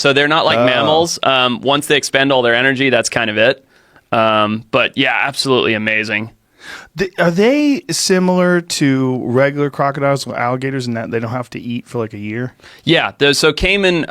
So they're not like mammals. Once they expend all their energy, that's kind of it. But yeah, absolutely amazing. Are they similar to regular crocodiles or alligators in that they don't have to eat for like a year? Yeah. So caiman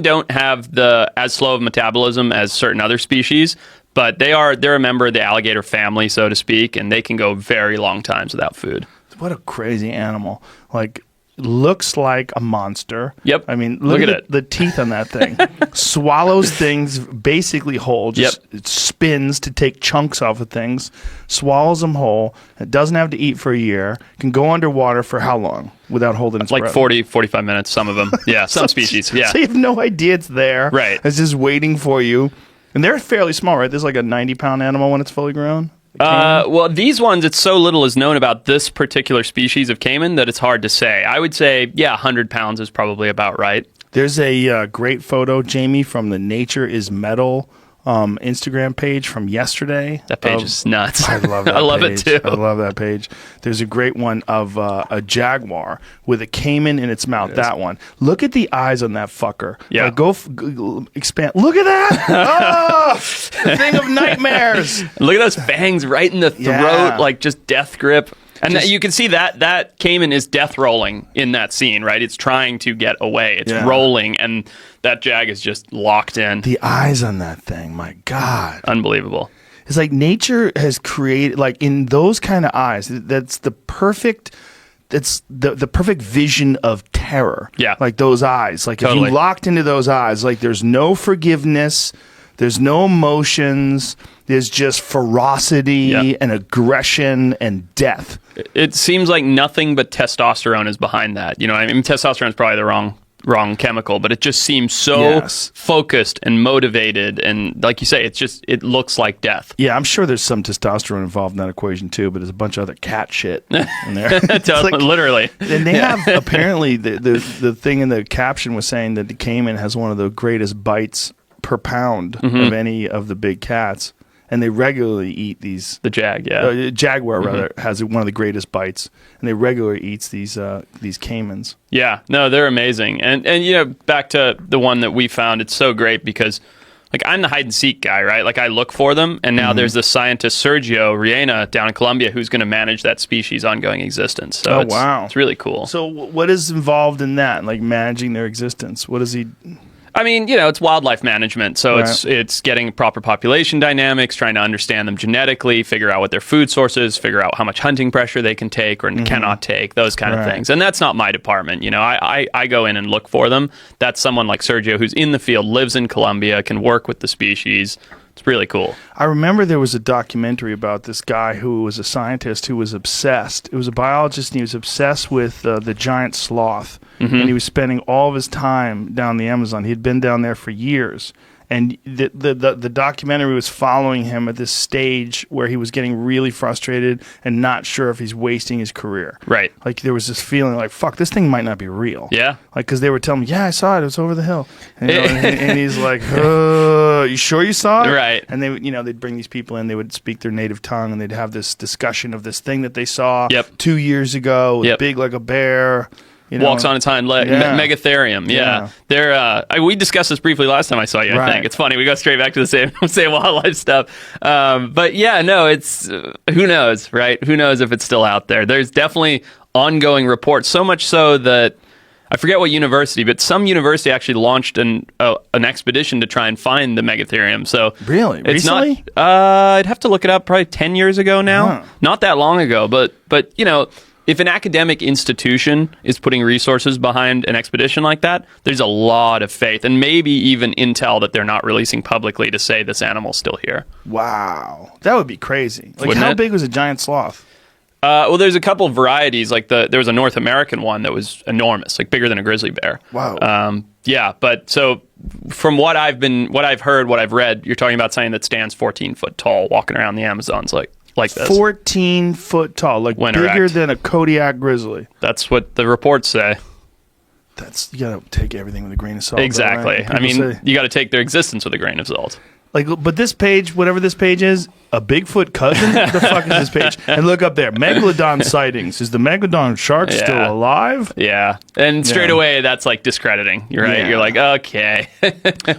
don't have as slow of metabolism as certain other species, but they're a member of the alligator family, so to speak, and they can go very long times without food. What a crazy animal. Like, looks like a monster. Yep. I mean, look at the teeth on that thing. Swallows things basically whole. Just It spins to take chunks off of things. Swallows them whole. It doesn't have to eat for a year. Can go underwater for how long without holding its like breath? 40, 45 minutes, some of them. Yeah, some species. Yeah. So you have no idea it's there. Right. It's just waiting for you. And they're fairly small, right? There's like a 90-pound animal when it's fully grown. Well, these ones, it's so little is known about this particular species of caiman that it's hard to say. I would say, 100 pounds is probably about right. There's a great photo, Jamie, from the Nature is Metal Instagram page from yesterday. That page is nuts. I love that I love page. it too. I love that page. There's a great one of a jaguar with a caiman in its mouth. That one. Look at the eyes on that fucker. Yeah. Like, go expand. Look at that. Oh, the thing of nightmares. Look at those fangs right in the throat, like just death grip. And you can see that caiman is death rolling in that scene, right? It's trying to get away. It's rolling, and that jag is just locked in. The eyes on that thing, my God. Unbelievable. It's like nature has created, like in those kind of eyes, that's the perfect... It's the perfect vision of terror. Yeah. Like those eyes. Like totally. if you locked into those eyes, like there's no forgiveness, there's no emotions, there's just ferocity and aggression and death. It seems like nothing but testosterone is behind that. You know, I mean, testosterone is probably the wrong chemical, but it just seems so focused and motivated, and like you say, it looks like death. Yeah, I'm sure there's some testosterone involved in that equation too, but there's a bunch of other cat shit in there. Totally, like, literally. And they have apparently the thing in the caption was saying that the caiman has one of the greatest bites per pound of any of the big cats. And they regularly eat these. The jag, jaguar rather has one of the greatest bites, and they regularly eats these caimans. Yeah, no, they're amazing. And you know, back to the one that we found, it's so great because, like, I'm the hide and seek guy, right? Like, I look for them, and now there's this scientist Sergio Riena down in Colombia who's going to manage that species' ongoing existence. So it's really cool. So what is involved in that, like managing their existence? What is he? I mean, you know, it's wildlife management. So it's getting proper population dynamics, trying to understand them genetically, figure out what their food source is, figure out how much hunting pressure they can take or cannot take, those kind of things. And that's not my department. You know, I go in and look for them. That's someone like Sergio who's in the field, lives in Colombia, can work with the species. It's really cool. I remember there was a documentary about this guy who was a scientist who was obsessed. It was a biologist, and he was obsessed with the giant sloth. And he was spending all of his time down the Amazon. He had been down there for years. And the documentary was following him at this stage where he was getting really frustrated and not sure if he's wasting his career. Right. Like, there was this feeling like, fuck, this thing might not be real. Yeah. Like, because they were telling me, yeah, I saw it. It was over the hill. And, you know, and he's like, you sure you saw it? Right. And they, you know, they'd bring these people in. They would speak their native tongue, and they'd have this discussion of this thing that they saw 2 years ago. It was big like a bear. You know, walks on its hind leg. Megatherium. Yeah. They're we discussed this briefly last time I saw you, I think. It's funny. We go straight back to the same wildlife stuff. But yeah, no, it's who knows, right? Who knows if it's still out there. There's definitely ongoing reports, so much so that I forget what university, but some university actually launched an expedition to try and find the Megatherium. So really? It's recently? Not, I'd have to look it up, probably 10 years ago now. Not that long ago, but you know, if an academic institution is putting resources behind an expedition like that, there's a lot of faith and maybe even intel that they're not releasing publicly to say this animal's still here. Wow. That would be crazy. Like, Wouldn't how it? big was a giant sloth? Well, there's a couple of varieties. Like there was a North American one that was enormous, like bigger than a grizzly bear. Wow. Yeah, but so from what I've heard, what I've read, you're talking about something that stands 14 foot tall, walking around the Amazons like this. 14 foot tall, like bigger than a Kodiak grizzly. That's what the reports say. You gotta take everything with a grain of salt. Exactly. Right? I mean, you got to take their existence with a grain of salt. Like, but this page, whatever this page is, a Bigfoot cousin? What the fuck is this page? And look up there, Megalodon sightings. Is the Megalodon shark still alive? Yeah. And straight away, that's like discrediting. You're right. Yeah. You're like, okay.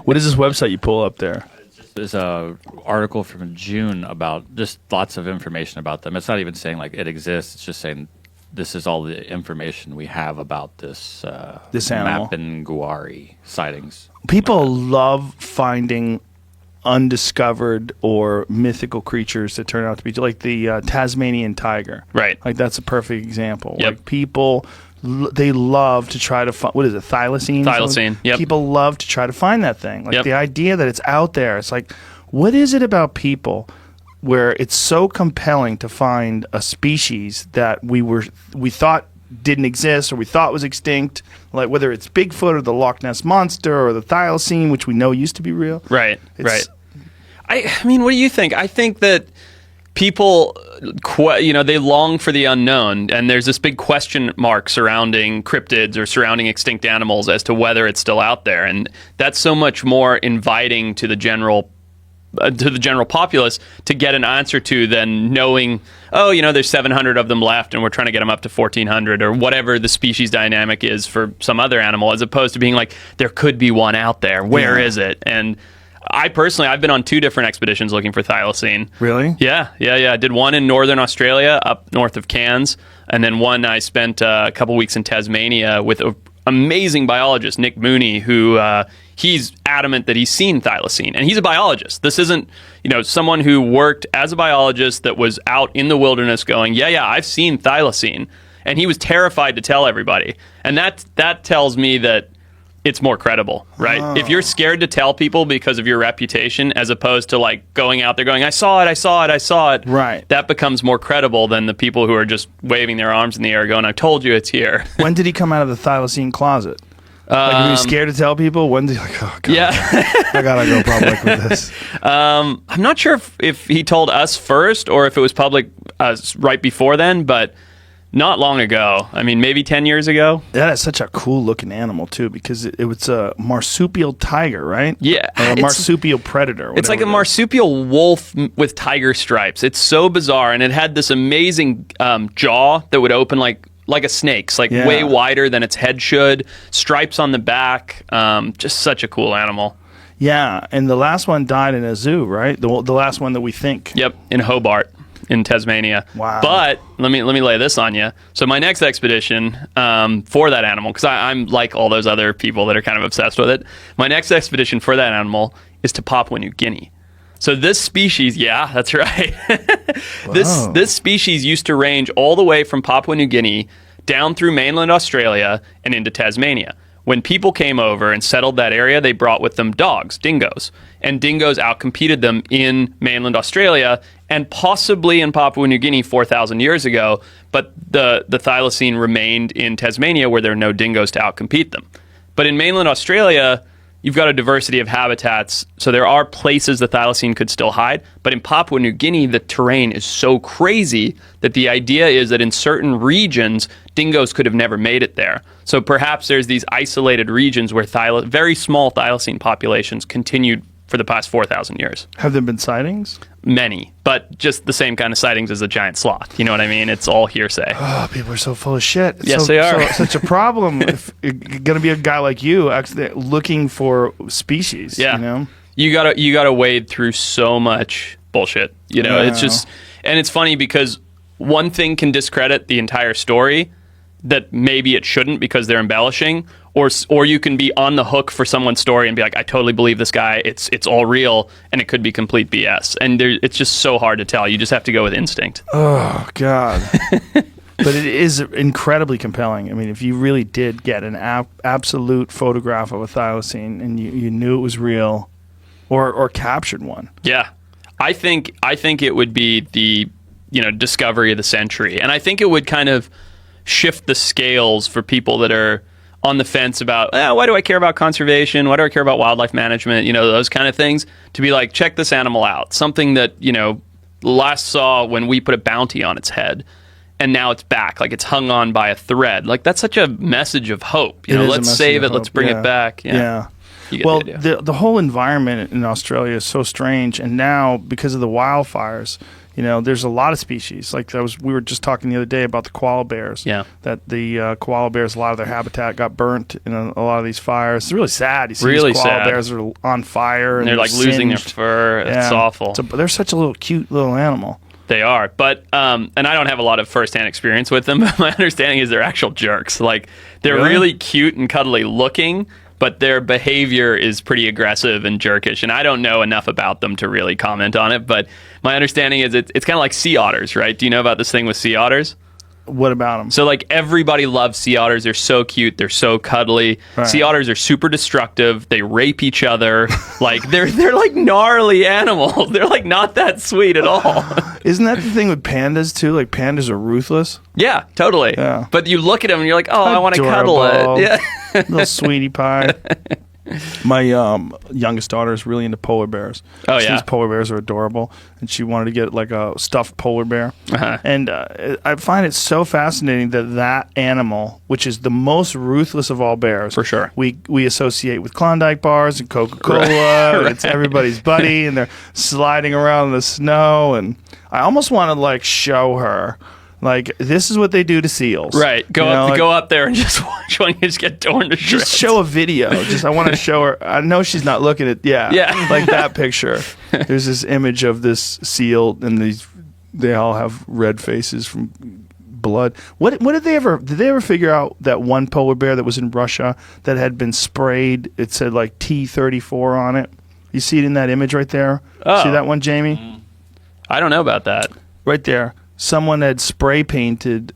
What is this website you pull up there? There's a article from June about just lots of information about them. It's not even saying like it exists. It's just saying this is all the information we have about this animal. Mapinguari sightings. People love finding undiscovered or mythical creatures that turn out to be like the Tasmanian tiger. Right. Like that's a perfect example. Yep. Like people, they love to try to find, what is it, thylacine? Thylacine, yep. People love to try to find that thing. Like yep. the idea that it's out there, it's like, what is it about people where it's so compelling to find a species that we thought didn't exist or we thought was extinct, like whether it's Bigfoot or the Loch Ness Monster or the thylacine, which we know used to be real. Right, right. I mean, what do you think? I think that people, they long for the unknown, and there's this big question mark surrounding cryptids or surrounding extinct animals as to whether it's still out there, and that's so much more inviting to the general populace to get an answer to than knowing, there's 700 of them left and we're trying to get them up to 1,400 or whatever the species dynamic is for some other animal, as opposed to being like, there could be one out there. Where is it? And I've been on 2 different expeditions looking for thylacine. Really? Yeah. I did one in northern Australia up north of Cairns, and then one I spent a couple weeks in Tasmania with an amazing biologist, Nick Mooney, who he's adamant that he's seen thylacine, and he's a biologist. This isn't, someone who worked as a biologist that was out in the wilderness going, yeah, I've seen thylacine, and he was terrified to tell everybody. And that tells me that it's more credible, right? Oh. If you're scared to tell people because of your reputation, as opposed to like going out there going, I saw it. Right. That becomes more credible than the people who are just waving their arms in the air going, I told you it's here. When did he come out of the thylacine closet? Like, were you scared to tell people? When did oh god, yeah, I gotta go public with this. I'm not sure if he told us first or if it was public right before then, but not long ago. I mean, maybe 10 years ago. That is such a cool looking animal too, because it was a marsupial tiger, right? Yeah, or a marsupial predator. It's like a marsupial wolf with tiger stripes. It's so bizarre, and it had this amazing jaw that would open like a snake's, way wider than its head should. Stripes on the back. Just such a cool animal. Yeah, and the last one died in a zoo, right? The last one that we think. Yep, in Hobart, in Tasmania. Wow. But let me lay this on you. So my next expedition for that animal, because I'm like all those other people that are kind of obsessed with it. My next expedition for that animal is to Papua New Guinea. So this species, yeah, that's right. This species used to range all the way from Papua New Guinea down through mainland Australia and into Tasmania. When people came over and settled that area, they brought with them dogs, dingoes. And dingoes outcompeted them in mainland Australia and possibly in Papua New Guinea 4,000 years ago. But the thylacine remained in Tasmania where there are no dingoes to outcompete them. But in mainland Australia, you've got a diversity of habitats, so there are places the thylacine could still hide. But in Papua New Guinea, the terrain is so crazy that the idea is that in certain regions, dingoes could have never made it there. So perhaps there's these isolated regions where very small thylacine populations continued for the past 4,000 years. Have there been sightings? Many, but just the same kind of sightings as a giant sloth. You know what I mean? It's all hearsay. Oh, people are so full of shit. Yes, they are. Such a problem if you're going to be a guy like you actually looking for species. Yeah. You gotta wade through so much bullshit. It's just, and it's funny because one thing can discredit the entire story that maybe it shouldn't because they're embellishing, or you can be on the hook for someone's story and be like, I totally believe this guy. It's all real, and it could be complete BS. And it's just so hard to tell. You just have to go with instinct. Oh God. But it is incredibly compelling. I mean, if you really did get an absolute photograph of a thylacine and you knew it was real, or captured one. Yeah, I think it would be the discovery of the century, and I think it would kind of shift the scales for people that are on the fence about why do I care about conservation? Why do I care about wildlife management? Those kind of things. To be like, check this animal out. Something that last saw when we put a bounty on its head, and now it's back. Like it's hung on by a thread. Like that's such a message of hope. Let's save it. Let's bring it back. Yeah. You get Well, the idea. the whole environment in Australia is so strange, and now because of the wildfires, there's a lot of species. Like we were just talking the other day about the koala bears. Yeah. That the koala bears, a lot of their habitat got burnt in a lot of these fires. It's really sad. You see Really these koala sad. bears are on fire and they're like losing their singed. fur. It's awful. They're such a little cute little animal. They are, but and I don't have a lot of firsthand experience with them, but my understanding is they're actual jerks. Like they're really cute and cuddly looking, but their behavior is pretty aggressive and jerkish. And I don't know enough about them to really comment on it, but my understanding is it's kind of like sea otters, right? Do you know about this thing with sea otters? What about them? So like everybody loves sea otters. They're so cute. They're so cuddly. Right. Sea otters are super destructive. They rape each other. Like they're like gnarly animals. They're like not that sweet at all. Isn't that the thing with pandas too? Like pandas are ruthless. Yeah, totally. Yeah. But you look at them and you're like, oh, I want to cuddle Adorable. it. Yeah. Little sweetie pie. My youngest daughter is really into polar bears. Oh, She yeah? thinks polar bears are adorable, and she wanted to get like a stuffed polar bear. Uh-huh. And I find it so fascinating that animal, which is the most ruthless of all bears, For sure. we associate with Klondike bars and Coca-Cola. Right. It's everybody's buddy, and they're sliding around in the snow. And I almost want to like show her. Like, this is what they do to seals. Right. Go You up there and just watch when you just get torn to shreds. just show a video. I want to show her. I know she's not looking at. Yeah. Like that picture. There's this image of this seal, and they all have red faces from blood. What did they ever figure out that one polar bear that was in Russia that had been sprayed? It said like T-34 on it. You see it in that image right there. Oh. See that one, Jamie? I don't know about that. Right there. Someone had spray painted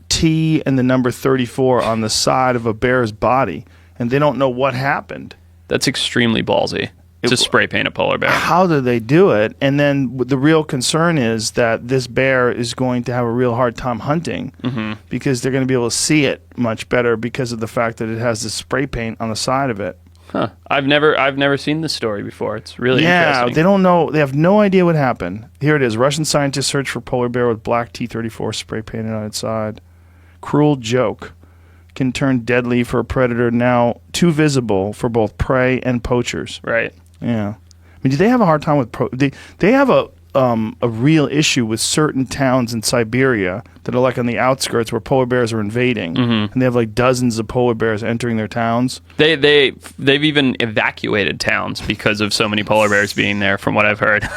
T and the number 34 on the side of a bear's body, and they don't know what happened. That's extremely ballsy to spray paint a polar bear. How do they do it? And then the real concern is that this bear is going to have a real hard time hunting because they're going to be able to see it much better because of the fact that it has this spray paint on the side of it. Huh. I've never seen this story before. It's really interesting. They don't know. They have no idea what happened. Here it is. Russian scientists search for polar bear with black T-34 spray painted on its side. Cruel joke can turn deadly for a predator now too visible for both prey and poachers. Right. Yeah. I mean, do they have a hard time with they have a real issue with certain towns in Siberia that are like on the outskirts where polar bears are invading, and they have like dozens of polar bears entering their towns. They've even evacuated towns because of so many polar bears being there, from what I've heard.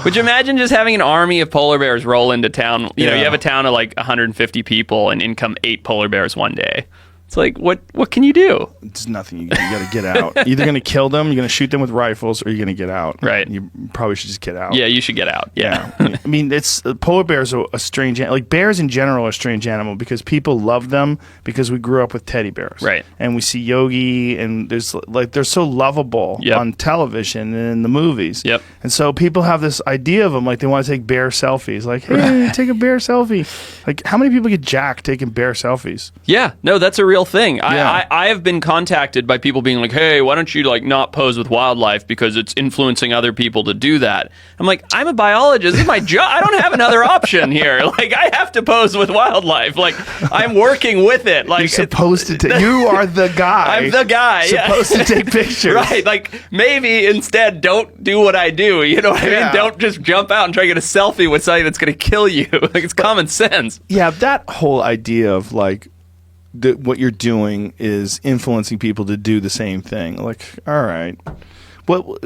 Would you imagine just having an army of polar bears roll into town? You know, you have a town of like 150 people, and in come 8 polar bears one day. It's like, what can you do? It's nothing. You got to get out. Either going to kill them, you're going to shoot them with rifles, or you're going to get out. Right. You probably should just get out. Yeah, you should get out. Yeah. I mean, it's polar bears are a strange like bears in general are a strange animal because people love them because we grew up with teddy bears. Right. And we see Yogi, and there's like they're so lovable on television and in the movies. Yep. And so people have this idea of them, like they want to take bear selfies. Like, hey, take a bear selfie. Like, how many people get jacked taking bear selfies? Yeah, no, that's a real thing. Yeah. I have been contacted by people being like, hey, why don't you like not pose with wildlife because it's influencing other people to do that. I'm like, I'm a biologist. This is my job. I don't have another option here. Like, I have to pose with wildlife. Like, I'm working with it. Like, You're supposed to take. You are the guy. I'm the guy. Supposed to take pictures. Right. Like, maybe instead don't do what I do. You know what I mean? Don't just jump out and try to get a selfie with something that's going to kill you. Like, it's common sense. Yeah, that whole idea of like what you're doing is influencing people to do the same thing. Like, all right, well,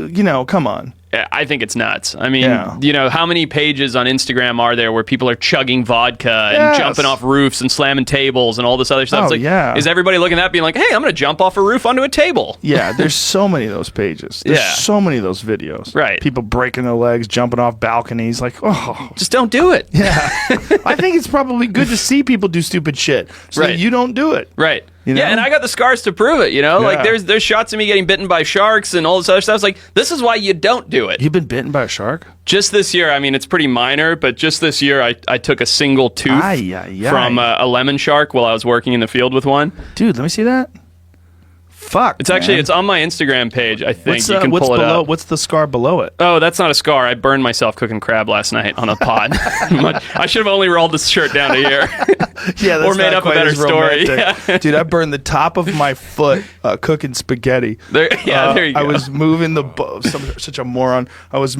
come on. I think it's nuts. I mean, how many pages on Instagram are there where people are chugging vodka and jumping off roofs and slamming tables and all this other stuff? It's like, is everybody looking at that being like, hey, I'm going to jump off a roof onto a table? Yeah, there's so many of those pages. There's so many of those videos. Right. People breaking their legs, jumping off balconies. Like, oh. Just don't do it. Yeah. I think it's probably good to see people do stupid shit so that you don't do it. Right. You know? Yeah, and I got the scars to prove it, Like, there's shots of me getting bitten by sharks and all this other stuff. It's like, this is why you don't do it. You've been bitten by a shark? Just this year, I mean, it's pretty minor, but just this year, I took a single tooth from a lemon shark while I was working in the field with one. Dude, let me see that. Fuck. It's actually it's on my Instagram page. I think you can pull it up. What's the scar below it? Oh, that's not a scar. I burned myself cooking crab last night on a pot. I should have only rolled this shirt down to here. Yeah, that's or made up a better story. Yeah. Dude, I burned the top of my foot cooking spaghetti. There you go. I was moving such a moron. I was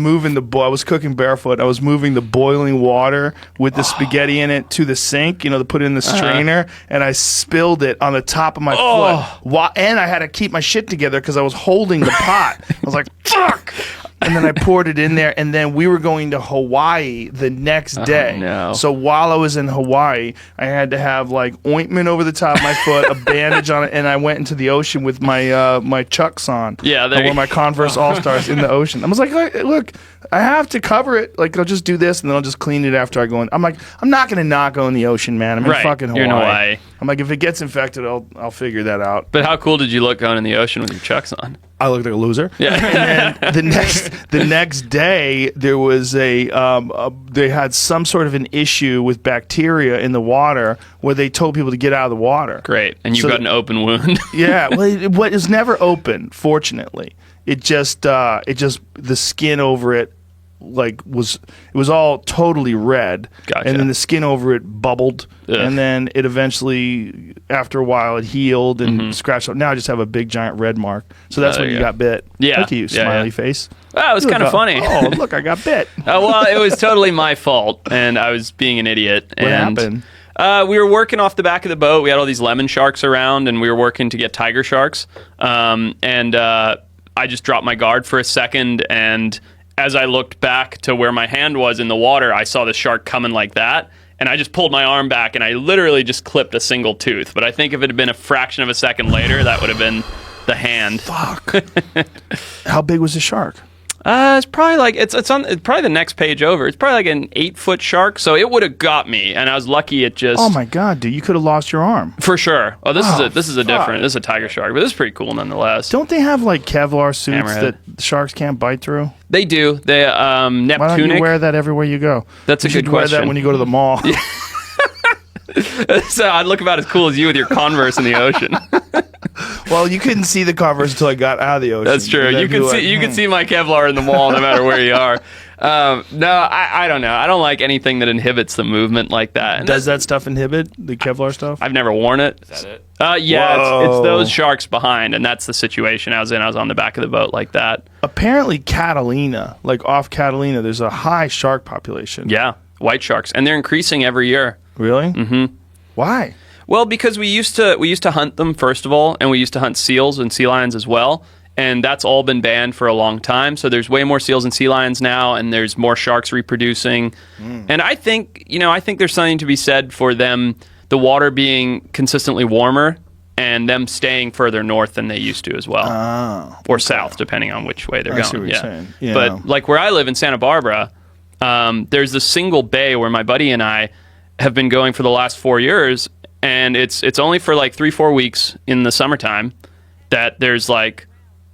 cooking barefoot. I was moving the boiling water with the spaghetti in it to the sink, to put it in the strainer, and I spilled it on the top of my foot. And I had to keep my shit together because I was holding the pot. I was like, fuck! And then I poured it in there, and then we were going to Hawaii the next day. No. So while I was in Hawaii, I had to have ointment over the top of my foot, a bandage on it, and I went into the ocean with my my Chucks on. Yeah, I wore my Converse All-Stars in the ocean. I was like, look, I have to cover it. I'll just do this, and then I'll just clean it after I go in. I'm like, I'm not going to not go in the ocean, man. I'm in fucking Hawaii. You're in Hawaii. I'm like, if it gets infected, I'll figure that out. But how cool did you look going in the ocean with your Chucks on? I looked like a loser. Yeah. And then the next day there was they had some sort of an issue with bacteria in the water where they told people to get out of the water. Great. And you've got an open wound. Yeah. Well, it was never open, fortunately. It just the skin over it was all totally red. Gotcha. And then the skin over it bubbled. Ugh. And then it eventually, after a while, it healed and scratched up. Now I just have a big giant red mark. So that's when you got bit. Yeah. Look at you, smiley face. Oh, it was kind of funny. Oh, look, I got bit. Well, it was totally my fault, and I was being an idiot. What happened? We were working off the back of the boat. We had all these lemon sharks around, and we were working to get tiger sharks. I just dropped my guard for a second, and as I looked back to where my hand was in the water, I saw the shark coming like that. And I just pulled my arm back, and I literally just clipped a single tooth. But I think if it had been a fraction of a second later, that would have been the hand. Fuck. How big was the shark? It's probably it's probably the next page over. It's probably an 8-foot shark, so it would have got me, and I was lucky it just. Oh my god, dude! You could have lost your arm for sure. Oh, this is a tiger shark, but this is pretty cool nonetheless. Don't they have Kevlar suits that sharks can't bite through? They do. They Neptunic. Why don't you wear that everywhere you go? That's a good question. Wear that when you go to the mall. Yeah. So I'd look about as cool as you with your Converse in the ocean. Well, you couldn't see the Converse until I got out of the ocean. That's true. You can see my Kevlar in the mall no matter where you are. No, I don't know. I don't like anything that inhibits the movement like that. And does that stuff inhibit the Kevlar stuff? I've never worn it. Is that it? Yeah, it's those sharks behind, and that's the situation I was in. I was on the back of the boat like that. Apparently, Catalina, off Catalina, there's a high shark population. Yeah, white sharks, and they're increasing every year. Really? Mm-hmm. Why? Well, because we used to hunt them first of all, and we used to hunt seals and sea lions as well, and that's all been banned for a long time. So there's way more seals and sea lions now, and there's more sharks reproducing. And I think there's something to be said for them, the water being consistently warmer, and them staying further north than they used to as well, or south, depending on which way they're going. See what you're saying. Yeah. But where I live in Santa Barbara, there's a single bay where my buddy and I have been going for the last 4 years. And it's only for 3-4 weeks in the summertime that there's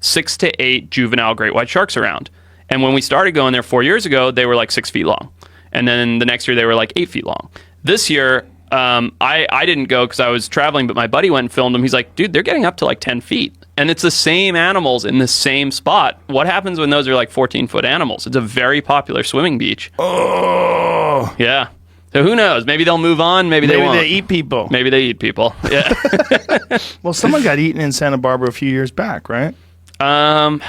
6 to 8 juvenile great white sharks around. And when we started going there 4 years ago, they were 6 feet long. And then the next year they were 8 feet long. This year, I didn't go because I was traveling, but my buddy went and filmed them. He's like, dude, they're getting up to 10 feet. And it's the same animals in the same spot. What happens when those are 14-foot animals? It's a very popular swimming beach. Oh. Yeah. So who knows? Maybe they'll move on. Maybe they won't. Maybe they eat people. Maybe they eat people. Yeah. Well, someone got eaten in Santa Barbara a few years back, right? I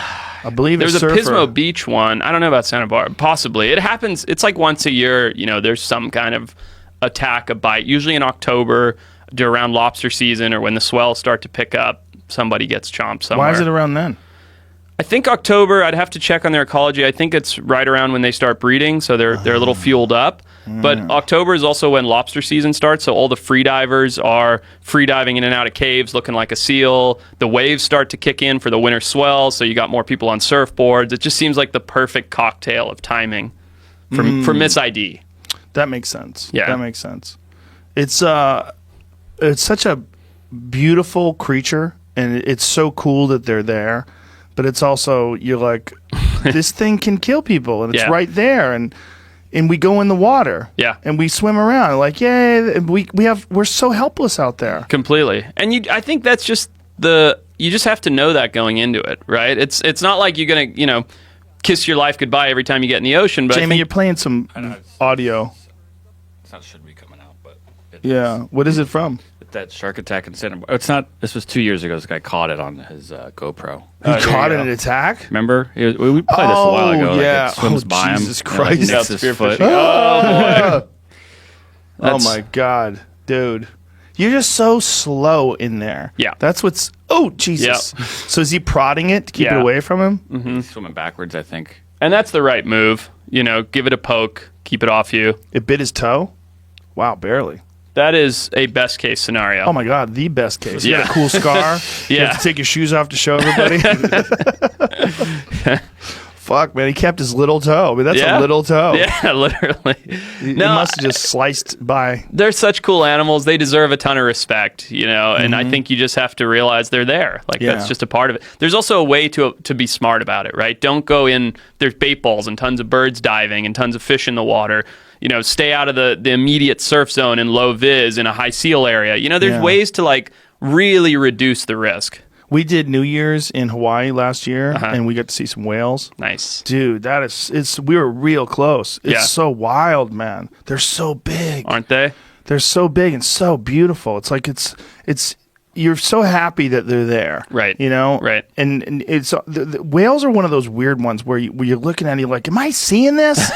believe there's a surfer. Pismo Beach one. I don't know about Santa Barbara. Possibly. It happens. It's once a year. There's some kind of attack, a bite. Usually in October, around lobster season, or when the swells start to pick up, somebody gets chomped somewhere. Why is it around then? I think October. I'd have to check on their ecology. I think it's right around when they start breeding, so they're a little fueled up. But October is also when lobster season starts, so all the free divers are free diving in and out of caves looking like a seal. The waves start to kick in for the winter swells, so you got more people on surfboards. It just seems like the perfect cocktail of timing for Miss ID. That makes sense. Yeah. That makes sense. It's such a beautiful creature, and it's so cool that they're there. But it's also, you're like, this thing can kill people, and it's right there, and we go in the water, and we swim around, yay! We're so helpless out there. Completely, and I think that's just you just have to know that going into it, right? It's not like you're going to, kiss your life goodbye every time you get in the ocean. But Jamie, you're playing some audio. It's not should be coming out, but what is it from? That shark attack in Santa. It's not. This was 2 years ago. This guy caught it on his GoPro. He caught an attack. Remember? We played this a while ago. Yeah. Like it swims by Jesus him. Christ! Nicks his foot. Oh boy. Oh my God, dude. You're just so slow in there. Yeah. That's what's... Oh, Jesus. Yep. So is he prodding it to keep it away from him? He's swimming backwards, I think. And that's the right move. Give it a poke, keep it off you. It bit his toe? Wow, barely. That is a best case scenario. Oh my God, the best case. You Yeah. got a cool scar. You have to take your shoes off to show everybody. Fuck, man, he kept his little toe. I mean, that's a little toe. Yeah, literally. He must have just sliced by. They're such cool animals. They deserve a ton of respect, and I think you just have to realize they're there. Like, that's just a part of it. There's also a way to be smart about it, right? Don't go in, there's bait balls and tons of birds diving and tons of fish in the water. Stay out of the immediate surf zone in low vis in a high seal area. There's ways to, really reduce the risk. We did New Year's in Hawaii last year, and we got to see some whales. Nice. Dude, we were real close. It's so wild, man. They're so big. Aren't they? They're so big and so beautiful. It's like you're so happy that they're there. Right. Right. And it's the whales are one of those weird ones where you're looking at it, you're like, am I seeing this?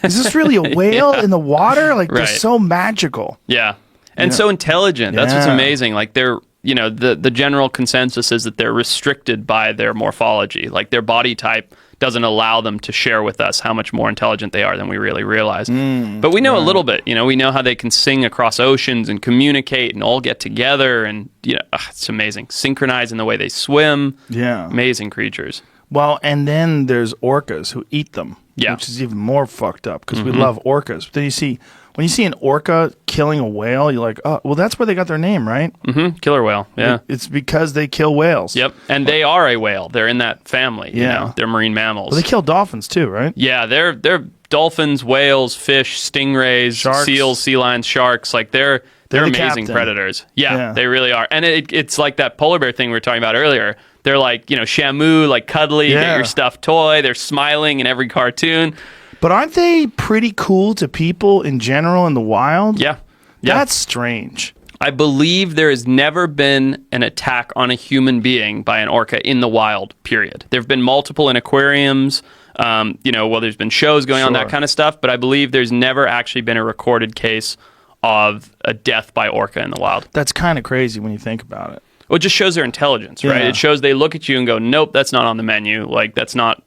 Is this really a whale in the water? Like, they're so magical. Yeah. And so intelligent. That's what's amazing. Like, they're... the general consensus is that they're restricted by their morphology. Like, their body type doesn't allow them to share with us how much more intelligent they are than we really realize. But we know a little bit. We know how they can sing across oceans and communicate and all get together. And, it's amazing. Synchronize in the way they swim. Yeah. Amazing creatures. Well, and then there's orcas who eat them. Yeah. Which is even more fucked up because we love orcas. But then when you see an orca killing a whale, you're like, oh, well, that's where they got their name, right? Mm-hmm. Killer whale. Yeah. It's because they kill whales. Yep. And they are a whale. They're in that family. They're marine mammals. Well, they kill dolphins too, right? Yeah. They're dolphins, whales, fish, stingrays, sharks. Seals, sea lions, sharks. Like, they're amazing captain. predators. Yeah, they really are. And it's like that polar bear thing we were talking about earlier. They're like, Shamu, like cuddly, get your stuffed toy. They're smiling in every cartoon. But aren't they pretty cool to people in general in the wild? Yeah. That's strange. I believe there has never been an attack on a human being by an orca in the wild, period. There have been multiple in aquariums. There's been shows going on, that kind of stuff. But I believe there's never actually been a recorded case of a death by orca in the wild. That's kind of crazy when you think about it. Well, it just shows their intelligence, right? It shows they look at you and go, nope, that's not on the menu. Like, that's not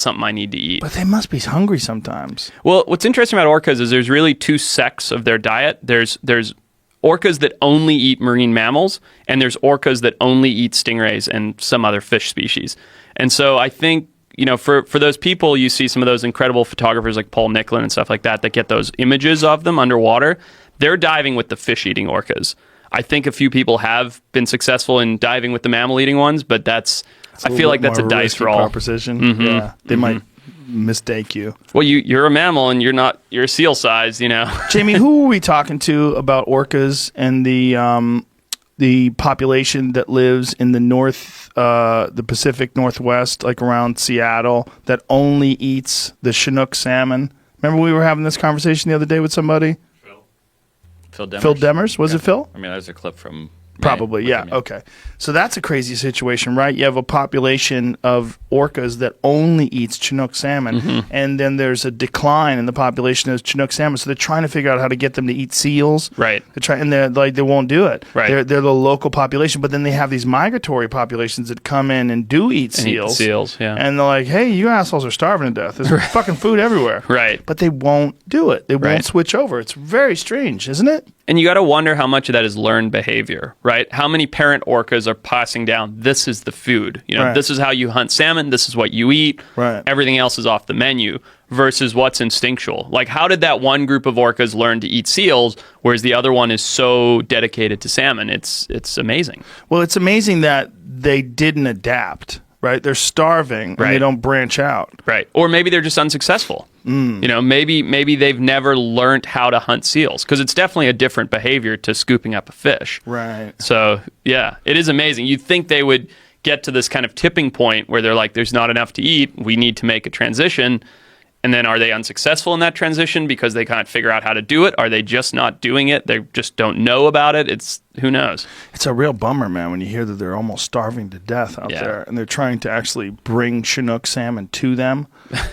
something I need to eat. But they must be hungry sometimes. Well, what's interesting about orcas is there's really two sects of their diet. There's orcas that only eat marine mammals, and there's orcas that only eat stingrays and some other fish species. And so I think, for those people, you see some of those incredible photographers like Paul Nicklin and stuff like that get those images of them underwater. They're diving with the fish-eating orcas. I think a few people have been successful in diving with the mammal-eating ones, but I feel like that's a dice roll. Proposition. Mm-hmm. Yeah, they might mistake you. Well, you're a mammal and you're a seal size, Jamie, who were we talking to about orcas and the population that lives in the Pacific Northwest, like around Seattle, that only eats the Chinook salmon? Remember we were having this conversation the other day with somebody? Phil Demers. Phil Demers? Was it Phil? I mean, there's a clip from... Probably, yeah. Okay. So that's a crazy situation, right? You have a population of orcas that only eats Chinook salmon, and then there's a decline in the population of Chinook salmon. So they're trying to figure out how to get them to eat seals. Right. They're they won't do it. Right. They're the local population, but then they have these migratory populations that come in and do eat seals. Seals, yeah. And they're like, hey, you assholes are starving to death. There's fucking food everywhere. Right. But they won't do it. They won't switch over. It's very strange, isn't it? And you got to wonder how much of that is learned behavior, right? How many parent orcas are passing down, this is the food. This is how you hunt salmon. This is what you eat. Right. Everything else is off the menu versus what's instinctual. Like, how did that one group of orcas learn to eat seals, whereas the other one is so dedicated to salmon? It's amazing. Well, it's amazing that they didn't adapt. Right, they're starving and they don't branch out. Right, or maybe they're just unsuccessful. Maybe they've never learned how to hunt seals, because it's definitely a different behavior to scooping up a fish. Right. So yeah, it is amazing. You'd think they would get to this kind of tipping point where they're like, there's not enough to eat. We need to make a transition. And then are they unsuccessful in that transition because they can't figure out how to do it? Are they just not doing it? They just don't know about it. Who knows? It's a real bummer, man, when you hear that they're almost starving to death out there, and they're trying to actually bring Chinook salmon to them.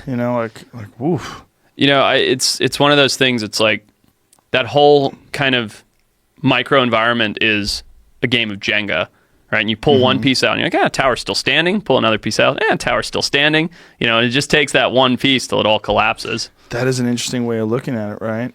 You know, like woof. You know, it's one of those things. It's like that whole kind of micro environment is a game of Jenga. Right, and you pull one piece out, and you're like, tower's still standing. Pull another piece out, tower's still standing. You know, and it just takes that one piece till it all collapses. That is an interesting way of looking at it, right?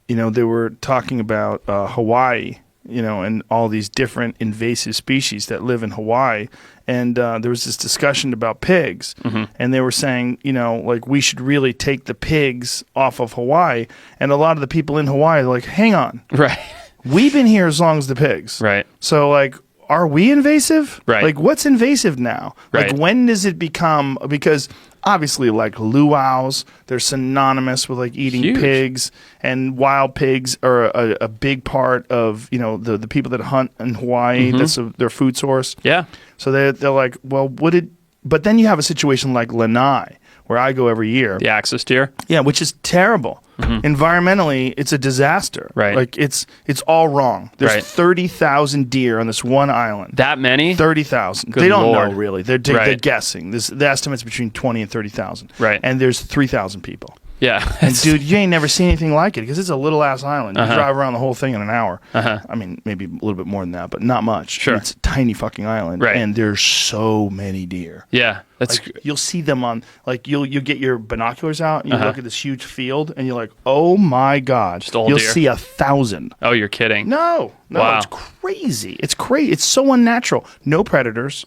You know, they were talking about Hawaii, you know, and all these different invasive species that live in Hawaii. And there was this discussion about pigs, and they were saying, you know, like we should really take the pigs off of Hawaii. And a lot of the people in Hawaii are like, hang on. Right. We've been here as long as the pigs. Right. So, like, are we invasive? Right. Like, what's invasive now? Right. Like, when does it become, because obviously, like, luau's, they're synonymous with, like, eating pigs, and wild pigs are a big part of, you know, the people that hunt in Hawaii. That's their food source. Yeah. So they're like, well, but then you have a situation like Lanai, where I go every year. The axis deer. Yeah, which is terrible. Environmentally, it's a disaster. Right. Like, it's all wrong. There's Right. 30,000 deer on this one island. That many? 30,000. Good They don't Lord. know, really. They're guessing. The estimate's between 20 and 30,000. Right. And there's 3,000 people. Yeah. And, dude, you ain't never seen anything like it because it's a little-ass island. You drive around the whole thing in an hour. I mean, maybe a little bit more than that, but not much. Sure. It's a tiny fucking island. Right. And there's so many deer. Yeah. That's Like, you'll see them on, like, you'll get your binoculars out and you look at this huge field and you're like, oh my God. Just all you'll deer. see 1,000. Oh, you're kidding. No, Wow. it's crazy. It's crazy. It's so unnatural. No predators,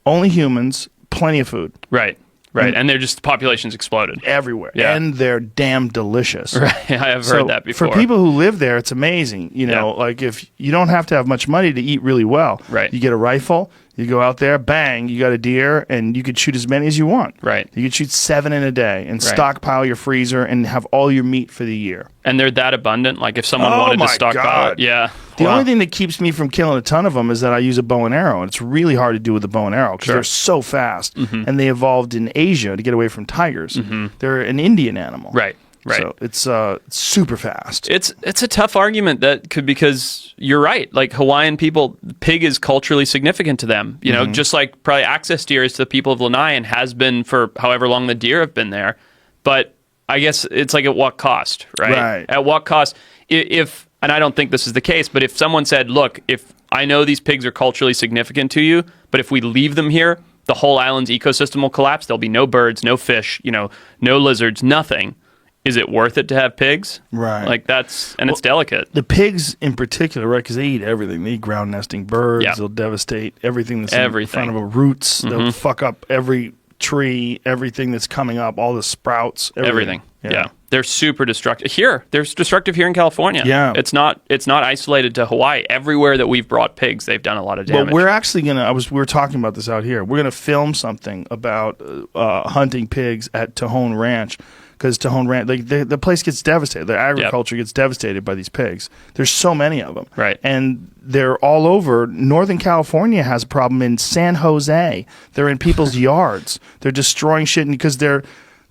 only humans, plenty of food. Right. Right. And they're just, the population's exploded. Everywhere. Yeah. And they're damn delicious. Right. I have So heard that before. For people who live there, it's amazing. You know, like if you don't have to have much money to eat really well. Right. You get a rifle, you go out there, bang, you got a deer, and you could shoot as many as you want. Right. You could shoot 7 in a day and stockpile your freezer and have all your meat for the year. And they're that abundant? Like if someone Oh wanted my to stockpile God. it? Yeah. The Wow. only thing that keeps me from killing a ton of them is that I use a bow and arrow, and it's really hard to do with a bow and arrow because they're so fast, and they evolved in Asia to get away from tigers. They're an Indian animal. Right. Right. So it's super fast. It's a tough argument because you're right. Like Hawaiian people, pig is culturally significant to them. You know, just like probably access deer is to the people of Lanai and has been for however long the deer have been there. But I guess it's like at what cost, right? Right. At what cost? If and I don't think this is the case, but if someone said, "Look, if I know these pigs are culturally significant to you, but if we leave them here, the whole island's ecosystem will collapse. There'll be no birds, no fish, you know, no lizards, nothing." Is it worth it to have pigs? Right. Like it's delicate. The pigs in particular, right? Because they eat everything. They eat ground nesting birds. Yeah. They'll devastate everything that's in Everything. front of them. Roots. They'll fuck up every tree, everything that's coming up, all the sprouts. Everything. Yeah. They're super destructive. They're destructive here in California. Yeah. It's not isolated to Hawaii. Everywhere that we've brought pigs, they've done a lot of damage. Well, we're actually we were talking about this out here. We're gonna film something about hunting pigs at Tejon Ranch. Because Tejon Ranch, the place gets devastated. The agriculture gets devastated by these pigs. There's so many of them. Right. And they're all over. Northern California has a problem in San Jose. They're in people's yards. They're destroying shit because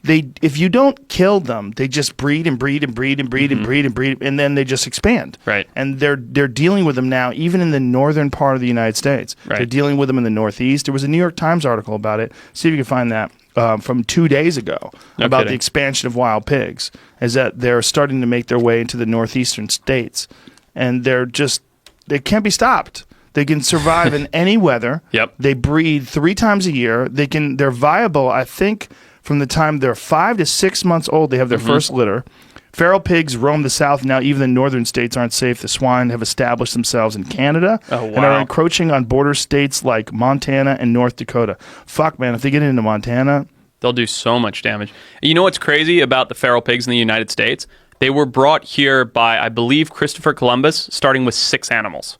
if you don't kill them, they just breed and breed and breed and breed and breed and breed, and then they just expand. Right. And they're dealing with them now, even in the northern part of the United States. Right. They're dealing with them in the Northeast. There was a New York Times article about it. See if you can find that. From 2 days ago about the expansion of wild pigs is that they're starting to make their way into the northeastern states, and they can't be stopped. They can survive in any weather. Yep. They breed 3 times a year. They're viable, I think, from the time they're 5 to 6 months old. They have their first litter. Feral pigs roam the south. Now even the northern states aren't safe. The swine have established themselves in Canada and are encroaching on border states like Montana and North Dakota. Fuck, man, if they get into Montana, they'll do so much damage. You know what's crazy about the feral pigs in the United States? They were brought here by, I believe, Christopher Columbus, starting with 6 animals.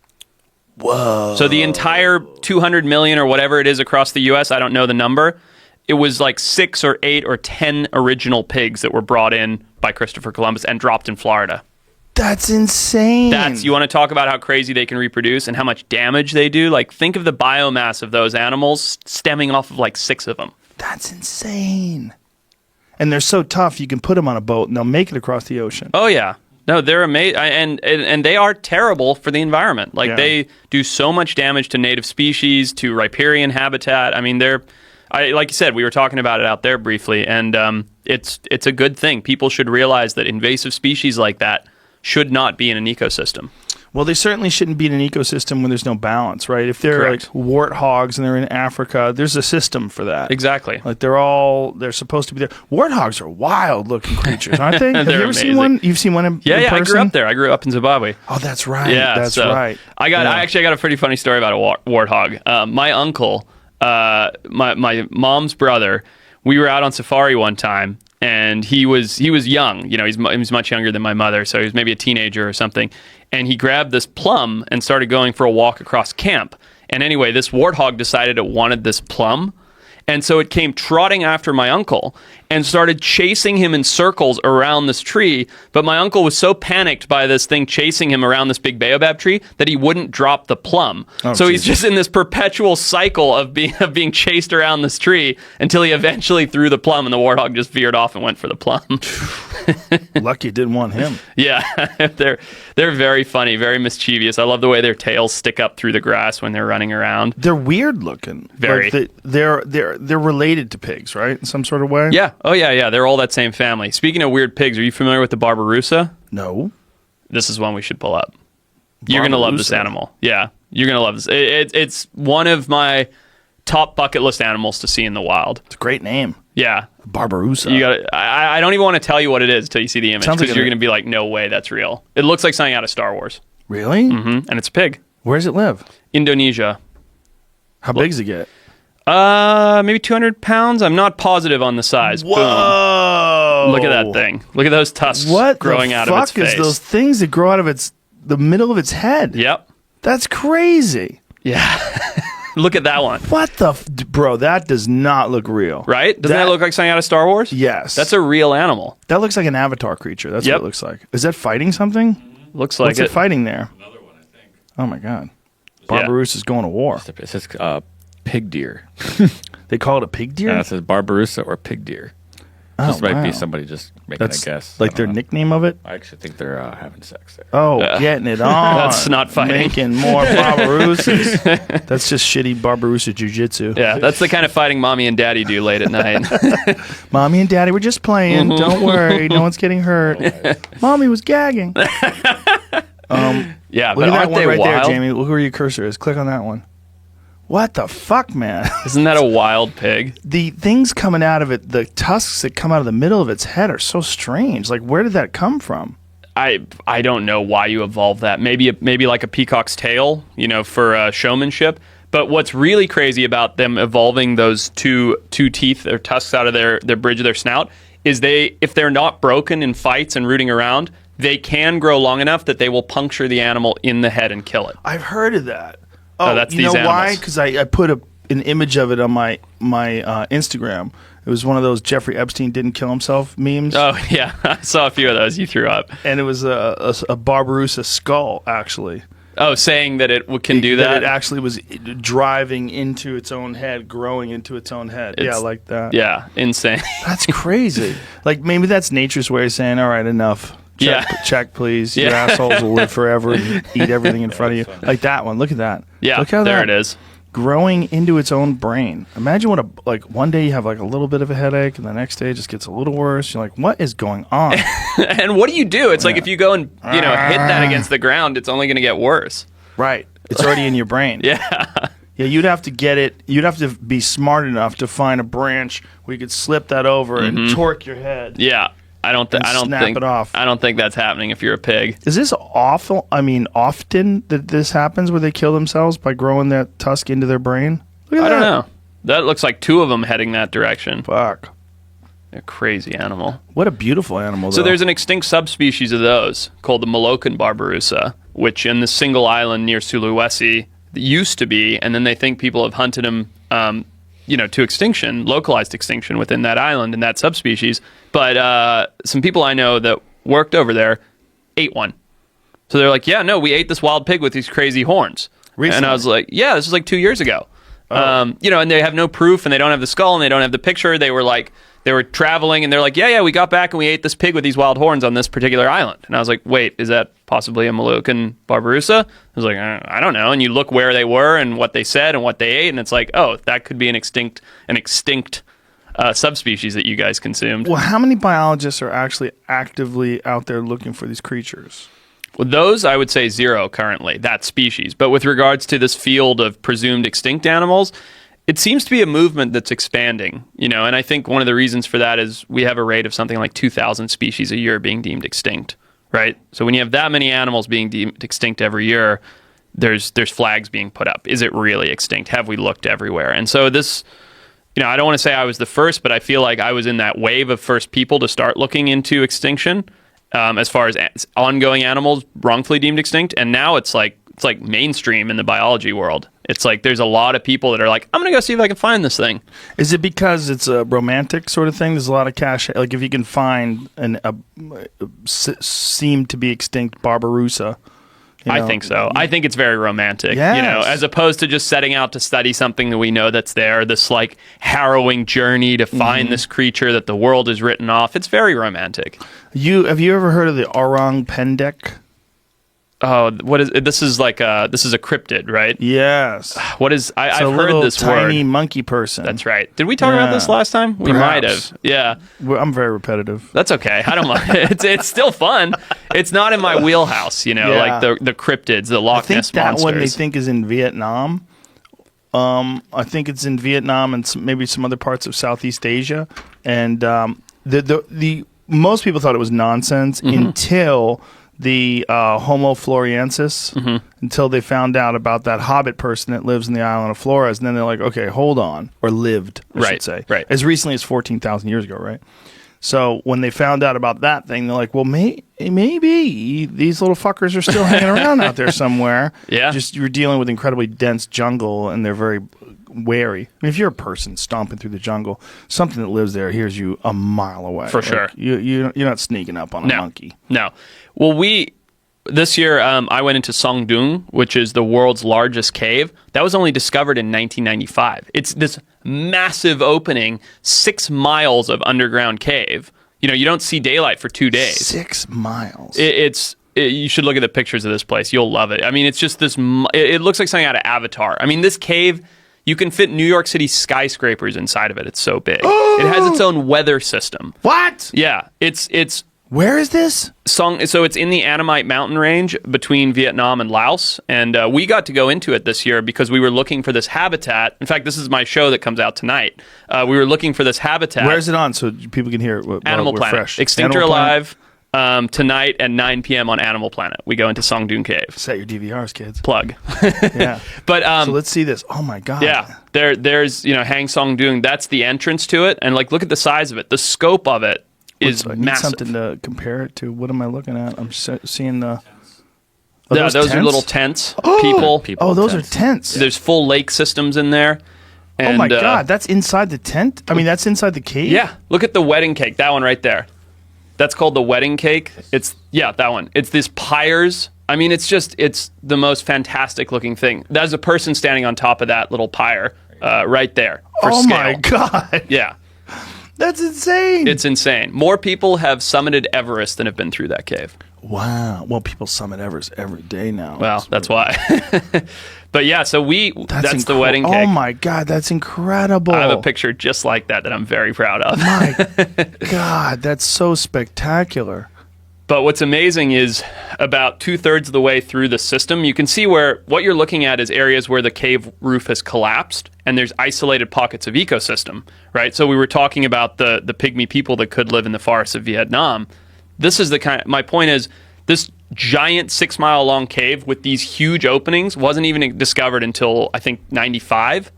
Whoa. So the entire 200 million or whatever it is across the U.S., I don't know the number, it was like 6 or 8 or 10 original pigs that were brought in by Christopher Columbus and dropped in Florida. That's insane. You want to talk about how crazy they can reproduce and how much damage they do? Like, think of the biomass of those animals stemming off of like 6 of them. That's insane. And they're so tough, you can put them on a boat and they'll make it across the ocean. Oh, yeah. No, they're amazing. And they are terrible for the environment. Like, they do so much damage to native species, to riparian habitat. I mean, like you said, we were talking about it out there briefly, and it's a good thing. People should realize that invasive species like that should not be in an ecosystem. Well, they certainly shouldn't be in an ecosystem when there's no balance, right? If they're Correct. like warthogs and they're in Africa, there's a system for that. Exactly. Like they're supposed to be there. Warthogs are wild-looking creatures, aren't they? Have you ever amazing. seen one? You've seen one in Yeah, person? I grew up there. I grew up in Zimbabwe. Oh, that's right. Yeah, that's so right. I actually got a pretty funny story about a warthog. My uncle, my mom's brother, we were out on safari one time, and he was young. You know, he was much younger than my mother, so he was maybe a teenager or something. And he grabbed this plum and started going for a walk across camp. And anyway, this warthog decided it wanted this plum. And so it came trotting after my uncle and started chasing him in circles around this tree. But my uncle was so panicked by this thing chasing him around this big baobab tree that he wouldn't drop the plum. So he's just in this perpetual cycle of being chased around this tree until he eventually threw the plum, and the warthog just veered off and went for the plum. Lucky it didn't want him. Yeah, they're very funny, very mischievous. I love the way their tails stick up through the grass when they're running around. They're weird looking. Very. Like they're related to pigs, right? In some sort of way? Yeah. Oh, yeah. They're all that same family. Speaking of weird pigs, are you familiar with the Barbaroussa? No. This is one we should pull up. You're going to love this animal. Yeah, you're going to love this. It's one of my top bucket list animals to see in the wild. It's a great name. Yeah. Barbaroussa. You got. I don't even want to tell you what it is until you see the image, Sounds because like you're going to be like, no way, that's real. It looks like something out of Star Wars. Really? Mm-hmm. And it's a pig. Where does it live? Indonesia. How big does it get? Maybe 200 pounds. I'm not positive on the size. Whoa! Boom. Look at that thing. Look at those tusks growing out of its face. What the fuck is those things that grow out of the middle of its head? Yep. That's crazy. Yeah. Look at that one. What the... Bro, that does not look real. Right? Doesn't that look like something out of Star Wars? Yes. That's a real animal. That looks like an Avatar creature. That's what it looks like. Is that fighting something? Looks like What's it fighting there? Another one, I think. Oh, my God. Barbaroussa is going to war. It says pig deer. They call it a pig deer? It says Barbaroussa or pig deer. This might be somebody just making a guess. Like their nickname of it? I actually think they're having sex there. Oh, getting it on. That's not fighting. Making more Barbaroussas. That's just shitty Barbaroussa jujitsu. Yeah, that's the kind of fighting mommy and daddy do late at night. Mommy and daddy were just playing. Don't worry. No one's getting hurt. Mommy was gagging. Yeah, Look but at that aren't one they right wild? there, Jamie. Look where your cursor is. Click on that one. What the fuck, man? Isn't that a wild pig? The things coming out of it, the tusks that come out of the middle of its head are so strange. Like, where did that come from? I don't know why you evolved that. Maybe like a peacock's tail, for showmanship. But what's really crazy about them evolving those two teeth or tusks out of their bridge of their snout is if they're not broken in fights and rooting around, they can grow long enough that they will puncture the animal in the head and kill it. I've heard of that. Oh, that's you these know animals. why? Because I put an image of it on my Instagram. It was one of those Jeffrey Epstein didn't kill himself memes. Oh, yeah. I saw a few of those you threw up. And it was a Barbaroussa skull, actually. Oh, saying that it can do that? It actually was driving into its own head, growing into its own head. Yeah, like that. Yeah, insane. That's crazy. Like, maybe that's nature's way of saying, all right, enough. Check, please. Your assholes will live forever and eat everything in front of you. Like that one. Look at that. Yeah, look how there that it is. Growing into its own brain. Imagine what one day you have like a little bit of a headache, and the next day it just gets a little worse. You're like, what is going on? And what do you do? It's like if you go and hit that against the ground, it's only going to get worse. Right. It's already in your brain. Yeah. Yeah, you'd have to get it. You'd have to be smart enough to find a branch where you could slip that over and torque your head. Yeah. I don't think it off. I don't think that's happening if you're a pig. Is this awful? I mean, often that this happens where they kill themselves by growing that tusk into their brain? Look at I that. don't know. That looks like two of them heading that direction. Fuck. They're a crazy animal. What a beautiful animal, though. So there's an extinct subspecies of those called the Moluccan Barbaroussa, which in the single island near Sulawesi used to be, and then they think people have hunted them to extinction, localized extinction within that island and that subspecies. But some people I know that worked over there ate one So they're like, yeah, no, we ate this wild pig with these crazy horns. Recently? And I was like, yeah, this was like 2 years ago. Oh. You know, and they have no proof, and they don't have the skull, and they don't have the picture. They were traveling, and they're like, yeah, we got back, and we ate this pig with these wild horns on this particular island. And I was like, wait, is that possibly a Moluccan Barbaroussa? I was like, I don't know. And you look where they were and what they said and what they ate, and it's like, oh, that could be an extinct subspecies that you guys consumed. Well, how many biologists are actually actively out there looking for these creatures? Well, those, I would say 0 currently, that species. But with regards to this field of presumed extinct animals, it seems to be a movement that's expanding, you know, and I think one of the reasons for that is we have a rate of something like 2,000 species a year being deemed extinct, right? So when you have that many animals being deemed extinct every year, there's flags being put up. Is it really extinct? Have we looked everywhere? And so this, you know, I don't want to say I was the first, but I feel like I was in that wave of first people to start looking into extinction. As far as ongoing animals wrongfully deemed extinct, and now it's like mainstream in the biology world. It's like there's a lot of people that are like, I'm gonna go see if I can find this thing. Is it because it's a romantic sort of thing? There's a lot of cash. Like if you can find seem to be extinct Barbaroussa. I think so. I think it's very romantic, yes. You know, as opposed to just setting out to study something that we know that's there, this like harrowing journey to find this creature that the world has written off. It's very romantic. Have you ever heard of the orang pendek? Oh, what is this? Is like this is a cryptid, right? Yes. What is? I've heard this tiny word. monkey person. That's right. Did we talk about this last time? We might have. Yeah. I'm very repetitive. That's okay. I don't mind. It's still fun. It's not in my wheelhouse, you know, like the cryptids, the Loch Ness monsters. I think that one they think is in Vietnam. I think it's in Vietnam and maybe some other parts of Southeast Asia. And the most people thought it was nonsense until the Homo floresiensis, until they found out about that hobbit person that lives in the island of Flores. And then they're like, okay, hold on. Or lived, I should say. Right. As recently as 14,000 years ago, right? So when they found out about that thing, they're like, well, maybe these little fuckers are still hanging around out there somewhere. Yeah. Just you're dealing with incredibly dense jungle, and they're very wary. I mean, if you're a person stomping through the jungle, something that lives there hears you a mile away. For sure. You're not sneaking up on a monkey. No. Well, this year, I went into Songdung, which is the world's largest cave. That was only discovered in 1995. It's this massive opening, 6 miles of underground cave. You know, you don't see daylight for 2 days. 6 miles. You should look at the pictures of this place. You'll love it. I mean, it's just this. It looks like something out of Avatar. I mean, this cave, you can fit New York City skyscrapers inside of it. It's so big. It has its own weather system. What? Yeah, it's. Where is this? So it's in the Annamite mountain range between Vietnam and Laos, and we got to go into it this year because we were looking for this habitat. In fact, this is my show that comes out tonight. We were looking for this habitat. Where is it on so people can hear it? Animal Planet. Fresh. Extinct or Alive. Tonight at 9 p.m. on Animal Planet. We go into Songdung Cave. Set your DVRs, kids. Plug. Yeah. But so let's see this. Oh my God. Yeah. There's Hang Songdung. That's the entrance to it, and like look at the size of it. The scope of it is I need massive. something to compare it to. What am I looking at? I'm seeing the. Those are little tents. People. Oh, those are tents. There's full lake systems in there. And, oh my God, that's inside the tent? I mean, that's inside the cave? Yeah. Look at the wedding cake. That one right there. That's called the wedding cake. That one. It's these pyres. I mean, it's the most fantastic looking thing. There's a person standing on top of that little pyre right there. For scale. My God. Yeah. That's insane. It's insane. More people have summited Everest than have been through that cave. Wow. Well, people summit Everest every day now. Well, that's why. But yeah, so that's the wedding cake. Oh my God, that's incredible. I have a picture just like that I'm very proud of. My God, that's so spectacular. But what's amazing is about 2/3 of the way through the system, you can see where what you're looking at is areas where the cave roof has collapsed and there's isolated pockets of ecosystem, right? So we were talking about the pygmy people that could live in the forests of Vietnam. This is my point is this giant 6 mile long cave with these huge openings wasn't even discovered until I think 95.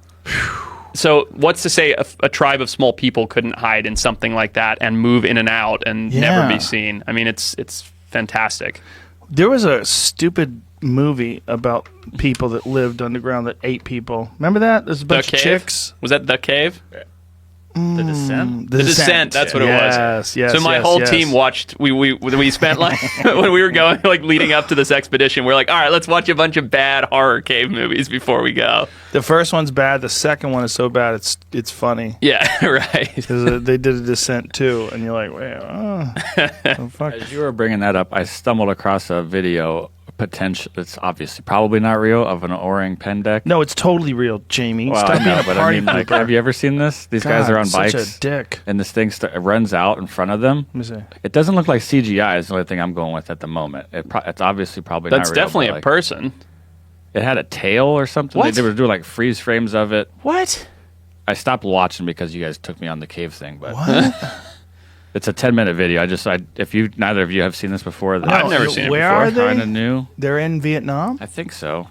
So what's to say a tribe of small people couldn't hide in something like that and move in and out and never be seen? I mean, it's fantastic. There was a stupid movie about people that lived underground that ate people. Remember that? There's a bunch of chicks. Was that The Cave? The Descent? The Descent, that's what it was. Yes, so my whole team watched, we spent like, when we were going, like leading up to this expedition, we're like, all right, let's watch a bunch of bad horror cave movies before we go. The first one's bad. The second one is so bad, it's funny. Yeah, right. Because they did a Descent too, and you're like, wait, oh, fuck. As you were bringing that up, I stumbled across a video, potential. It's obviously probably not real, of an orang pen deck. No, it's totally real, Jamie. Well, Stop I being know, a but party I mean, like, pooper. have you ever seen this? These guys God, are on such bikes, a dick. and this thing runs out in front of them. Let me see. It doesn't look like CGI. Is the only thing I'm going with at the moment. It's obviously probably That's not real. definitely but, a like, person. It had a tail or something. What? They were doing like freeze frames of it. What? I stopped watching because you guys took me on the cave thing, but What? it's a 10-minute video. If neither of you have seen this before, then I've never seen it Where before. are they? kind of new. They're in Vietnam? I think so.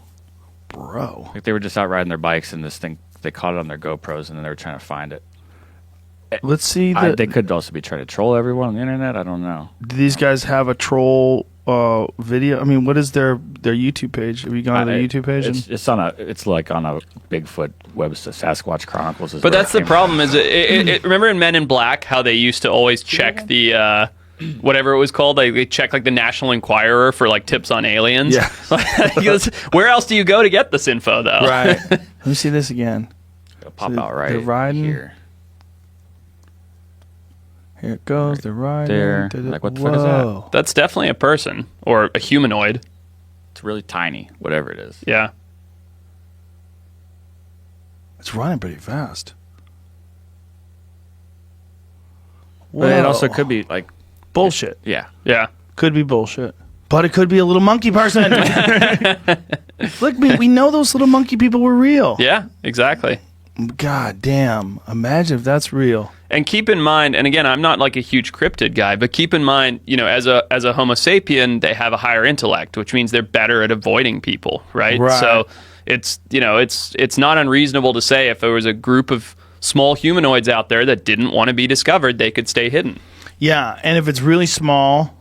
Bro. Like they were just out riding their bikes, and this thing, they caught it on their GoPros, and then they were trying to find it. Let's see. They could also be trying to troll everyone on the internet. I don't know. Do these guys have a troll video? I mean, what is their YouTube page? Have you gone to their YouTube page? It's like on a Bigfoot website, Sasquatch Chronicles. But that's the problem. Is remember in Men in Black how they used to always check the whatever it was called? They check like the National Enquirer for like tips on aliens. Yeah. Where else do you go to get this info though? Right. Let me see this again. It'll pop So out right they're riding here. Here it goes. They're riding. there. Like, what the fuck is that? Whoa. That's definitely a person or a humanoid. It's really tiny, whatever it is. Yeah. It's running pretty fast. But it also Whoa. could be like, bullshit. yeah. Yeah. Could be bullshit. But it could be a little monkey person. Look, we know those little monkey people were real. Yeah, exactly. God damn. Imagine if that's real. And keep in mind, and again, I'm not like a huge cryptid guy, but keep in mind, as a Homo sapien, they have a higher intellect, which means they're better at avoiding people, right? Right. So it's not unreasonable to say if there was a group of small humanoids out there that didn't want to be discovered, they could stay hidden. Yeah, and if it's really small,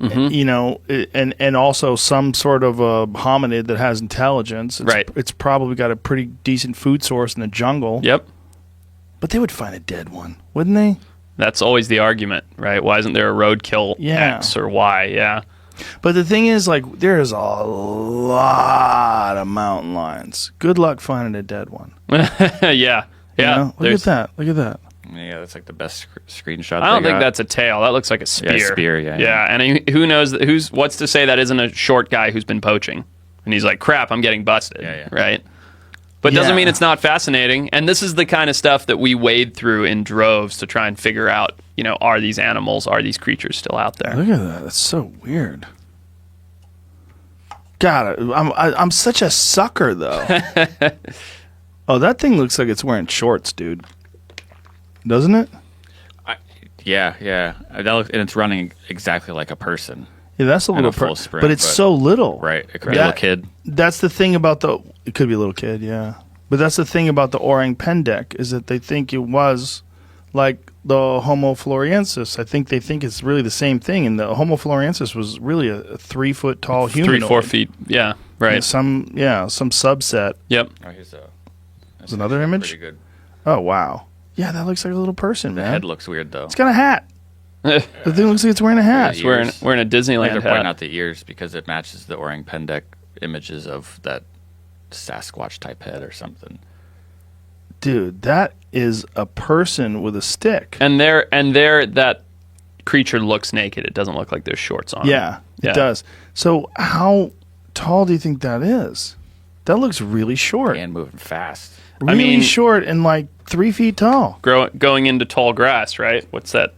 and also some sort of a hominid that has intelligence, it's probably got a pretty decent food source in the jungle. Yep. But they would find a dead one, wouldn't they? That's always the argument, right? Why isn't there a roadkill X or Y? Yeah. But the thing is, like, there's a lot of mountain lions. Good luck finding a dead one. Yeah. Yeah. You know? Look at that. Look at that. Yeah, that's like the best screenshot. I don't think that's a tail. That looks like a spear. Yeah, spear, yeah. Yeah, and who knows? What's to say that isn't a short guy who's been poaching? And he's like, crap, I'm getting busted. Yeah. Right? But doesn't mean it's not fascinating. And this is the kind of stuff that we wade through in droves to try and figure out, are these animals, are these creatures still out there? Look at that. That's so weird. God, I'm such a sucker, though. Oh, that thing looks like it's wearing shorts, dude. Doesn't it? Yeah. And it's running exactly like a person. Yeah, that's a little full sprint, but it's so little. Right. It could be a little kid. That's the thing about it could be a little kid, yeah. But that's the thing about the orang pendek is that they think it was like the Homo floresiensis. I think they think it's really the same thing. And the Homo floresiensis was really a 3 foot tall human. 3-4 feet. Yeah. Right. And some subset. Yep. Oh, There's another image? Pretty good. Oh, wow. Yeah, that looks like a little person, The man. head looks weird, though. It's got a hat. The thing looks like it's wearing a hat. It's wearing a Disneyland They're pointing hat. out the ears because it matches the orang pendek images of that Sasquatch type head or something. Dude, that is a person with a stick. And that creature looks naked. It doesn't look like there's shorts on. Yeah, it does. So how tall do you think that is? That looks really short. And moving fast. Really short and like 3 feet tall. Going into tall grass, right? What's that?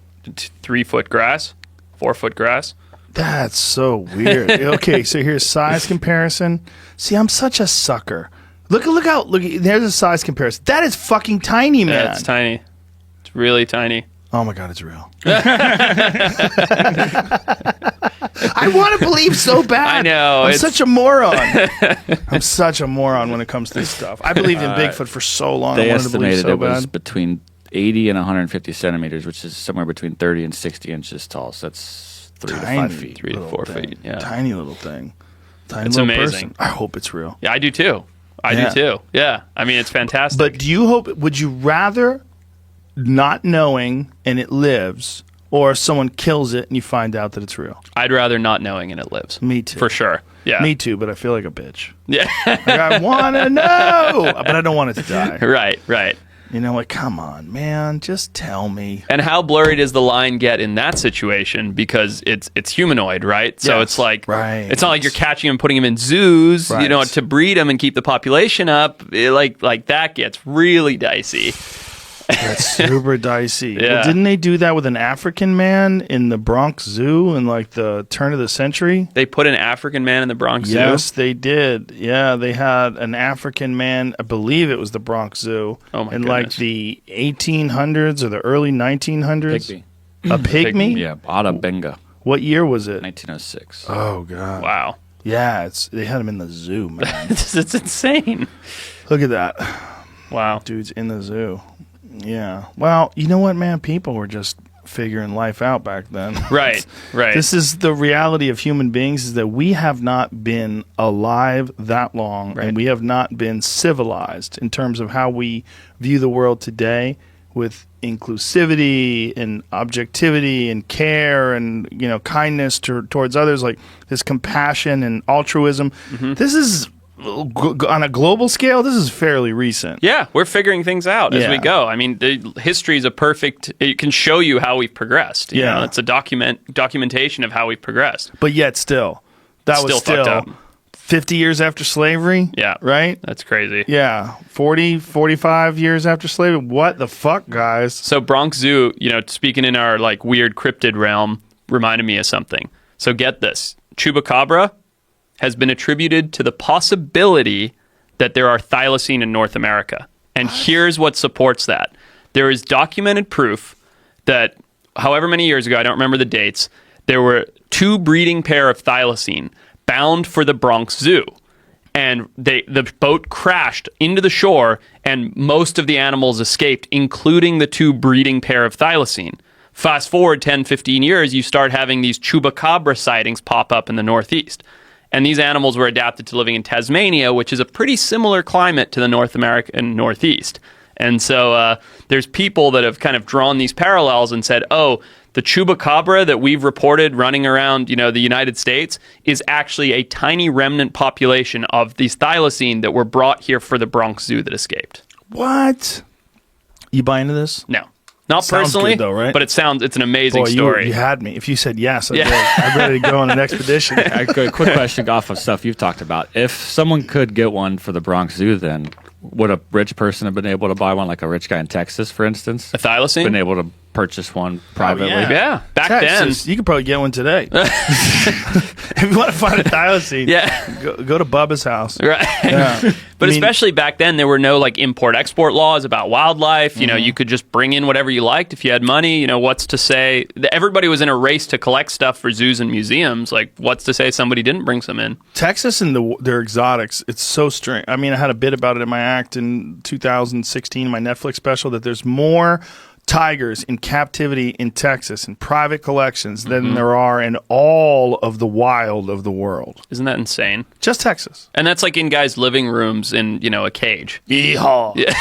3 foot grass? 4 foot grass? That's so weird. Okay, so here's size comparison. See, I'm such a sucker. Look, there's a size comparison. That is fucking tiny, man. Yeah, it's tiny. It's really tiny. Oh my God, it's real. I want to believe so bad. I know. I'm such a moron. I'm such a moron when it comes to this stuff. I believed in Bigfoot for so long. They I wanted to believe estimated so it was bad. between 80 and 150 centimeters, which is somewhere between 30 and 60 inches tall. So that's 3 to 5 feet. 3 to 4 feet. Yeah. Tiny little thing. Tiny It's little amazing. person. I hope it's real. Yeah, I do too. I do too. Yeah. I mean, it's fantastic. But would you rather not knowing and it lives, or someone kills it and you find out that it's real? I'd rather not knowing and it lives. Me too. For sure. Yeah. Me too, but I feel like a bitch. Yeah. Like, I want to know, but I don't want it to die. Right. You know, like, come on, man, just tell me. And how blurry does the line get in that situation? Because it's humanoid, right? So Yes, it's like, right. it's not like you're catching them and putting them in zoos, Right. to breed them and keep the population up. Like that gets really dicey. That's super dicey. Yeah. Well, didn't they do that with an African man in the Bronx Zoo in like the turn of the century? They put an African man in the Bronx Zoo? Yes, they did. Yeah, they had an African man. I believe it was the Bronx Zoo. Oh my in goodness. like the 1800s or the early 1900s. Pygmy. A pygmy? Yeah, Bada Benga, What year was it? 1906. Oh god. Wow. Yeah, they had him in the zoo, man. It's insane. Look at that. Wow. Dude's in the zoo. Yeah. Well, you know what, man? People were just figuring life out back then. Right. This is the reality of human beings, is that we have not been alive that long, Right. and we have not been civilized in terms of how we view the world today, with inclusivity and objectivity and care and kindness towards others, like this compassion and altruism. Mm-hmm. This is on a global scale. This is fairly recent. Yeah, we're figuring things out as Yeah. we go. I mean, the history is it can show you how we've progressed. You Yeah. know, it's a documentation of how we've progressed. But yet still, that Still was fucked still up. 50 years after slavery. Yeah. Right? That's crazy. Yeah. 40, 45 years after slavery. What the fuck, guys? So Bronx Zoo, speaking in our like weird cryptid realm, reminded me of something. So get this. Chupacabra has been attributed to the possibility that there are thylacine in North America. And here's what supports that. There is documented proof that however many years ago, I don't remember the dates, there were 2 breeding pair of thylacine bound for the Bronx Zoo. And the boat crashed into the shore, and most of the animals escaped, including the 2 breeding pair of thylacine. Fast forward 10, 15 years, you start having these chupacabra sightings pop up in the Northeast. And these animals were adapted to living in Tasmania, which is a pretty similar climate to the North American Northeast. And so there's people that have kind of drawn these parallels and said, oh, the chupacabra that we've reported running around, the United States is actually a tiny remnant population of these thylacine that were brought here for the Bronx Zoo that escaped. What? You buy into this? No. Not Sounds personally, good though, right? but it's an amazing Boy, story. you had me. If you said yes, Yeah. I'm ready to go on an expedition. Quick question off of stuff you've talked about. If someone could get one for the Bronx Zoo, then would a rich person have been able to buy one, like a rich guy in Texas, for instance? A thylacine? Been able to purchase one privately? Yeah. Back Texas, you could probably get one today. If you want to find a thylacine, go to Bubba's house. Right. Yeah. But I mean, especially back then, there were no like import-export laws about wildlife. You could just bring in whatever you liked if you had money. What's to say? Everybody was in a race to collect stuff for zoos and museums. Like, what's to say somebody didn't bring some in? Texas and their exotics, it's so strange. I mean, I had a bit about it in my act in 2016, my Netflix special, that there's more tigers in captivity in Texas in private collections than there are in all of the wild of the world. Isn't that insane? Just Texas. And that's like in guys' living rooms in, a cage. Yeehaw. Yeah.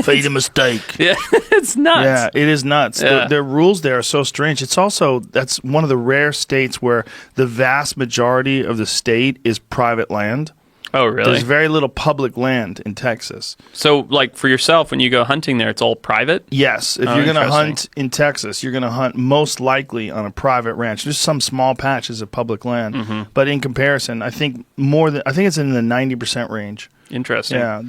Feed a mistake. Yeah, it's nuts. Yeah, it is nuts. Yeah. Their rules there are so strange. It's also, that's one of the rare states where the vast majority of the state is private land. Oh, really? There's very little public land in Texas. So, like, for yourself, when you go hunting there, it's all private? Yes. If Oh, you're going to interesting. hunt in Texas, you're going to hunt most likely on a private ranch. There's some small patches of public land. But in comparison, I think it's in the 90% range. Interesting. Yeah,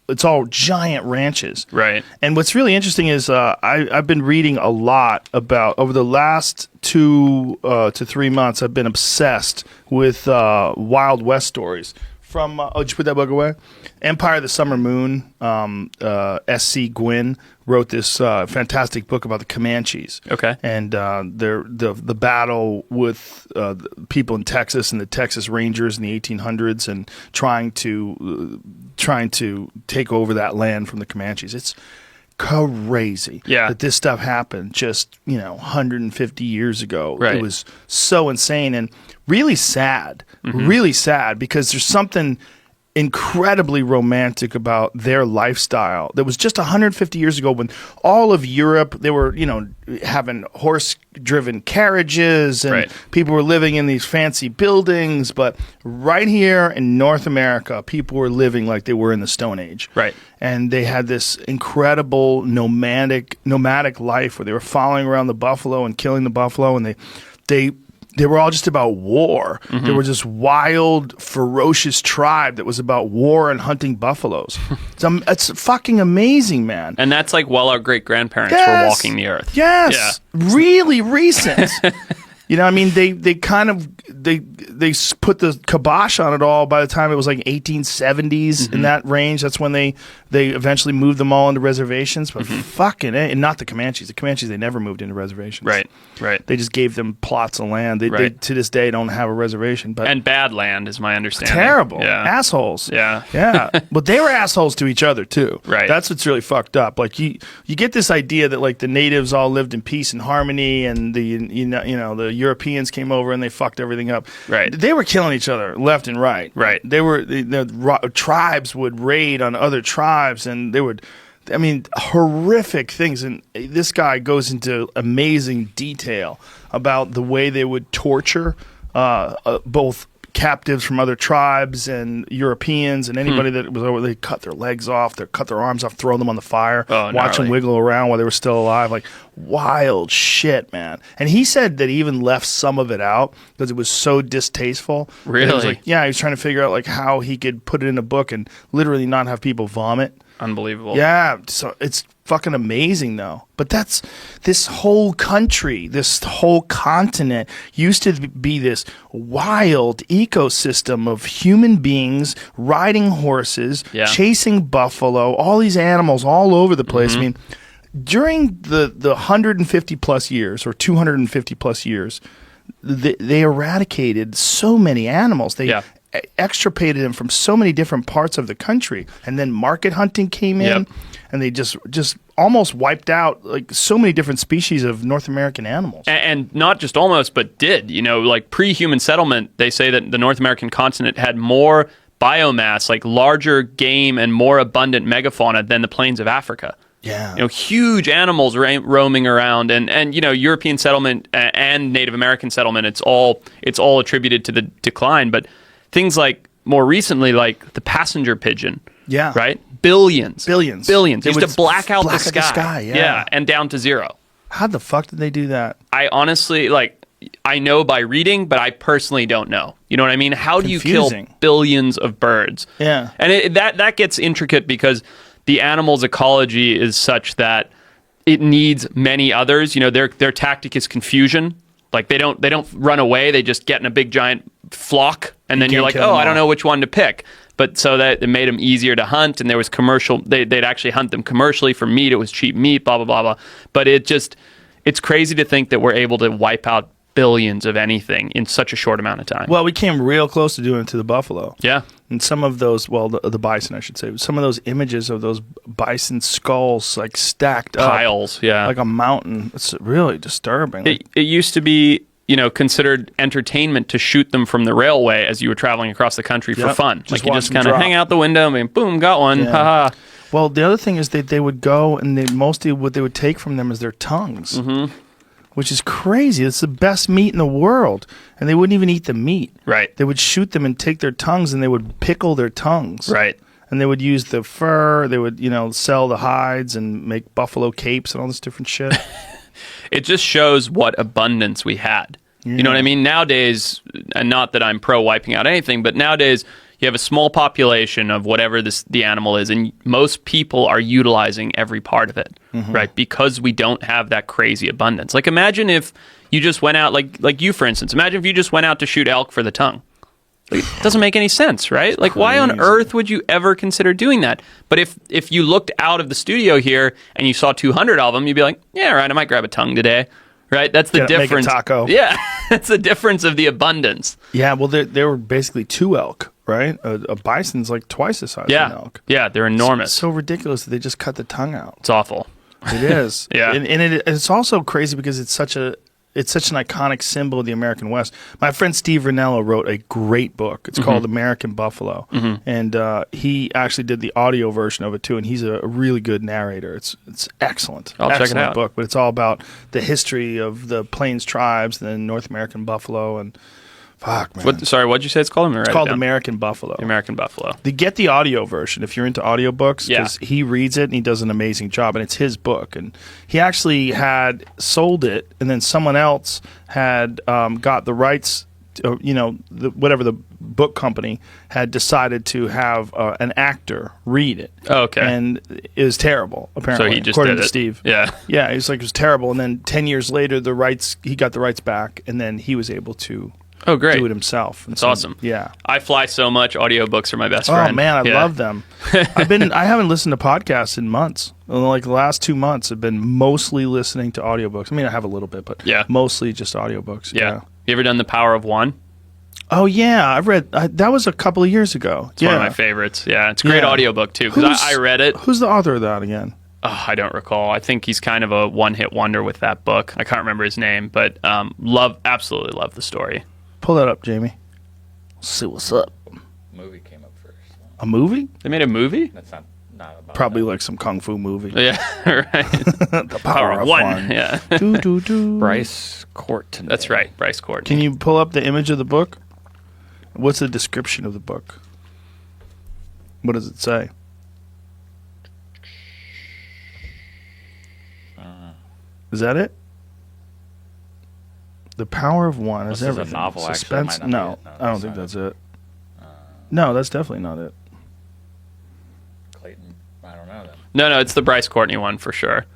it's all giant ranches. Right. And what's really interesting is I've been reading a lot about, over the last 2 to 3 months, I've been obsessed with Wild West stories. From, did you put that book away? Empire of the Summer Moon, S.C. Gwynn wrote this fantastic book about the Comanches. Okay. And the battle with the people in Texas and the Texas Rangers in the 1800s, and trying to take over that land from the Comanches. It's crazy that this stuff happened just 150 years ago. Right. It was so insane and really sad, really sad, because there's something incredibly romantic about their lifestyle. That was just 150 years ago when all of Europe, they were, having horse-driven carriages and people were living in these fancy buildings. But right here in North America, people were living like they were in the Stone Age. Right. And they had this incredible nomadic life where they were following around the buffalo and killing the buffalo, and they were all just about war. They were this wild, ferocious tribe that was about war and hunting buffaloes. It's fucking amazing, man. And that's like while our great-grandparents were walking the earth. Yes. Yeah. Really recent. I mean, they put the kibosh on it all by the time it was like 1870s in that range. That's when they eventually moved them all into reservations. But fucking and not the Comanches. The Comanches, they never moved into reservations. Right. They just gave them plots of land. They to this day don't have a reservation. And bad land is my understanding. Terrible. Yeah. Assholes. Yeah. But they were assholes to each other too. Right. That's what's really fucked up. Like you get this idea that like the natives all lived in peace and harmony, and the Europeans came over and they fucked everything up. Right. They were killing each other left and right. Right. The tribes would raid on other tribes, and they would, horrific things. And this guy goes into amazing detail about the way they would torture both captives from other tribes and Europeans and anybody that was over. They cut their legs off, they cut their arms off, throw them on the fire, watch them wiggle around while they were still alive. Like wild shit, man. And he said that he even left some of it out because it was so distasteful. Really? He was like, he was trying to figure out like how he could put it in a book and literally not have people vomit. Unbelievable. Yeah, so it's fucking amazing though. But that's this whole country, this whole continent used to be this wild ecosystem of human beings riding horses, chasing buffalo, all these animals all over the place. I mean, during the 150 plus years or 250 plus years, they eradicated so many animals. They extirpated them from so many different parts of the country, and then market hunting came in, and they just almost wiped out like so many different species of North American animals. And not just almost, but did. Like pre-human settlement, they say that the North American continent had more biomass, like larger game and more abundant megafauna than the plains of Africa. Yeah. Huge animals roaming around, and European settlement and Native American settlement, it's all attributed to the decline. But things like more recently, like the passenger pigeon. Yeah. Right? Billions. They used to black out the sky. Yeah. And down to zero. How the fuck did they do that? I honestly, I know by reading, but I personally don't know. You know what I mean? How do you kill billions of birds? Yeah. And that gets intricate because the animal's ecology is such that it needs many others. Their tactic is confusion. Like they don't run away. They just get in a big giant flock, and then you're like, I don't know which one to pick. But so that it made them easier to hunt, and there was commercial. They'd actually hunt them commercially for meat. It was cheap meat, blah blah blah blah. But it's crazy to think that we're able to wipe out billions of anything in such a short amount of time. Well, we came real close to doing it to the buffalo. Yeah. And some of those, the bison, I should say, some of those images of those bison skulls like stacked piles, up, like a mountain. It's really disturbing. It used to be, considered entertainment to shoot them from the railway as you were traveling across the country for fun. Like you just kind of hang out the window and boom, got one. Yeah. Ha. Well, the other thing is that they would go and mostly what they would take from them is their tongues. Mm-hmm. Which is crazy. It's the best meat in the world. And they wouldn't even eat the meat. Right. They would shoot them and take their tongues, and they would pickle their tongues. Right. And they would use the fur. They would, sell the hides and make buffalo capes and all this different shit. It just shows what abundance we had. Yeah. You know what I mean? Nowadays, and not that I'm pro wiping out anything, but nowadays you have a small population of whatever the animal is, and most people are utilizing every part of it, right? Because we don't have that crazy abundance. Like imagine if you just went out, like you, for instance, imagine if you just went out to shoot elk for the tongue. It doesn't make any sense, right? Like why on earth would you ever consider doing that? But if you looked out of the studio here and you saw 200 of them, you'd be like, yeah, right, I might grab a tongue today. Right, that's the difference. Make a taco. Yeah, that's the difference of the abundance. Yeah, well, there were basically 2 elk, right? A bison's like twice the size of an elk. Yeah, they're enormous. It's so ridiculous that they just cut the tongue out. It's awful. It is. Yeah, and it's also crazy because it's such a it's such an iconic symbol of the American West. My friend Steve Ranello wrote a great book. It's called American Buffalo, and he actually did the audio version of it too. And he's a really good narrator. It's excellent. I'll check it out. Book, but it's all about the history of the Plains tribes, the North American buffalo, and fuck, man. What'd you say it's called? It's called American Buffalo. The American Buffalo. Get the audio version if you're into audiobooks, because he reads it and he does an amazing job, and it's his book. And he actually had sold it, and then someone else had got the rights, whatever the book company had decided to have an actor read it. Oh, okay. And it was terrible, apparently, so he just according did to it. Steve. Yeah. Yeah, he was like, it was terrible. And then 10 years later, he got the rights back, and then he was able to great. do it himself. That's awesome. Yeah. I fly so much. Audiobooks are my best friend. Oh man, I love them. I haven't listened to podcasts in months. Like the last 2 months I've been mostly listening to audiobooks. I mean, I have a little bit, but mostly just audiobooks. Yeah. You ever done The Power of One? Oh yeah, I've read that was a couple of years ago. It's one of my favorites. Yeah, it's a great audiobook too, because I read it. Who's the author of that again? Oh, I don't recall. I think he's kind of a one-hit wonder with that book. I can't remember his name, but absolutely love the story. Pull that up, Jamie. Let's see what's up. Movie came up first. A movie? They made a movie? That's not about probably like some kung fu movie. Yeah, right. The Power of One. Yeah. Bryce Courtenay. That's right, Bryce Courtenay. Can you pull up the image of the book? What's the description of the book? What does it say? Is that it? The Power of One is everything. This is a novel, Suspense? actually. No, I don't think that's it. No, that's definitely not it. Clayton, I don't know then. No, it's the Bryce Courtenay one for sure.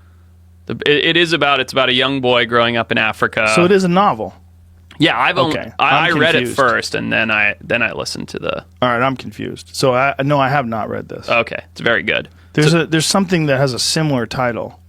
It's about a young boy growing up in Africa. So it is a novel. Yeah, I read it confused. first, and then I listened to the. All right, I'm confused. So I have not read this. Okay, it's very good. There's something that has a similar title.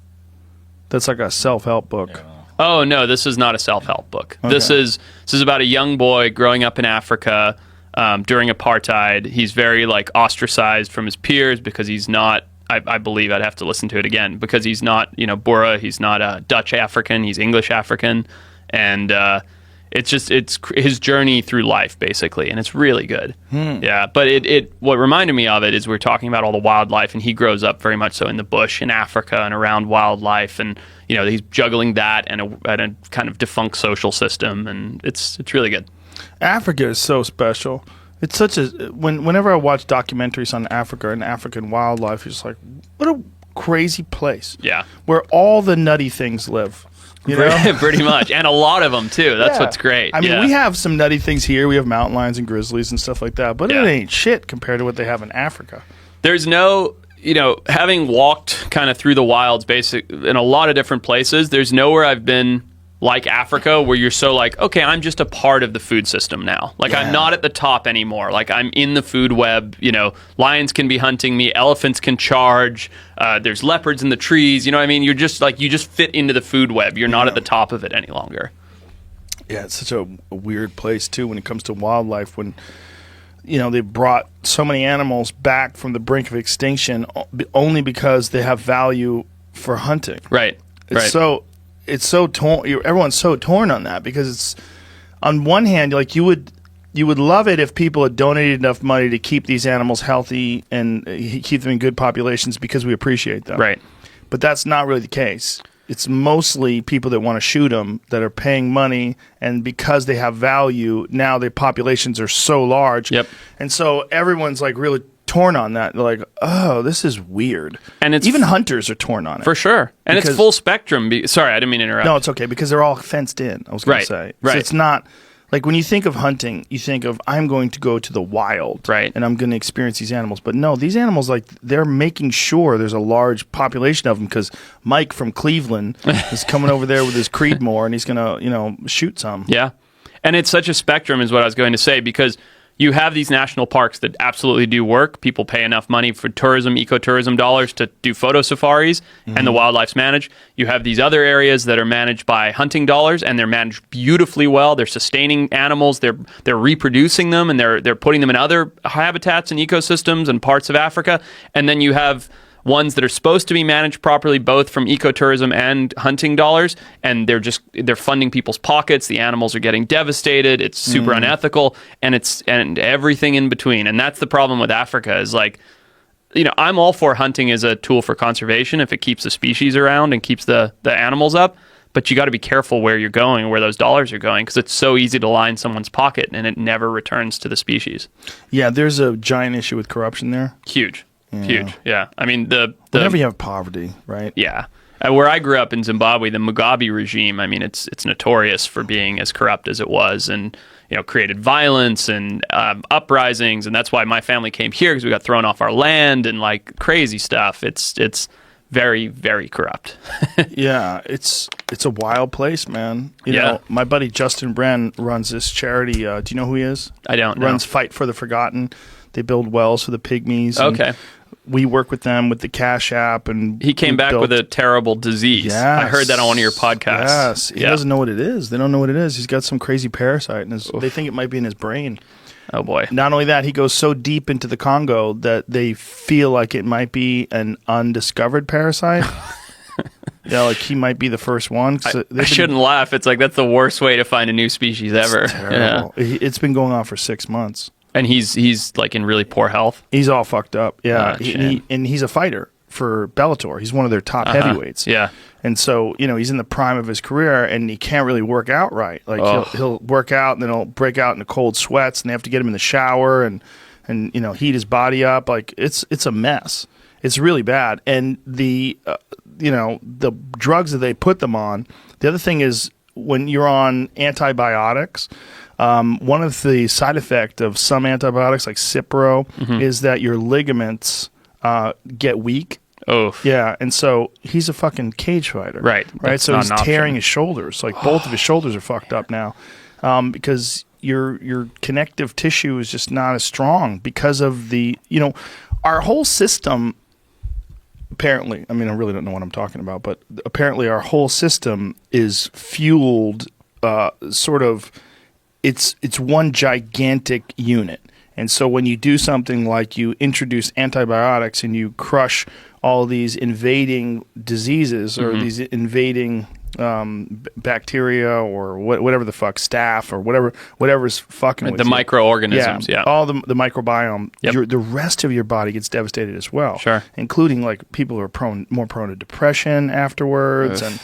That's like a self-help book. Yeah. Oh no, this is not a self-help book. Okay. This is about a young boy growing up in Africa during apartheid. He's very like ostracized from his peers because he's not. I believe I'd have to listen to it again because he's not Bora. He's not Dutch African. He's English African, and it's his journey through life basically, and it's really good. Yeah, but what reminded me of it is we're talking about all the wildlife, and he grows up very much so in the bush in Africa and around wildlife, and he's juggling that and a kind of defunct social system, and it's really good. Africa is so special. It's such whenever I watch documentaries on Africa and African wildlife, it's like, what a crazy place. Yeah, where all the nutty things live. Pretty much, and a lot of them too. That's what's great. I mean, we have some nutty things here. We have mountain lions and grizzlies and stuff like that, but it ain't shit compared to what they have in Africa. There's no, having walked kind of through the wilds, in a lot of different places. There's nowhere I've been like Africa where you're so like, okay, I'm just a part of the food system now. Like I'm not at the top anymore. Like I'm in the food web. Lions can be hunting me, elephants can charge. There's leopards in the trees. You know what I mean? You're just like, you just fit into the food web. You're not at the top of it any longer. Yeah, it's such a weird place too when it comes to wildlife. When they brought so many animals back from the brink of extinction only because they have value for hunting. Right. It's so torn. Everyone's so torn on that because it's on one hand, like you would love it if people had donated enough money to keep these animals healthy and keep them in good populations because we appreciate them. Right. But that's not really the case. It's mostly people that want to shoot them that are paying money, and because they have value, now their populations are so large. Yep. And so everyone's like really torn on that. They're like, oh, this is weird. And it's even hunters are torn on it. For sure. And it's full spectrum. Sorry, I didn't mean to interrupt. No, it's okay because they're all fenced in, I was going to say. Right. So it's not like when you think of hunting, you think of I'm going to go to the wild. Right. And I'm going to experience these animals. But no, these animals, like they're making sure there's a large population of them because Mike from Cleveland is coming over there with his Creedmoor and he's going to, shoot some. Yeah. And it's such a spectrum is what I was going to say because you have these national parks that absolutely do work. People pay enough money for tourism, ecotourism dollars to do photo safaris, and the wildlife's managed. You have these other areas that are managed by hunting dollars, and they're managed beautifully well. They're sustaining animals. They're reproducing them, and they're putting them in other habitats and ecosystems and parts of Africa. And then you have ones that are supposed to be managed properly, both from ecotourism and hunting dollars, and they're funding people's pockets. The animals are getting devastated. It's super unethical, and everything in between. And that's the problem with Africa is like, I'm all for hunting as a tool for conservation if it keeps the species around and keeps the animals up. But you got to be careful where you're going and where those dollars are going, because it's so easy to line someone's pocket and it never returns to the species. Yeah, there's a giant issue with corruption there. Huge. Yeah. I mean, whenever you have poverty, right? Yeah. Where I grew up in Zimbabwe, the Mugabe regime, I mean, it's notorious for being as corrupt as it was, and created violence and uprisings, and that's why my family came here, because we got thrown off our land and like crazy stuff. It's very, very corrupt. Yeah, it's a wild place, man. You know, my buddy Justin Bren runs this charity. Do you know who he is? I don't know. Runs Fight for the Forgotten. They build wells for the pygmies. Okay. We work with them with the Cash App, and he came back with a terrible disease. Yes. I heard that on one of your podcasts. Yes, he doesn't know what it is. They don't know what it is. He's got some crazy parasite, and they think it might be in his brain. Oh boy! Not only that, he goes so deep into the Congo that they feel like it might be an undiscovered parasite. Yeah, like he might be the first one. I shouldn't laugh. It's like that's the worst way to find a new species ever. It's terrible. Yeah. It's been going on for 6 months. And he's like in really poor health. He's all fucked up. Yeah, and he's a fighter for Bellator. He's one of their top heavyweights. Yeah, and so he's in the prime of his career, and he can't really work out right. Like he'll work out, and then he'll break out into cold sweats, and they have to get him in the shower and heat his body up. Like it's a mess. It's really bad. And the the drugs that they put them on. The other thing is when you're on antibiotics. One of the side effects of some antibiotics, like Cipro, is that your ligaments get weak. Oh, yeah, and so he's a fucking cage fighter, right? So he's tearing his shoulders. Like both of his shoulders are fucked up now, because your connective tissue is just not as strong because of the our whole system. Apparently, I mean, I really don't know what I'm talking about, but apparently our whole system is fueled sort of. It's one gigantic unit. And so when you do something like you introduce antibiotics and you crush all these invading diseases or these invading bacteria or whatever the fuck, staph or whatever's fucking with the microorganisms, all the microbiome, yep. The rest of your body gets devastated as well. Sure. Including like people who are more prone to depression afterwards. And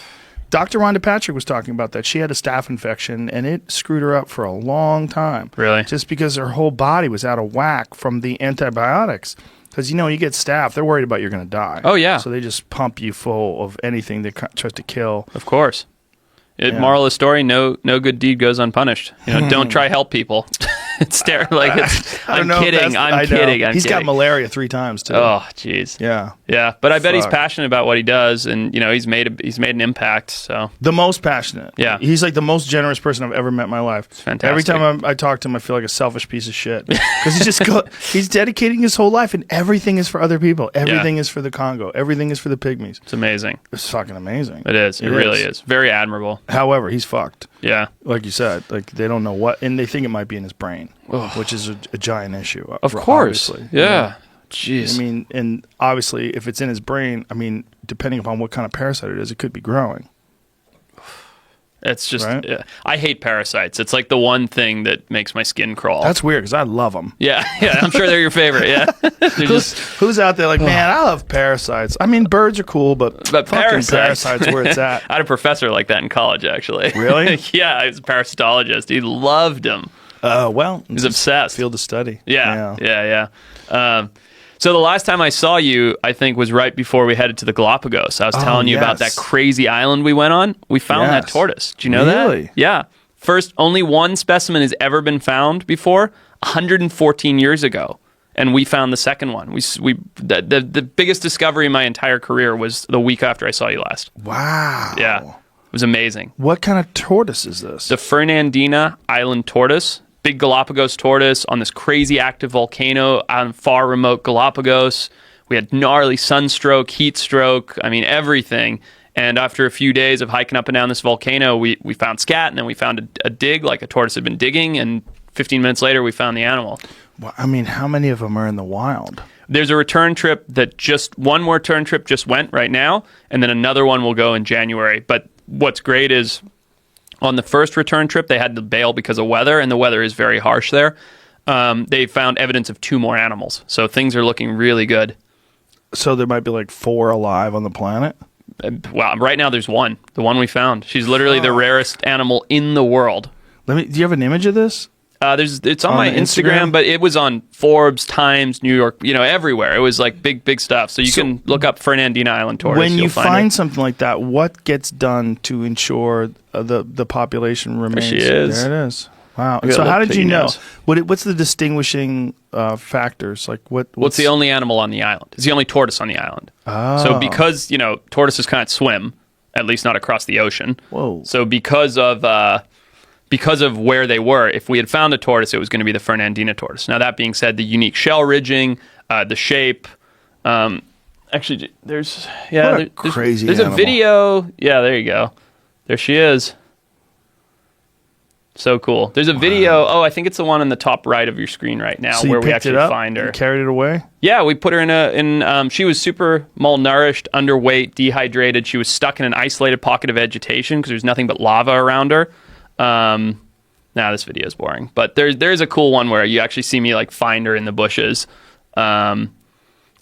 Dr. Rhonda Patrick was talking about that. She had a staph infection, and it screwed her up for a long time. Really? Just because her whole body was out of whack from the antibiotics. Because, you get staph, they're worried about you're going to die. Oh, yeah. So they just pump you full of anything that tries to kill. Of course. Moral of the story, no good deed goes unpunished. Don't try help people. It's terrible. I'm kidding. He's got malaria 3 times too. Oh, jeez. Yeah. Yeah, but I bet he's passionate about what he does, and he's made an impact. So the most passionate. Yeah. He's like the most generous person I've ever met in my life. It's fantastic. Every time I talk to him, I feel like a selfish piece of shit because he's dedicating his whole life, and everything is for other people. Everything is for the Congo. Everything is for the pygmies. It's amazing. It's fucking amazing. It is. It really is. Very admirable. However, he's fucked. Yeah. Like you said, like they don't know what, and they think it might be in his brain, which is a giant issue. Of course. Obviously. Yeah. Jeez. I mean, and obviously, if it's in his brain, I mean, depending upon what kind of parasite it is, it could be growing. It's just, I hate parasites. It's like the one thing that makes my skin crawl. That's weird because I love them. Yeah, I'm sure they're your favorite. Yeah, who's out there like, man, I love parasites. I mean, birds are cool, but parasites where it's at. I had a professor like that in college, actually. Really? Yeah, he was a parasitologist. He loved them. Well, he's obsessed. Field of study. Yeah. So the last time I saw you, I think, was right before we headed to the Galapagos. I was telling you about that crazy island we went on. We found that tortoise. Do you know that? Really? Yeah. First, only one specimen has ever been found before, 114 years ago. And we found the second one. The biggest discovery in my entire career was the week after I saw you last. Wow. Yeah. It was amazing. What kind of tortoise is this? The Fernandina Island tortoise. Big Galapagos tortoise on this crazy active volcano on far remote Galapagos. We had gnarly sunstroke, heat stroke, I mean, everything. And after a few days of hiking up and down this volcano, we found scat, and then we found a dig, like a tortoise had been digging, and 15 minutes later, we found the animal. Well, I mean, how many of them are in the wild? There's a return trip one more return trip just went right now, and then another one will go in January. But what's great is on the first return trip, they had to bail because of weather, and the weather is very harsh there. They found evidence of 2 more animals. So things are looking really good. So there might be like 4 alive on the planet? Well, right now there's one. The one we found. She's literally the rarest animal in the world. Do you have an image of this? It's on my Instagram, but it was on Forbes, Times, New York, everywhere. It was like big stuff. So you can look up Fernandina Island tortoise. When you find something like that, what gets done to ensure the population remains? There she is. There it is. Wow. So how did you know? What's the distinguishing factors? Like what's it's the only animal on the island. It's the only tortoise on the island. Oh. So because, tortoises can't swim, at least not across the ocean. Whoa. So because of where they were, if we had found a tortoise, it was going to be the Fernandina tortoise. Now, that being said, the unique shell ridging, the shape. Actually, there's crazy there's animal. a video. Yeah, there you go. There she is. So cool. There's a video. Oh, I think it's the one on the top right of your screen right now, so where we actually find her. And carried it away? Yeah, we put her in she was super malnourished, underweight, dehydrated. She was stuck in an isolated pocket of vegetation because there's nothing but lava around her. Now this video is boring, but there's a cool one where you actually see me like find her in the bushes.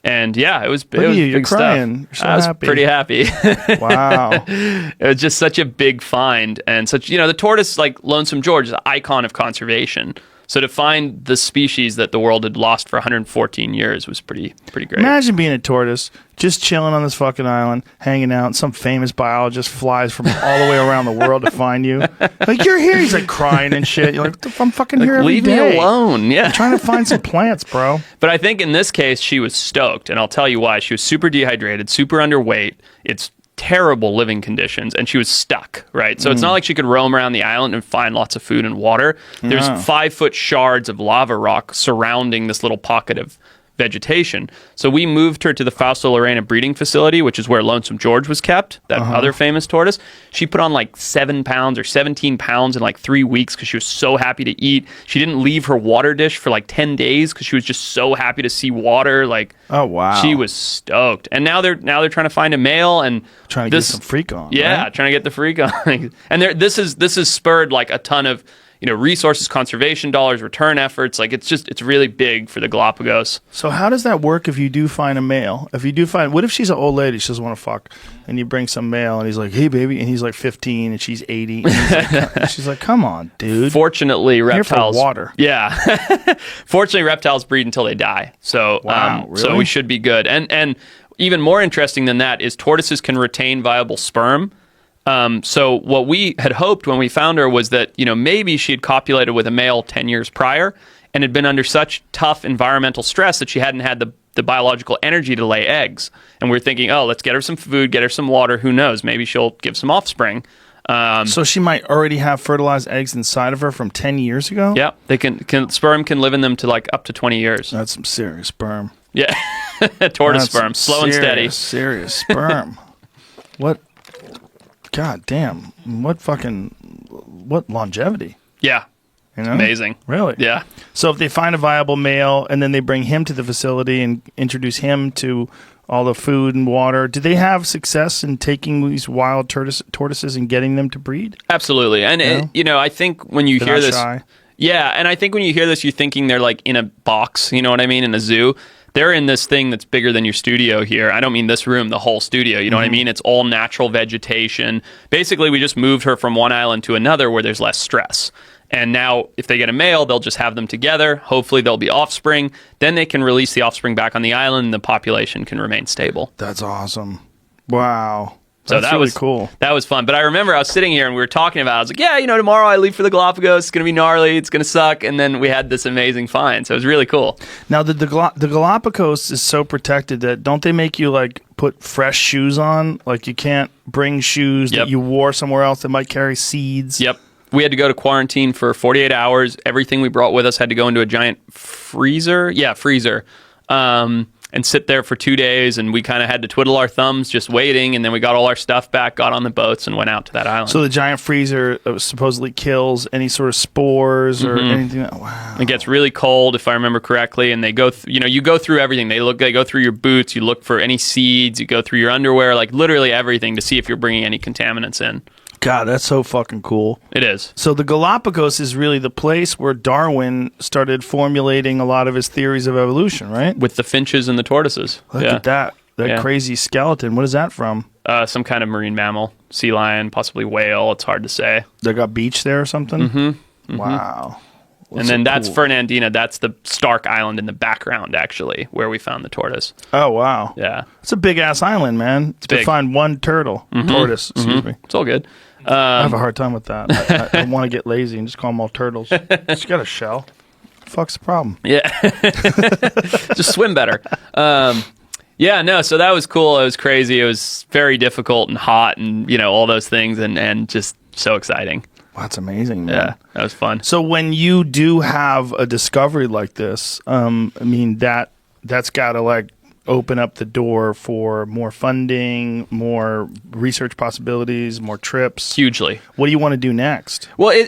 And yeah, it was You're big crying. stuff. You're so I was pretty happy. Wow. It was just such a big find, and such, the tortoise, like Lonesome George, is an icon of conservation. So to find the species that the world had lost for 114 years was pretty great. Imagine being a tortoise, just chilling on this fucking island, hanging out, and some famous biologist flies from all the way around the world to find you. Like, you're here. He's like crying and shit. You're like, I'm fucking here every leave day. me alone. Yeah. I'm trying to find some plants, bro. But I think in this case, she was stoked, and I'll tell you why. She was super dehydrated, super underweight. It's terrible living conditions, and she was stuck, right? So it's not like she could roam around the island and find lots of food and water. There's 5-foot shards of lava rock surrounding this little pocket of vegetation. So we moved her to the Fausto Lorena breeding facility, which is where Lonesome George was kept, that other famous tortoise. She put on like 7 pounds or 17 pounds in like 3 weeks because she was so happy to eat. She didn't leave her water dish for like 10 days because she was just so happy to see water. Like, oh wow, she was stoked. And now they're trying to find a male and trying to get some freak on. Yeah, right? Trying to get the freak on. And this has spurred like a ton of resources, conservation dollars, return efforts. Like it's really big for the Galapagos. So how does that work if you do find a male? What if she's an old lady, she doesn't want to fuck, and you bring some male and he's like, hey baby, and he's like 15 and she's 80 and she's like, come on, dude. Fortunately, reptiles. Here for water. Yeah. Fortunately, reptiles breed until they die. So wow, really? So we should be good. And even more interesting than that is tortoises can retain viable sperm. So what we had hoped when we found her was that, maybe she had copulated with a male 10 years prior and had been under such tough environmental stress that she hadn't had the biological energy to lay eggs. And we were thinking, oh, let's get her some food, get her some water. Who knows? Maybe she'll give some offspring. So she might already have fertilized eggs inside of her from 10 years ago? Yeah. They sperm can live in them to like up to 20 years. That's some serious sperm. Yeah. Tortoise sperm. Slow and steady. Serious sperm. What? God damn. What longevity. Yeah. Amazing. Really? Yeah. So if they find a viable male and then they bring him to the facility and introduce him to all the food and water, do they have success in taking these wild tortoises and getting them to breed? Absolutely. And, I think when you hear this... Shy. Yeah, and I think when you hear this, you're thinking they're like in a box, you know what I mean, in a zoo. They're in this thing that's bigger than your studio here. I don't mean this room, the whole studio. You know what I mean? It's all natural vegetation. Basically, we just moved her from one island to another where there's less stress. And now, if they get a male, they'll just have them together. Hopefully, there'll be offspring. Then they can release the offspring back on the island, and the population can remain stable. That's awesome. Wow. So That's that really was cool. That was fun. But I remember I was sitting here and we were talking about it. I was like, yeah, tomorrow I leave for the Galapagos. It's going to be gnarly. It's going to suck. And then we had this amazing find. So it was really cool. Now, the Galapagos is so protected that don't they make you like put fresh shoes on? Like you can't bring shoes that you wore somewhere else that might carry seeds? Yep. We had to go to quarantine for 48 hours. Everything we brought with us had to go into a giant freezer. Yeah, freezer. And and sit there for 2 days, and we kind of had to twiddle our thumbs just waiting, and then we got all our stuff back, got on the boats, and went out to that island. So the giant freezer supposedly kills any sort of spores or anything. Wow. It gets really cold, if I remember correctly, and they go you go through everything. They go through your boots, you look for any seeds, you go through your underwear, like literally everything to see if you're bringing any contaminants in. God, that's so fucking cool. It is. So the Galapagos is really the place where Darwin started formulating a lot of his theories of evolution, right? With the finches and the tortoises. Look at that crazy skeleton. What is that from? Some kind of marine mammal, sea lion, possibly whale. It's hard to say. They got beach there or something? Mm-hmm. Wow. And then that's Fernandina. That's the Stark Island in the background, actually, where we found the tortoise. Oh, wow. Yeah. It's a big-ass island, man. It's big. To find one tortoise, excuse me. It's all good. I have a hard time with that. I want to get lazy and just call them all turtles. Just got a shell. Fuck's the problem? Yeah. Just swim better. Yeah, no, so that was cool. It was crazy. It was very difficult and hot and, all those things and just so exciting. Wow, that's amazing, man. Yeah, that was fun. So when you do have a discovery like this, that's got to open up the door for more funding, more research possibilities, more trips. Hugely. What do you want to do next? Well,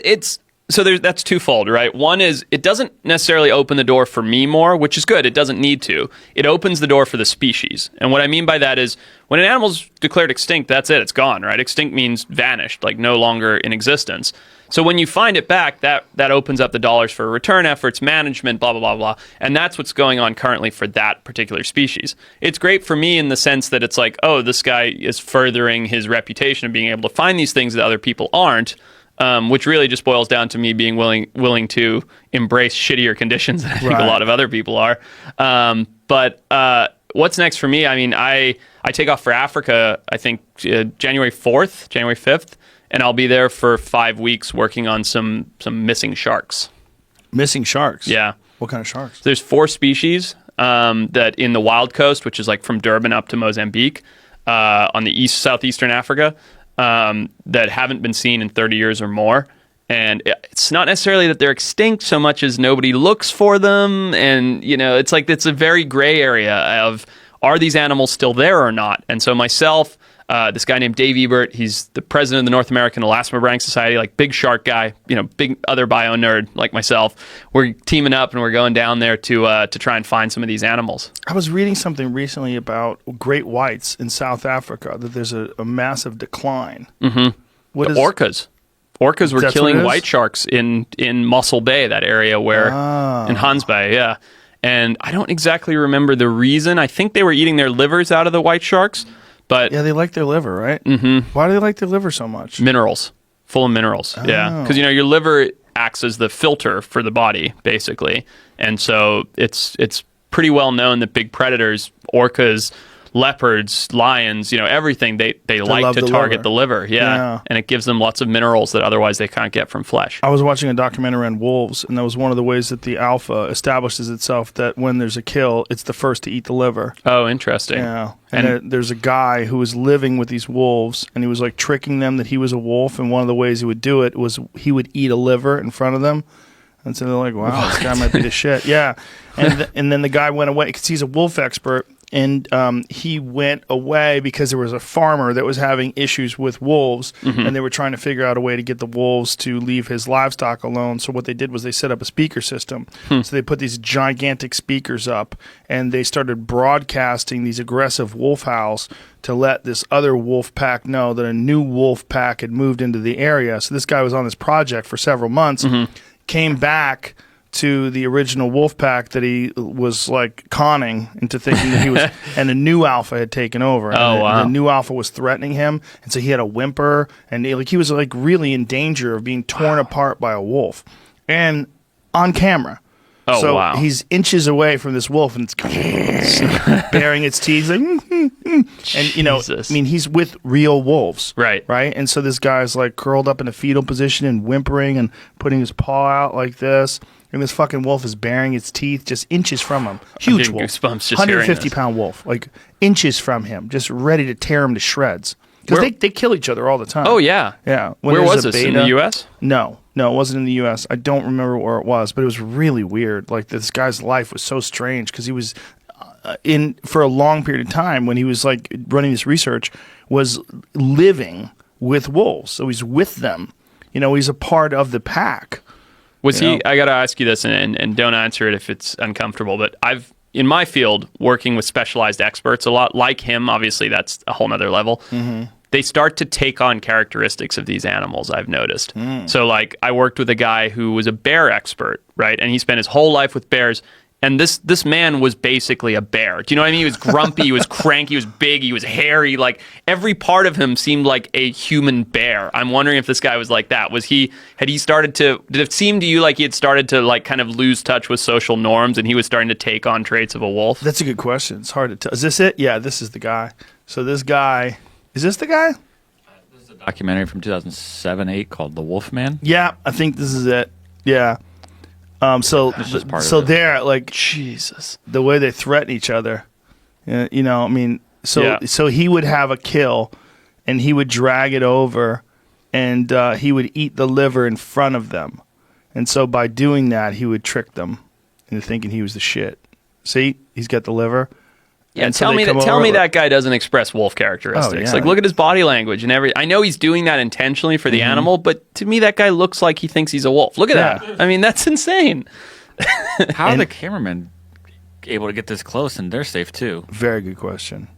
that's twofold, right? One is it doesn't necessarily open the door for me more, which is good. It doesn't need to. It opens the door for the species. And what I mean by that is when an animal's declared extinct, that's it. It's gone, right? Extinct means vanished, like no longer in existence. So when you find it back, that opens up the dollars for return efforts, management, blah, blah, blah, blah. And that's what's going on currently for that particular species. It's great for me in the sense that it's like, oh, this guy is furthering his reputation of being able to find these things that other people aren't. Which really just boils down to me being willing to embrace shittier conditions than I think a lot of other people are. But what's next for me? I mean, I take off for Africa, I think January 5th, and I'll be there for 5 weeks working on some missing sharks. Missing sharks? Yeah. What kind of sharks? There's 4 species that in the Wild Coast, which is like from Durban up to Mozambique, on the southeastern Africa, that haven't been seen in 30 years or more. And it's not necessarily that they're extinct so much as nobody looks for them. And, it's like it's a very gray area of are these animals still there or not? And so myself, this guy named Dave Ebert, he's the president of the North American Elasmobranch Society, like big shark guy, big other bio nerd like myself. We're teaming up and we're going down there to try and find some of these animals. I was reading something recently about great whites in South Africa, that there's a massive decline. Mm-hmm. Orcas. Orcas were killing white sharks in Mossel Bay, that area where in Hans Bay, yeah. And I don't exactly remember the reason. I think they were eating their livers out of the white sharks. But yeah, they like their liver, right? Mm-hmm. Why do they like their liver so much? Minerals. Full of minerals, yeah. Because, your liver acts as the filter for the body, basically. And so it's pretty well known that big predators, orcas, leopards, lions, everything, they like to target the liver. Yeah. And it gives them lots of minerals that otherwise they can't get from flesh. I was watching a documentary on wolves, and that was one of the ways that the alpha establishes itself, that when there's a kill, it's the first to eat the liver. Oh, interesting. Yeah. And there's a guy who was living with these wolves, and he was tricking them that he was a wolf, and one of the ways he would do it was he would eat a liver in front of them. And so they're like, wow, This guy might be the shit. Yeah. And then the guy went away because he's a wolf expert. And he went away because there was a farmer that was having issues with wolves, and they were trying to figure out a way to get the wolves to leave his livestock alone. So what they did was they set up a speaker system. So they put these gigantic speakers up, and they started broadcasting these aggressive wolf howls to let this other wolf pack know that a new wolf pack had moved into the area. So this guy was on this project for several months, came back to the original wolf pack that he was conning into thinking that he was, and a new alpha had taken over. And wow. The new alpha was threatening him, and so he had a whimper, and he was really in danger of being torn apart by a wolf, and on camera. Oh, so wow. he's inches away from this wolf, and it's baring its teeth, and he's with real wolves, right? And so this guy's curled up in a fetal position and whimpering and putting his paw out like this. And this fucking wolf is baring its teeth just inches from him. Huge wolf. 150-pound wolf. Inches from him. Just ready to tear him to shreds. Because they kill each other all the time. Oh, yeah. Yeah. Where was this? In the U.S.? No, it wasn't in the U.S. I don't remember where it was, but it was really weird. This guy's life was so strange because he was for a long period of time when he was like running this research was living with wolves. So he's with them. He's a part of the pack. Was he? I got to ask you this, and don't answer it if it's uncomfortable. But I've in my field working with specialized experts a lot, like him. Obviously, that's a whole nother level. Mm-hmm. They start to take on characteristics of these animals, I've noticed. So, like, I worked with a guy who was a bear expert, right? And he spent his whole life with bears. And this man was basically a bear. Do you know what I mean? He was grumpy, he was cranky, he was big, he was hairy. Like, every part of him seemed like a human bear. I'm wondering if this guy was like that. Did it seem to you like he had started to, like, kind of lose touch with social norms and he was starting to take on traits of a wolf? That's a good question. It's hard to tell. Is this it? Yeah, this is the guy. So this guy... Is this the guy? This is a documentary from 2007-8 called The Wolf Man. Yeah, I think this is it. Yeah. So there, like, Jesus, the way they threaten each other, so he would have a kill, and he would drag it over, and he would eat the liver in front of them, and so by doing that, he would trick them into thinking he was the shit. See, he's got the liver. Yeah, and tell me that guy doesn't express wolf characteristics. Like, look at his body language and everything. I know he's doing that intentionally for the animal, but to me, that guy looks like he thinks he's a wolf. Look at that. I mean, that's insane. How are the cameramen able to get this close and they're safe too? Very good question.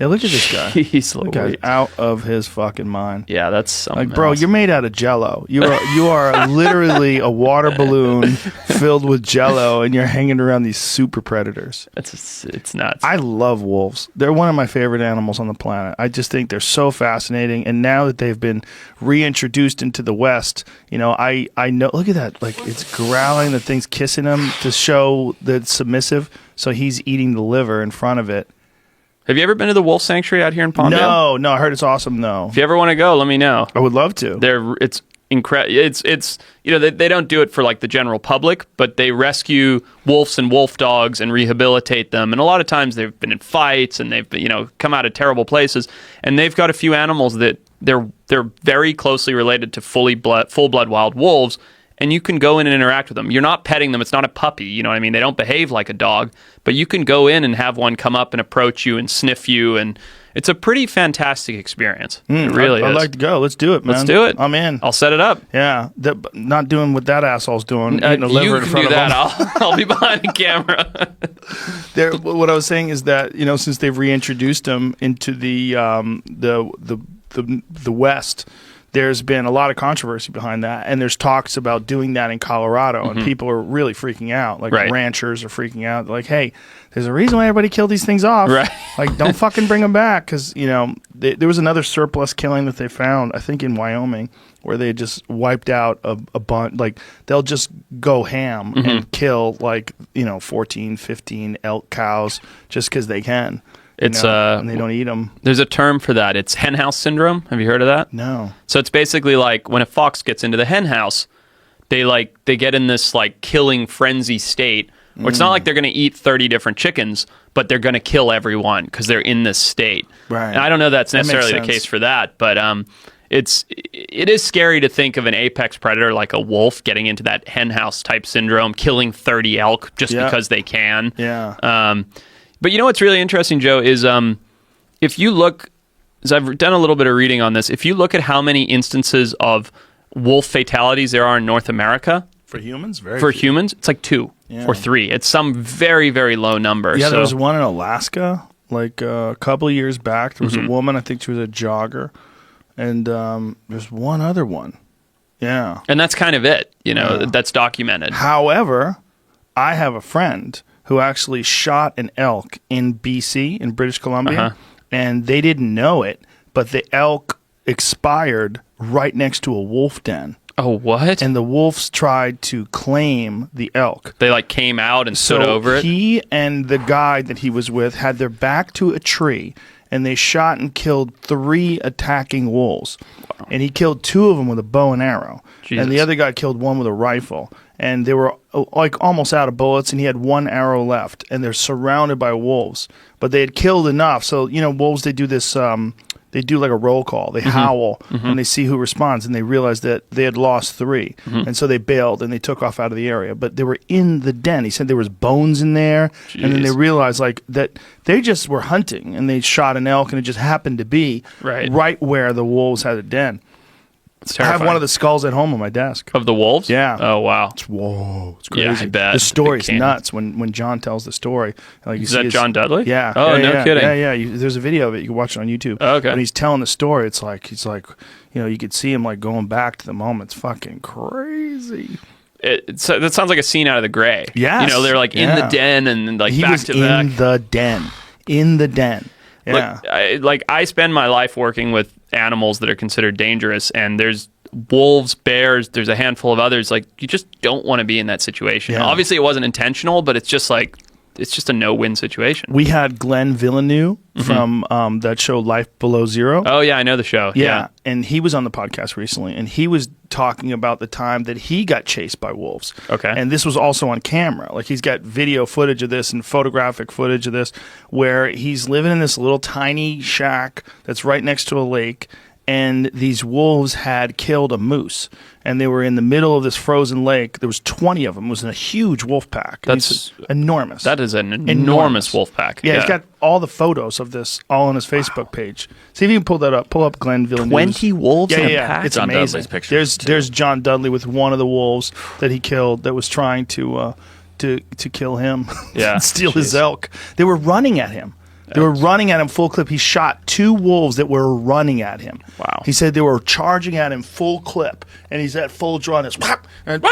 Yeah, look at this guy. He's out of his fucking mind. Yeah, that's something like, bro, else. You're made out of Jello. You are literally a water balloon filled with Jello, and you're hanging around these super predators. It's nuts. I love wolves. They're one of my favorite animals on the planet. I just think they're so fascinating. And now that they've been reintroduced into the West, I know. Look at that. Like, it's growling. The thing's kissing him to show that it's submissive. So he's eating the liver in front of it. Have you ever been to the wolf sanctuary out here in Palmdale? No, I heard it's awesome. No. If you ever want to go, let me know. I would love to. It's incredible. It's they don't do it for like the general public, but they rescue wolves and wolf dogs and rehabilitate them. And a lot of times they've been in fights and they've come out of terrible places. And they've got a few animals that they're very closely related to full blood wild wolves. And you can go in and interact with them. You're not petting them. It's not a puppy. You know what I mean? They don't behave like a dog. But you can go in and have one come up and approach you and sniff you. And it's a pretty fantastic experience. It really is. I'd like to go. Let's do it, man. Let's do it. I'm in. I'll set it up. Yeah. Not doing what that asshole's doing. Eating a liver in front of him. I'll be behind the camera. What I was saying is that, since they've reintroduced them into the West, there's been a lot of controversy behind that, and there's talks about doing that in Colorado, and people are really freaking out. Like, ranchers are freaking out. They're like, hey, there's a reason why everybody killed these things off. Right. Like, don't fucking bring them back, because, there was another surplus killing that they found, I think in Wyoming, where they just wiped out a bunch. Like, they'll just go ham and kill, 14, 15 elk cows just because they can. And they don't eat them. There's a term for that. It's henhouse syndrome. Have you heard of that? No. So it's basically like when a fox gets into the henhouse, they get in this killing frenzy state. Where it's not like they're going to eat 30 different chickens, but they're going to kill everyone because they're in this state. Right. And I don't know that's necessarily the case for that, but it is scary to think of an apex predator like a wolf getting into that henhouse type syndrome, killing 30 elk just because they can. Yeah. But what's really interesting, Joe, is if you look, as I've done a little bit of reading on this, if you look at how many instances of wolf fatalities there are in North America. For humans? Humans, it's like 2 or 3. It's some very, very low number. Yeah, there was one in Alaska, a couple of years back. There was a woman, I think she was a jogger, and there's one other one. Yeah. And that's kind of it, that's documented. However, I have a friend who actually shot an elk in BC, in British Columbia, and they didn't know it, but the elk expired right next to a wolf den. Oh, what? And the wolves tried to claim the elk. They came out and stood over it? He and the guy that he was with had their back to a tree, and they shot and killed 3 attacking wolves. Wow. And he killed 2 of them with a bow and arrow. Jesus. And the other guy killed 1 with a rifle. And they were almost out of bullets, and he had 1 arrow left. And they're surrounded by wolves. But they had killed enough. So, wolves, they do this they do like a roll call. They howl, and they see who responds, and they realize that they had lost 3. And so they bailed, and they took off out of the area. But they were in the den. He said there was bones in there, and then they realized like that they just were hunting, and they shot an elk, and it just happened to be right where the wolves had a den. I have one of the skulls at home on my desk. Of the wolves? Yeah. Oh, wow. It's crazy. Yeah, I bet. The story's nuts when John tells the story. Like Is that John Dudley? Yeah. Oh, no kidding. Yeah. There's a video of it. You can watch it on YouTube. Oh, okay. When he's telling the story, it's like, he's like, you could see him like going back to the moment. It's fucking crazy. That sounds like a scene out of The Grey. Yes. They're like in the den and like he back was to back. In the den. Yeah. I spend my life working with animals that are considered dangerous, and there's wolves, bears, there's a handful of others. Like, you just don't want to be in that situation. Yeah. Obviously, it wasn't intentional, but it's just a no-win situation. We had Glenn Villeneuve from that show Life Below Zero. Oh, yeah, I know the show. Yeah, and he was on the podcast recently, and he was talking about the time that he got chased by wolves. Okay. And this was also on camera. Like, he's got video footage of this and photographic footage of this, where he's living in this little tiny shack that's right next to a lake, and these wolves had killed a moose, and they were in the middle of this frozen lake. There was 20 of them. It was a huge wolf pack. That's enormous. That is an enormous wolf pack. Yeah, he's got all the photos of this all on his Facebook page. See if you can pull that up. Pull up Glenn Villeneuve. 20 wolves in a pack? It's John amazing. Dudley's pictures, There's John Dudley with one of the wolves that he killed that was trying to kill him. Yeah. Steal his elk. They were running at him. They were running at him full clip. He shot 2 wolves that were running at him. Wow. He said they were charging at him full clip, and he's at full draw, and it's whap, and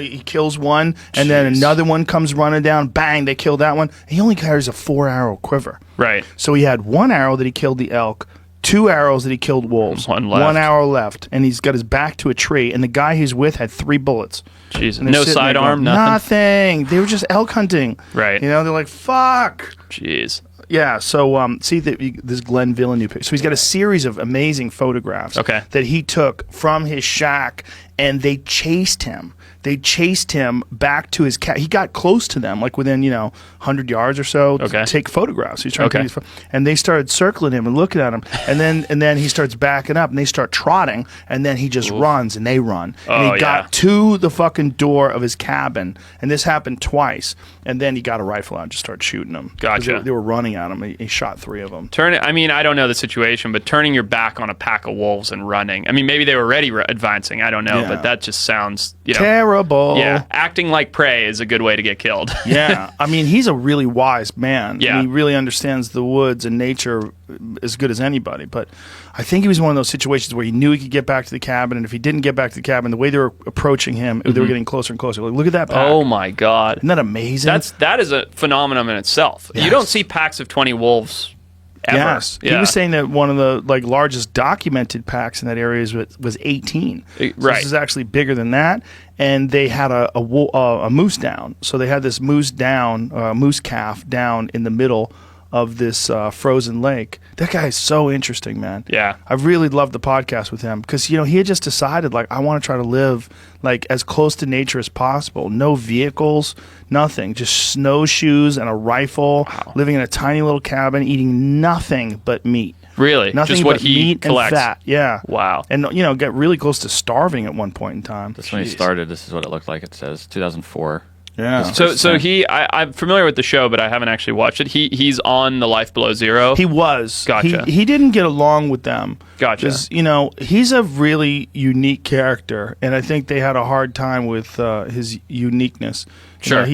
he kills one, and then another one comes running down. Bang! They kill that one. He only carries a 4-arrow quiver. Right. So he had 1 arrow that he killed the elk, 2 arrows that he killed wolves, One left. 1 arrow left, and he's got his back to a tree. And the guy he's with had 3 bullets. Jeez. And they're No sitting there sidearm, going, nothing? They were just elk hunting. Right. They're like, fuck. Jeez. Yeah, so see this Glenn Villeneuve picture. So he's got a series of amazing photographs that he took from his shack, and they chased him. They chased him back to his cat. He got close to them, like within 100 yards or so, to take photographs. He's trying to take these and they started circling him and looking at him, and then he starts backing up, and they start trotting, and then he just runs, and they run, and he got to the fucking door of his cabin, and this happened twice, and then he got a rifle out and just started shooting them. Gotcha. They were running at him. He shot 3 of them. I don't know the situation, but turning your back on a pack of wolves and running. I mean, maybe they were already advancing. I don't know, but that just sounds terrible. Yeah, acting like prey is a good way to get killed. Yeah, I mean, he's a really wise man. Yeah, and he really understands the woods and nature as good as anybody. But I think he was one of those situations where he knew he could get back to the cabin, and if he didn't get back to the cabin, the way they were approaching him, they were getting closer and closer. Like, look at that pack. Oh my God, isn't that amazing? That is a phenomenon in itself. Yes. You don't see packs of 20 wolves ever. Yes. Yeah. He was saying that one of the largest documented packs in that area was 18. So this is actually bigger than that. And they had a moose down. So they had this moose calf down in the middle of this frozen lake. That guy is so interesting, man. Yeah. I really loved the podcast with him because, he had just decided, I want to try to live, as close to nature as possible. No vehicles, nothing. Just snowshoes and a rifle, living in a tiny little cabin, eating nothing but meat. Really? Nothing just but what he meat collects. and fat. Yeah. Wow. And, get really close to starving at one point in time. That's when he started. This is what it looked like. It says 2004. Yeah. So I'm familiar with the show, but I haven't actually watched it. He's on the Life Below Zero. He was. Gotcha. He didn't get along with them. Gotcha. Because, he's a really unique character, and I think they had a hard time with his uniqueness. Sure.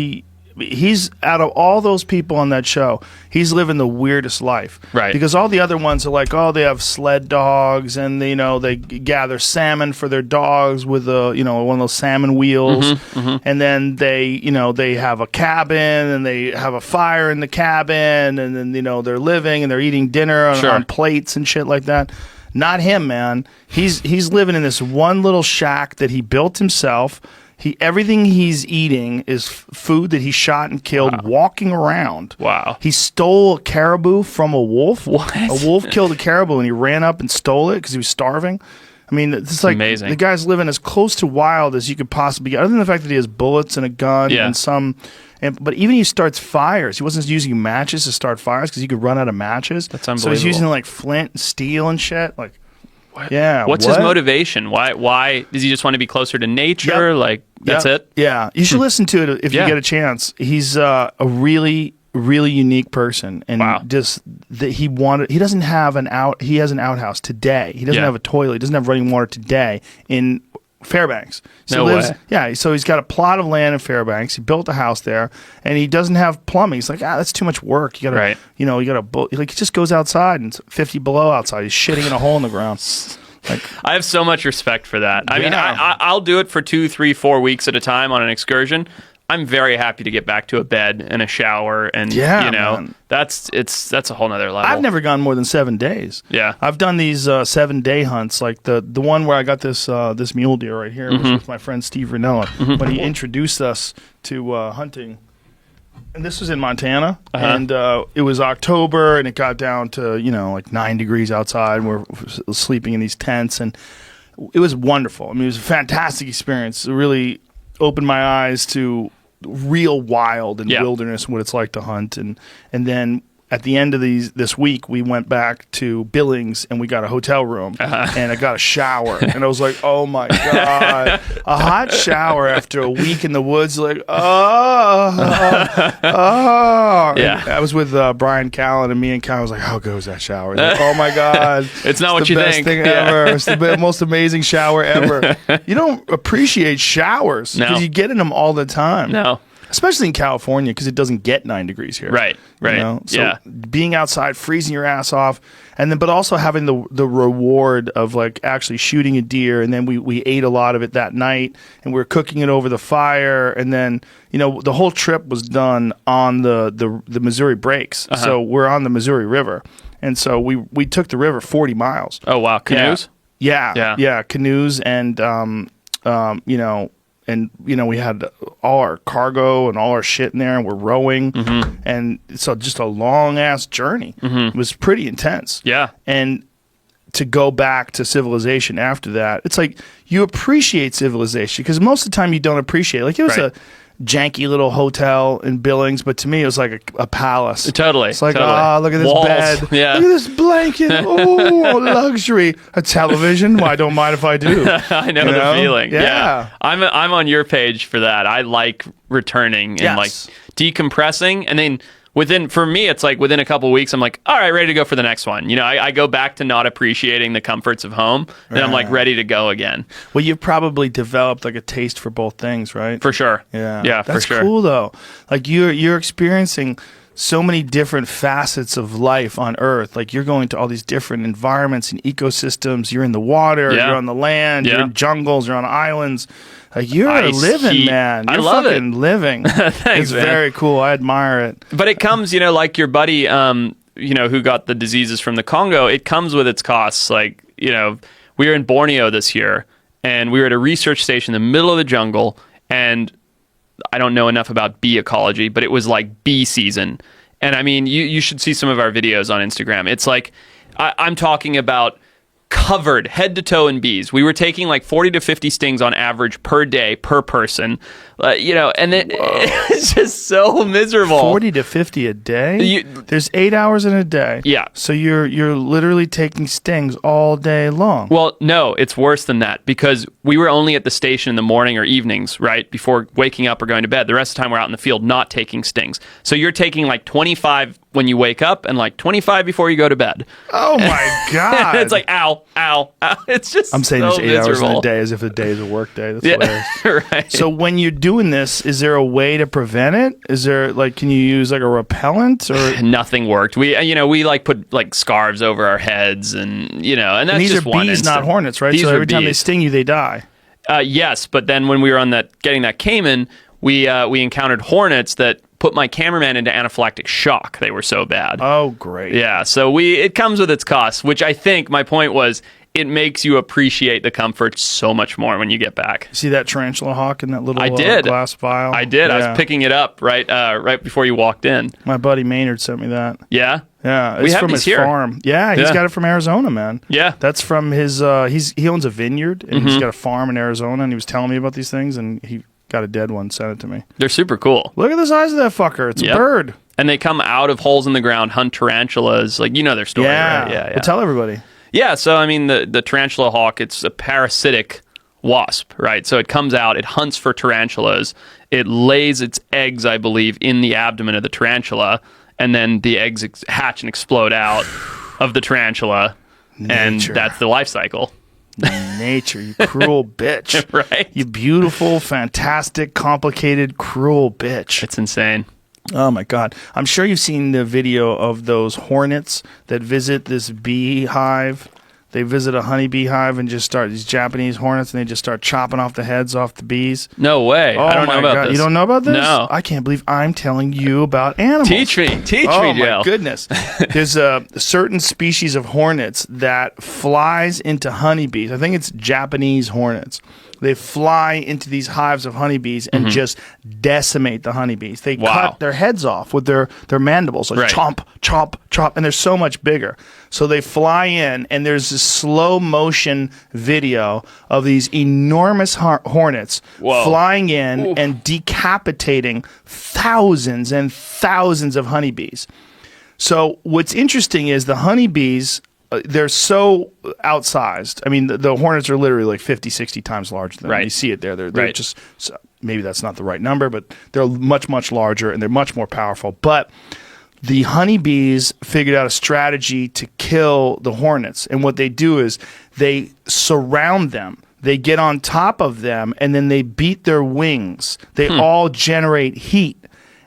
He's out of all those people on that show, he's living the weirdest life. Right. Because all the other ones are they have sled dogs, and they gather salmon for their dogs with one of those salmon wheels, and then they have a cabin, and they have a fire in the cabin, and then they're living and they're eating dinner on plates and shit like that. Not him, man. He's living in this one little shack that he built himself. Everything he's eating is food that he shot and killed walking around. Wow. He stole a caribou from a wolf. What? A wolf killed a caribou, and he ran up and stole it because he was starving. I mean, it's amazing. The guy's living as close to wild as you could possibly get, other than the fact that he has bullets and a gun and some But even he starts fires. He wasn't using matches to start fires because he could run out of matches. That's unbelievable. So he's using like flint and steel and shit. Like, what? Yeah. What's his motivation? Why does he just want to be closer to nature? Like that's it? Yeah. You should listen to it if you get a chance. He's a really unique person, and just that he doesn't have he has an outhouse today. He doesn't have a toilet. He doesn't have running water today in Fairbanks. So way. Yeah, so he's got a plot of land in Fairbanks. He built a house there, and he doesn't have plumbing. He's like, that's too much work. You gotta, he just goes outside and it's 50 below outside. He's shitting in a hole in the ground. Like, I have so much respect for that. I mean, I'll do it for 2, 3, 4 weeks at a time on an excursion. I'm very happy to get back to a bed and a shower, and man. that's a whole nother level. I've never gone more than 7 days. Yeah, I've done these 7-day hunts, like the one where I got this mule deer right here, was with my friend Steve Ranella when he introduced us to hunting. And this was in Montana, and it was October, and it got down to like 9 degrees outside. And we're sleeping in these tents, and it was wonderful. I mean, it was a fantastic experience. It really opened my eyes to real wild and wilderness, what it's like to hunt, and then at the end of this week, we went back to Billings and we got a hotel room and I got a shower, and I was like, oh my God, a hot shower after a week in the woods, like, oh. Yeah. And I was with Brian Callen, and me and Callen was like, how goes that shower? Like, oh my God. It's not what you think. The best thing ever. It's the most amazing shower ever. You don't appreciate showers because you get in them all the time. No. Especially in California, because it doesn't get 9 degrees here. Right. So being outside, freezing your ass off, but also having the reward of like actually shooting a deer, and then we ate a lot of it that night, and we were cooking it over the fire, and then the whole trip was done on the Missouri Breaks. So we're on the Missouri River, and so we took the river 40 miles. Oh wow, canoes? Yeah, canoes, and and we had all our cargo and all our shit in there, and we're rowing, and so just a long ass journey. It was pretty intense. Yeah, and to go back to civilization after that, it's like you appreciate civilization, because most of the time you don't appreciate it. Like, it was a janky little hotel in Billings, but to me it was like a palace. Totally. It's like, look at this walls. bed. Yeah. Look at this blanket. Oh, luxury. A television. Well, I don't mind if I do. I know the feeling. Yeah. I'm on your page for that. I like returning and like decompressing, and then for me, it's like within a couple of weeks, I'm like, all right, ready to go for the next one. I go back to not appreciating the comforts of home, and I'm like ready to go again. Well, you've probably developed like a taste for both things, right? For sure. Yeah, for sure. That's cool though. Like you're experiencing so many different facets of life on Earth. Like, you're going to all these different environments and ecosystems. You're in the water, you're on the land, you're in jungles, you're on islands. Like, you're living, man. You're fucking living. Thanks, it's man. very cool. I admire it. But it comes, like your buddy, who got the diseases from the Congo. It comes with its costs. Like, we were in Borneo this year, and we were at a research station in the middle of the jungle, and I don't know enough about bee ecology, but it was like bee season. And I mean, you should see some of our videos on Instagram. It's like, I'm talking about covered head to toe in bees. We were taking like 40 to 50 stings on average per day per person, and then it's just so miserable. 40 to 50 a day? There's 8 hours in a day. Yeah. So you're literally taking stings all day long. Well, no, it's worse than that, because we were only at the station in the morning or evenings, right, before waking up or going to bed. The rest of the time we're out in the field not taking stings. So you're taking like 25 when you wake up and like 25 before you go to bed. Oh my God. It's like, ow, ow, ow. It's just I'm saying so there's 8 hours in miserable. a day as if a day is a work day. That's hilarious. Right. So when you're doing this, is there a way to prevent it? Is there, like, can you use like a repellent or nothing worked? We like put like scarves over our heads, and and that's and these just are one bees, instant. not hornets, right? These so are every time they bees. sting you, they die. Yes, but then when we were on getting that caiman, we encountered hornets that put my cameraman into anaphylactic shock. They were so bad. Oh, great. Yeah, so it comes with its costs, which I think my point was, it makes you appreciate the comfort so much more when you get back. See that tarantula hawk in that little glass vial? I did. Yeah. I was picking it up right before you walked in. My buddy Maynard sent me that. Yeah? Yeah, We it's have from these his here. farm. Yeah, he's got it from Arizona, man. Yeah. That's from his he owns a vineyard, and he's got a farm in Arizona, and he was telling me about these things, and got a dead one, sent it to me. They're super cool. Look at the size of that fucker. It's a bird. And they come out of holes in the ground, hunt tarantulas. Like, you know their story, right? Yeah. Well, tell everybody. Yeah, so I mean, the tarantula hawk, it's a parasitic wasp, right? So it comes out, it hunts for tarantulas, it lays its eggs, I believe, in the abdomen of the tarantula, and then the eggs hatch and explode out of the tarantula, and that's the life cycle. Nature, you cruel bitch. Right? You beautiful, fantastic, complicated, cruel bitch. It's insane. Oh my God. I'm sure you've seen the video of those hornets that visit this beehive. They visit a honeybee hive and just start, these Japanese hornets, and they just start chopping off the heads off the bees. No way. I don't know about this. You don't know about this? No. I can't believe I'm telling you about animals. Teach me, Joe. Oh my goodness. There's a certain species of hornets that flies into honeybees. I think it's Japanese hornets. They fly into these hives of honeybees and just decimate the honeybees. They cut their heads off with their mandibles, like chomp, chomp, chomp, and they're so much bigger. So they fly in, and there's this slow motion video of these enormous hornets flying in and decapitating thousands and thousands of honeybees. So what's interesting is the honeybees, they're so outsized. I mean, the hornets are literally like 50, 60 times larger than them. You see it there. They're just, maybe that's not the right number, but they're much, much larger, and they're much more powerful. But the honeybees figured out a strategy to kill the hornets. And what they do is they surround them. They get on top of them, and then they beat their wings. They all generate heat.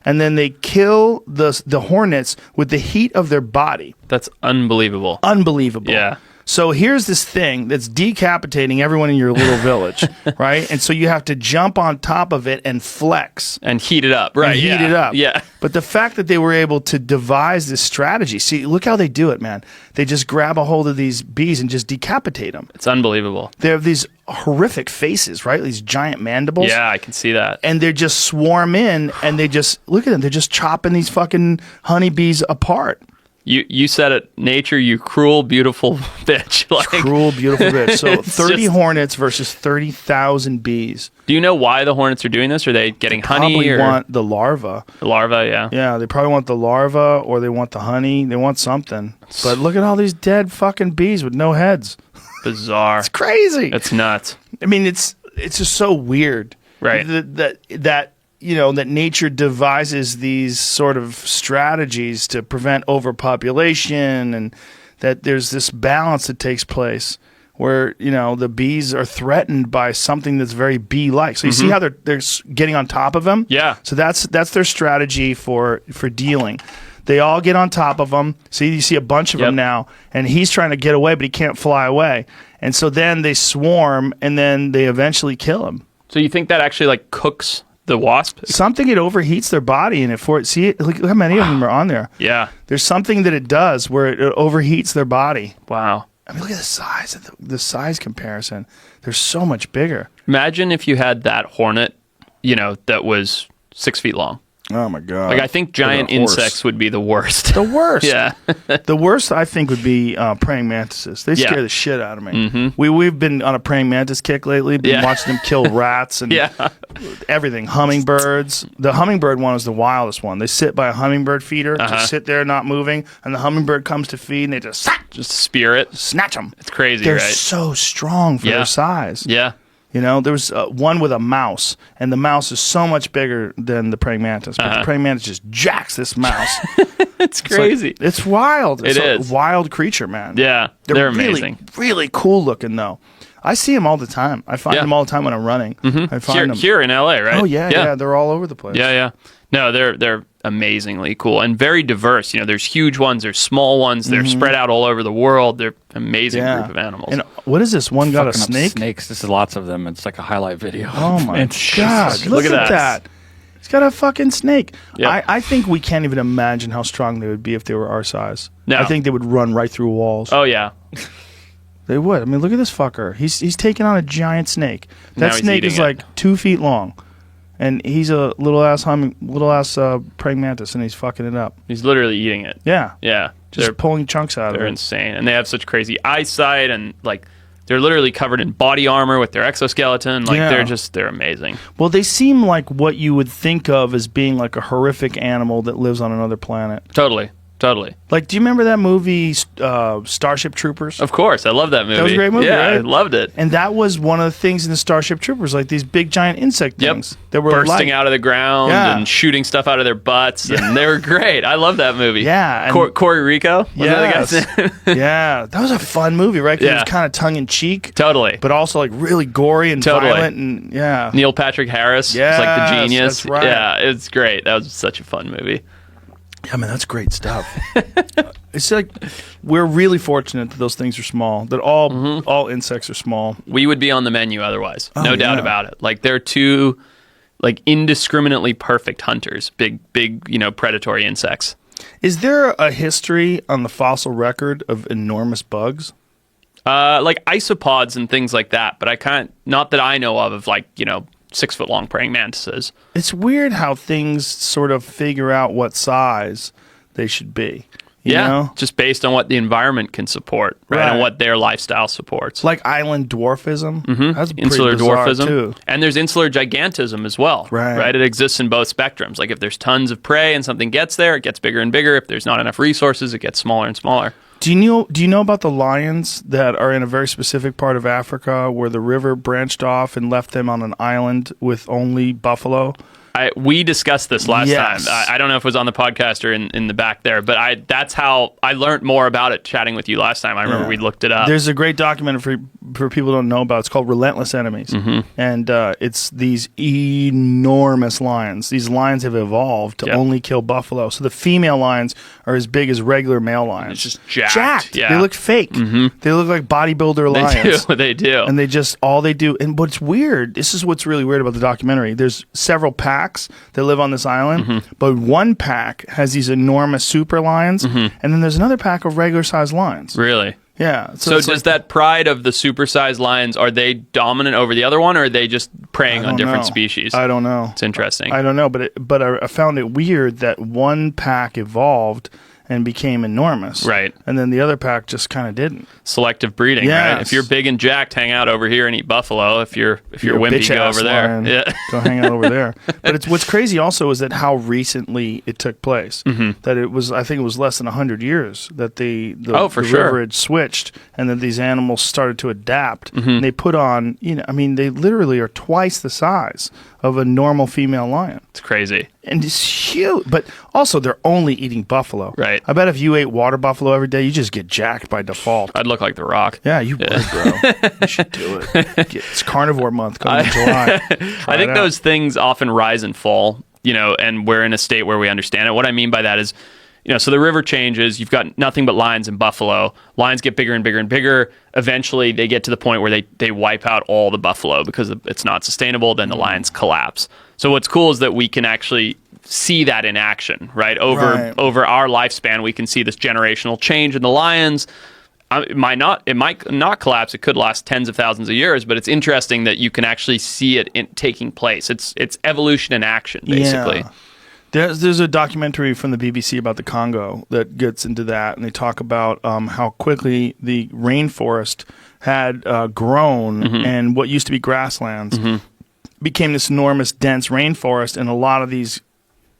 And then they kill the hornets with the heat of their body. That's unbelievable. Unbelievable. Yeah. So here's this thing that's decapitating everyone in your little village, right? And so you have to jump on top of it and flex. And heat it up, right? Heat it up. Yeah. But the fact that they were able to devise this strategy, see, look how they do it, man. They just grab a hold of these bees and just decapitate them. It's unbelievable. They have these horrific faces, right? These giant mandibles. Yeah, I can see that. And they just swarm in, and they just, look at them, they're just chopping these fucking honeybees apart. You said it, nature, you cruel, beautiful bitch. Like, cruel, beautiful bitch. So 30 just hornets versus 30,000 bees. Do you know why the hornets are doing this? Are they getting honey? Probably or want the larva. The larva, yeah. Yeah, they probably want the larva, or they want the honey. They want something. But look at all these dead fucking bees with no heads. Bizarre. It's crazy. It's nuts. I mean, it's just so weird. Right. That you know, that nature devises these sort of strategies to prevent overpopulation, and that there's this balance that takes place where, you know, the bees are threatened by something that's very bee-like. So you see how they're getting on top of them? Yeah. So that's their strategy for dealing. They all get on top of him. See, you see a bunch of them now, and he's trying to get away, but he can't fly away. And so then they swarm, and then they eventually kill him. So you think that actually like cooks the wasp? Something, it overheats their body, and look how many of them are on there. Yeah. There's something that it does where it overheats their body. Wow. I mean, look at the size of the size comparison. They're so much bigger. Imagine if you had that hornet, you know, that was 6 feet long. Oh my God. Like, I think giant insects would be the worst. The worst. Yeah. The worst, I think, would be praying mantises. They scare the shit out of me. We've been on a praying mantis kick lately. Been watching them kill rats and everything. Hummingbirds. The hummingbird one is the wildest one. They sit by a hummingbird feeder, just sit there not moving, and the hummingbird comes to feed, and they just spear it. Snatch them. It's crazy, They're right? so strong for their size. Yeah. You know, there was one with a mouse, and the mouse is so much bigger than the praying mantis. But the praying mantis just jacks this mouse. It's crazy. It's wild. It's is. a wild creature, man. Yeah, they're amazing. Really, really cool looking, though. I see them all the time. I find them all the time when I'm running. I find them here in LA, right? Oh yeah. They're all over the place. Yeah. No, they're amazingly cool and very diverse. You know, there's huge ones, there's small ones, they're spread out all over the world. They're an amazing group of animals. And what is this? One got a snake? Snakes. This is lots of them. It's like a highlight video. Oh my God! Look at that. He's got a fucking snake. Yep. I think we can't even imagine how strong they would be if they were our size. No. I think they would run right through walls. Oh yeah. They would. I mean, look at this fucker. He's taking on a giant snake. That snake is like 2 feet long. And he's a little ass praying mantis, and he's fucking it up. He's literally eating it. Yeah. Yeah. Just pulling chunks out of it. They're insane. And they have such crazy eyesight, and like They're literally covered in body armor with their exoskeleton. Like they're amazing. Well, they seem like what you would think of as being like a horrific animal that lives on another planet. Totally. Like, do you remember that movie, Starship Troopers? Of course, I love that movie. That was a great movie, yeah, right? I loved it. And that was one of the things in the Starship Troopers, like these big giant insect things that were bursting out of the ground and shooting stuff out of their butts, and they were great. I love that movie. Yeah, Corey Rico. Was that the guy's name? Yeah, that was a fun movie, right? 'Cause it was kind of tongue in cheek, totally, but also like really gory and violent, and Neil Patrick Harris was like the genius. That's right. Yeah, it's great. That was such a fun movie. Yeah, man, that's great stuff. It's like we're really fortunate that those things are small. That all insects are small. We would be on the menu otherwise, no doubt about it. Like they're two, like indiscriminately perfect hunters. Big, predatory insects. Is there a history on the fossil record of enormous bugs? Like isopods and things like that, but I can't. Not that I know of like 6-foot-long praying mantises. It's weird how things sort of figure out what size they should be. You know? Just based on what the environment can support, right? And what their lifestyle supports. Like island dwarfism. That's insular dwarfism. too. And there's insular gigantism as well, right? It exists in both spectrums. Like if there's tons of prey and something gets there, it gets bigger and bigger. If there's not enough resources, it gets smaller and smaller. Do you know about the lions that are in a very specific part of Africa where the river branched off and left them on an island with only buffalo? We discussed this last time. I don't know if it was on the podcast or in the back there, but that's how I learned more about it chatting with you last time. I remember we looked it up. There's a great documentary for people who don't know about. It's called Relentless Enemies. And it's these enormous lions. These lions have evolved to only kill buffalo. So the female lions are as big as regular male lions. It's just jacked. Yeah. They look fake. They look like bodybuilder lions. They do. And all they do. And what's weird, this is what's really weird about the documentary. There's several packs that live on this island, but one pack has these enormous super lions, and then there's another pack of regular sized lions. Really? Yeah. So does that pride of the supersized lions, are they dominant over the other one, or are they just preying on different species? I don't know. It's interesting. I don't know, but I found it weird that one pack evolved and became enormous. Right. And then the other pack just kind of didn't. Selective breeding, right? If you're big and jacked, hang out over here and eat buffalo. If you're wimpy, go over there. Lion, go hang out over there. But what's crazy also is that how recently it took place. That I think it was less than 100 years that the river had switched, and that these animals started to adapt. And they put on, they literally are twice the size of a normal female lion. It's crazy. And it's huge. But also, they're only eating buffalo. Right. I bet if you ate water buffalo every day, you just get jacked by default. I'd look like The Rock. Yeah, you would, bro. You should do it. It's carnivore month coming in July. I think those things often rise and fall, and we're in a state where we understand it. What I mean by that is, so the river changes. You've got nothing but lions and buffalo. Lions get bigger and bigger and bigger. Eventually, they get to the point where they wipe out all the buffalo because it's not sustainable. Then the lions collapse. So what's cool is that we can actually see that in action, right? Over our lifespan, we can see this generational change in the lions. It might not collapse. It could last tens of thousands of years, but it's interesting that you can actually see it taking place. It's evolution in action, basically. Yeah. There's a documentary from the BBC about the Congo that gets into that, and they talk about how quickly the rainforest had grown, and what used to be grasslands became this enormous, dense rainforest, and a lot of these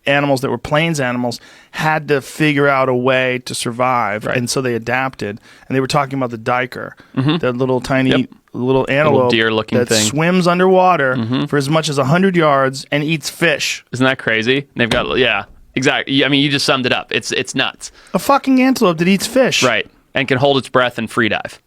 animals that were plains animals had to figure out a way to survive, and so they adapted. And they were talking about the diker, that little tiny little antelope deer-looking thing swims underwater for as much as 100 yards and eats fish. Isn't that crazy? They've got exactly. I mean, you just summed it up. It's nuts. A fucking antelope that eats fish, right? And can hold its breath and free dive.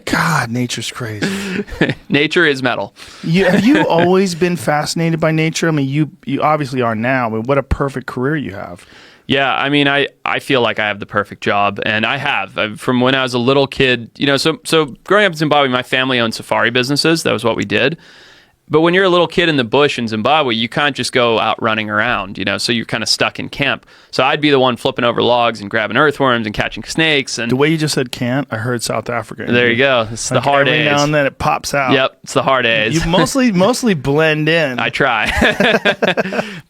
God, nature's crazy. Nature is metal. Have you always been fascinated by nature? I mean, you obviously are now, but what a perfect career you have. Yeah, I mean, I feel like I have the perfect job, and I have. From when I was a little kid, so growing up in Zimbabwe, my family owned safari businesses. That was what we did. But when you're a little kid in the bush in Zimbabwe, you can't just go out running around, so you're kind of stuck in camp. So I'd be the one flipping over logs and grabbing earthworms and catching snakes. And the way you just said can't, I heard South Africa. There you go. It's the hard A's. Every now and then it pops out. Yep, it's the hard A's. You mostly blend in. I try.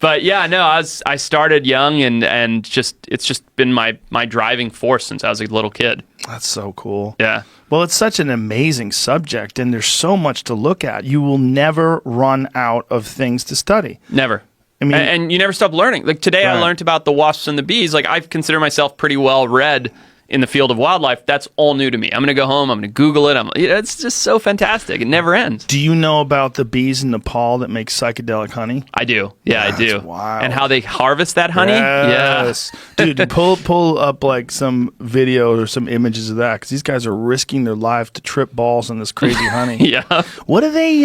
But yeah, no, I started young, and it's just been my driving force since I was a little kid. That's so cool. Yeah. Well, it's such an amazing subject, and there's so much to look at. You will never run out of things to study. Never. I mean, and you never stop learning. Like today, I learned about the wasps and the bees. Like I consider myself pretty well read in the field of wildlife. That's all new to me. I'm going to go home. I'm going to Google it. It's just so fantastic. It never ends. Do you know about the bees in Nepal that make psychedelic honey? I do. Yeah, I do. Wild. And how they harvest that honey? Yes. Yeah. Dude, pull up like some video or some images of that, because these guys are risking their life to trip balls on this crazy honey. Yeah. What are they,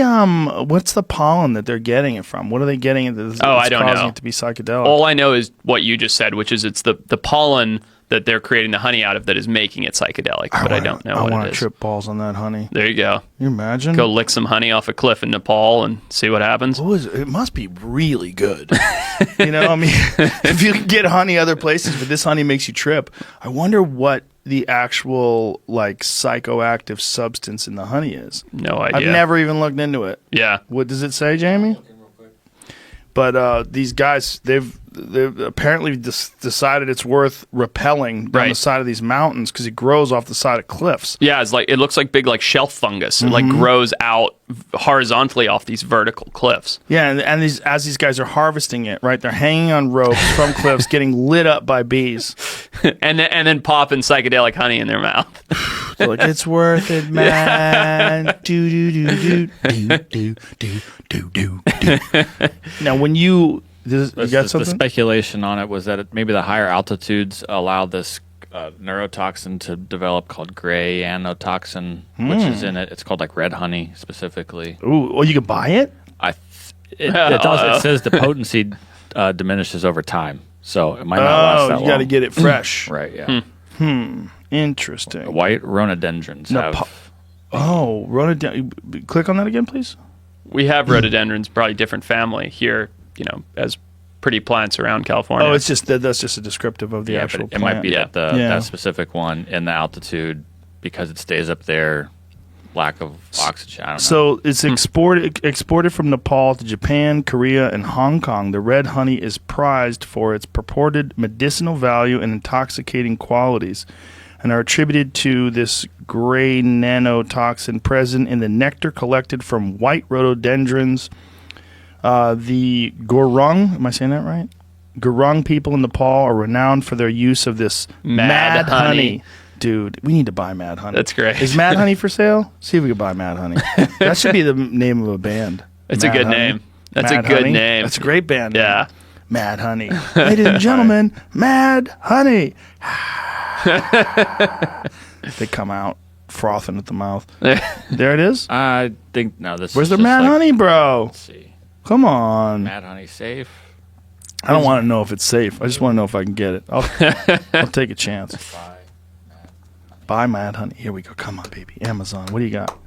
what's the pollen that they're getting it from? What are they getting that's I don't causing know. it to be psychedelic? All I know is what you just said, which is it's the pollen that they're creating the honey out of that is making it psychedelic, but I don't know what it is. I want to trip balls on that honey. There you go. Can you imagine? Go lick some honey off a cliff in Nepal and see what happens. It must be really good. You know, I mean, if you can get honey other places, but this honey makes you trip, I wonder what the actual, like, psychoactive substance in the honey is. No idea. I've never even looked into it. Yeah. What does it say, Jamie? But these guys, they've apparently decided it's worth rappelling down the side of these mountains because it grows off the side of cliffs. Yeah, it looks like big like shelf fungus. It like grows out horizontally off these vertical cliffs. Yeah, and as these guys are harvesting it, right, they're hanging on ropes from cliffs, getting lit up by bees, and then popping psychedelic honey in their mouth. They're like, it's worth it, man. Do do do do do do do do do. Now, when you got something? The speculation on it was that maybe the higher altitudes allow this neurotoxin to develop called gray anotoxin, which is in it. It's called like red honey specifically. Ooh, well, you can buy it? It says the potency diminishes over time, so it might not last that long. You got to get it fresh. Right, yeah. Interesting. White rhododendrons have... rhododendron. Click on that again, please. We have rhododendrons, probably different family here, as pretty plants around California. Oh, it's just that's just a descriptive of the actual but plant. It might be that specific one in the altitude because it stays up there, lack of oxygen. I don't know. So it's exported from Nepal to Japan, Korea, and Hong Kong. The red honey is prized for its purported medicinal value and intoxicating qualities, and are attributed to this gray nanotoxin present in the nectar collected from white rhododendrons. The Gurung, am I saying that right? Gurung people in Nepal are renowned for their use of this mad honey. Dude, we need to buy Mad Honey. That's great. Is Mad Honey for sale? See if we can buy Mad Honey. That should be the name of a band. It's a good name. That's a good name. That's a great band name. Yeah. Mad Honey. Ladies and gentlemen, Mad Honey. They come out frothing at the mouth. There it is. I think this. Where's is the Mad Honey, bro? Let's see. Come on. Mad Honey safe. I don't want to know if it's safe. I just want to know if I can get it. I'll take a chance. Buy Mad Honey. Here we go. Come on, baby. Amazon. What do you got?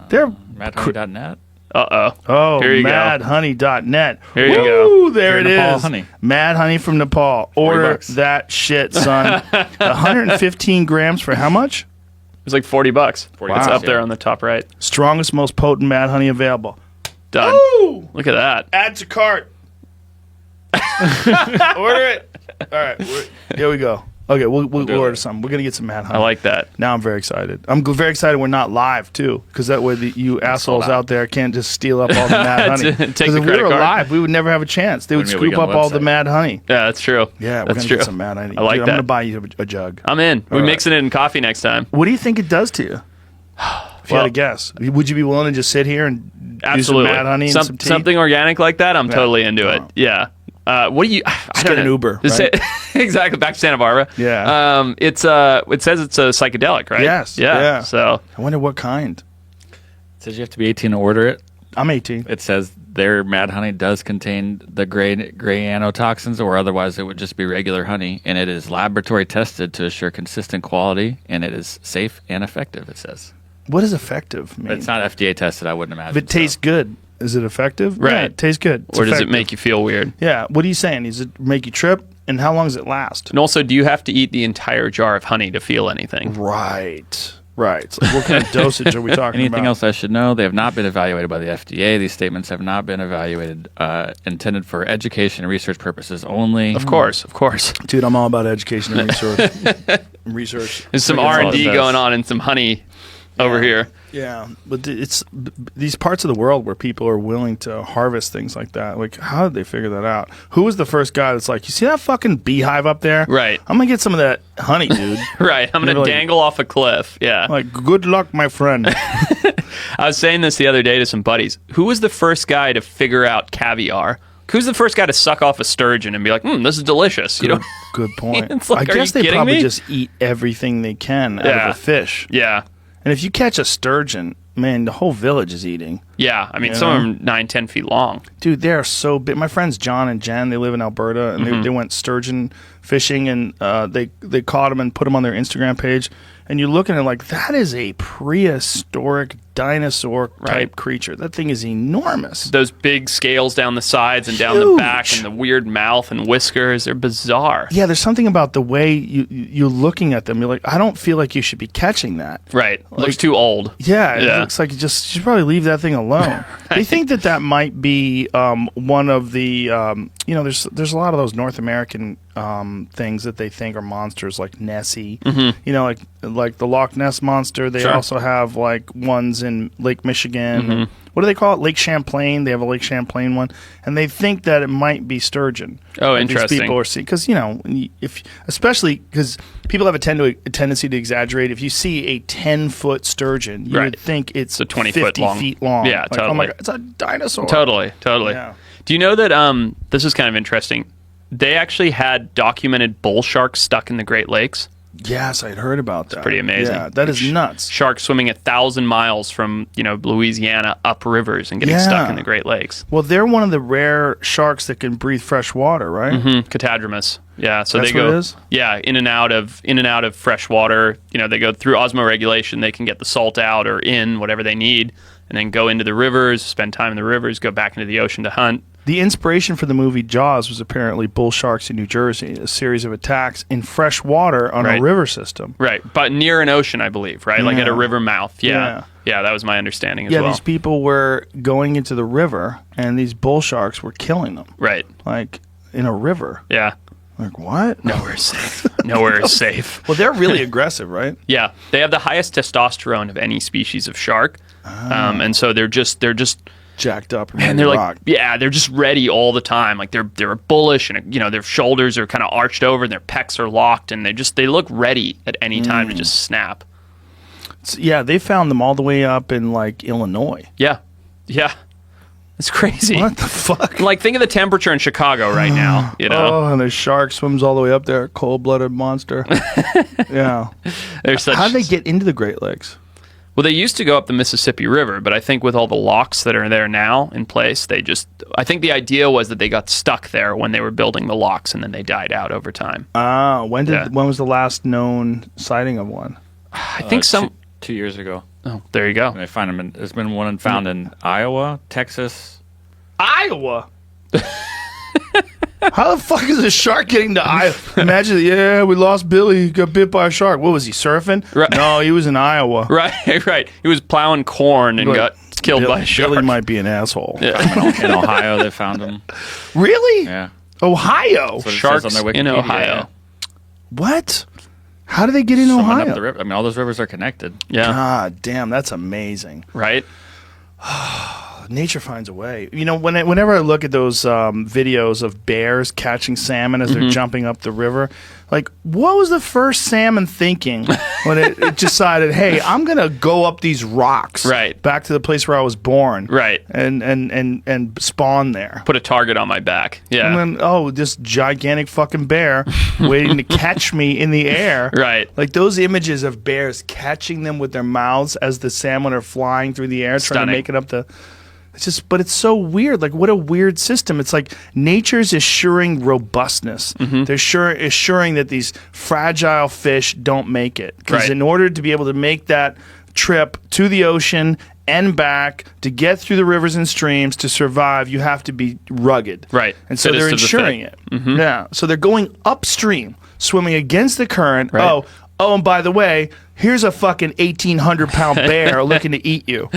They're MadHoney.net. Oh, here you madhoney.net. Here you go. There it Nepal is. honey. Mad Honey from Nepal. Order $40. that shit, son. 115 grams for how much? It's like $40. It's up there on the top right. Strongest, most potent Mad Honey available. Done. Woo! Look at that. Add to cart. Order it. All right. Here we go. Okay, we'll order some. We're going to get some Mad Honey. I like that. Now I'm very excited. I'm very excited we're not live, too, because that way you assholes out there can't just steal up all the Mad Honey. Because if we were live, we would never have a chance. They would scoop up all the Mad Honey. Yeah, that's true. Yeah, we're going to get some Mad Honey. I like I'm that. going to buy you a jug. I'm in. We're mixing it in coffee next time. What do you think it does to you? If you had to guess. Would you be willing to just sit here and do some Mad Honey and some tea? Something organic like that, I'm totally into it. Yeah. What do you? I don't get an know. Uber. Right? Exactly. Back to Santa Barbara. Yeah. It says it's a psychedelic, right? Yes. Yeah. So I wonder what kind. It says you have to be 18 to order it. I'm 18. It says their Mad Honey does contain the gray anotoxins, or otherwise it would just be regular honey, and it is laboratory tested to assure consistent quality, and it is safe and effective. It says. What does effective mean? It's not FDA tested. I wouldn't imagine. If it tastes good, is it effective? Right. Yeah, it tastes good. It's or does effective. it make you feel weird? Yeah. What are you saying? Does it make you trip? And how long does it last? And also, do you have to eat the entire jar of honey to feel anything? Right. Right. It's like, what kind of dosage are we talking about? Anything else I should know? They have not been evaluated by the FDA. These statements have not been evaluated, intended for education and research purposes only. Of course. Dude, I'm all about education and research. There's some R&D going on and some honey over here. Yeah, but it's these parts of the world where people are willing to harvest things like that. Like, how did they figure that out? Who was the first guy that's like, you see that fucking beehive up there? Right. I'm going to get some of that honey, dude. Right. I'm going to dangle off a cliff. Yeah. Like, good luck, my friend. I was saying this the other day to some buddies. Who was the first guy to figure out caviar? Who's the first guy to suck off a sturgeon and be like, this is delicious? Good point. It's like, I guess they probably me? just eat everything they can out of a fish. Yeah. And if you catch a sturgeon, man, the whole village is eating. Yeah, I mean, some of them 9-10 feet long. Dude, they are so big. My friends John and Jen, they live in Alberta, and they went sturgeon fishing, and they caught them and put them on their Instagram page. And you're looking at it like, that is a prehistoric dinosaur-type creature. That thing is enormous. Those big scales down the sides and down the back and the weird mouth and whiskers, they're bizarre. Yeah, there's something about the way you're looking at them. You're like, I don't feel like you should be catching that. Right. Looks too old. Yeah, it looks like you should probably leave that thing alone. They think that might be one of the, there's a lot of those North American things that they think are monsters, like Nessie. Like the Loch Ness Monster. They also have like ones in Lake Michigan. What do they call it? Lake Champlain. They have a Lake Champlain one, and they think that it might be sturgeon. Oh, interesting. These people are seeing, because especially because people have a tendency to exaggerate. If you see a 10-foot sturgeon, you would think it's a 20 feet long. Yeah, like, totally. Oh my God, it's a dinosaur. Totally. Yeah. Do you know that this is kind of interesting? They actually had documented bull sharks stuck in the Great Lakes. Yes, I'd heard about that. It's pretty amazing. Yeah, that is nuts. Sharks swimming 1,000 miles from Louisiana up rivers and getting stuck in the Great Lakes. Well, they're one of the rare sharks that can breathe fresh water, right? Catadromous. Yeah, so That's they go. what it is? Yeah, in and out of fresh water. They go through osmoregulation. They can get the salt out or in whatever they need, and then go into the rivers, spend time in the rivers, go back into the ocean to hunt. The inspiration for the movie Jaws was apparently bull sharks in New Jersey, a series of attacks in fresh water on a river system. Right, but near an ocean, I believe, right? Like at a river mouth. Yeah, that was my understanding as well. Yeah, these people were going into the river, and these bull sharks were killing them. Right. Like, in a river. Yeah. Like, what? Nowhere is safe. Nowhere is safe. Well, they're really aggressive, right? Yeah, they have the highest testosterone of any species of shark, and so they're just jacked up and they're like, they're just ready all the time. Like they're bullish, and their shoulders are kind of arched over, and their pecs are locked, and they look ready at any time to just snap. Yeah, they found them all the way up in like Illinois. Yeah, it's crazy. What the fuck? Like, think of the temperature in Chicago right now. Oh, and the shark swims all the way up there, cold-blooded monster. Yeah. How did they get into the Great Lakes? Well, they used to go up the Mississippi River, but I think with all the locks that are there now in place, I think the idea was that they got stuck there when they were building the locks, and then they died out over time. When was the last known sighting of one? I think 2 years ago. Oh, there you go. And I find them. There's been one found in Iowa, Texas. Iowa? How the fuck is a shark getting to Iowa? Imagine, we lost Billy. He got bit by a shark. What was he, surfing? Right. No, he was in Iowa. Right. He was plowing corn and got killed by a shark. Billy might be an asshole. Yeah. In Ohio, they found him. Really? Yeah. Ohio? Sharks in Ohio. What? How do they get in Swimming Ohio? Up the river. I mean, all those rivers are connected. Yeah. God damn, that's amazing. Right? Nature finds a way. Whenever I look at those videos of bears catching salmon as they're jumping up the river, like, what was the first salmon thinking when it decided, hey, I'm going to go up these rocks back to the place where I was born and spawn there. Put a target on my back. Yeah. And then, this gigantic fucking bear waiting to catch me in the air. Right. Like those images of bears catching them with their mouths as the salmon are flying through the air, trying to make it up the... But it's so weird. Like, what a weird system. It's like nature's assuring robustness. They're assuring that these fragile fish don't make it. Because in order to be able to make that trip to the ocean and back, to get through the rivers and streams, to survive, you have to be rugged. Right. And so they're ensuring it. Yeah. So they're going upstream, swimming against the current. Right. Oh, and by the way, here's a fucking 1,800-pound bear looking to eat you.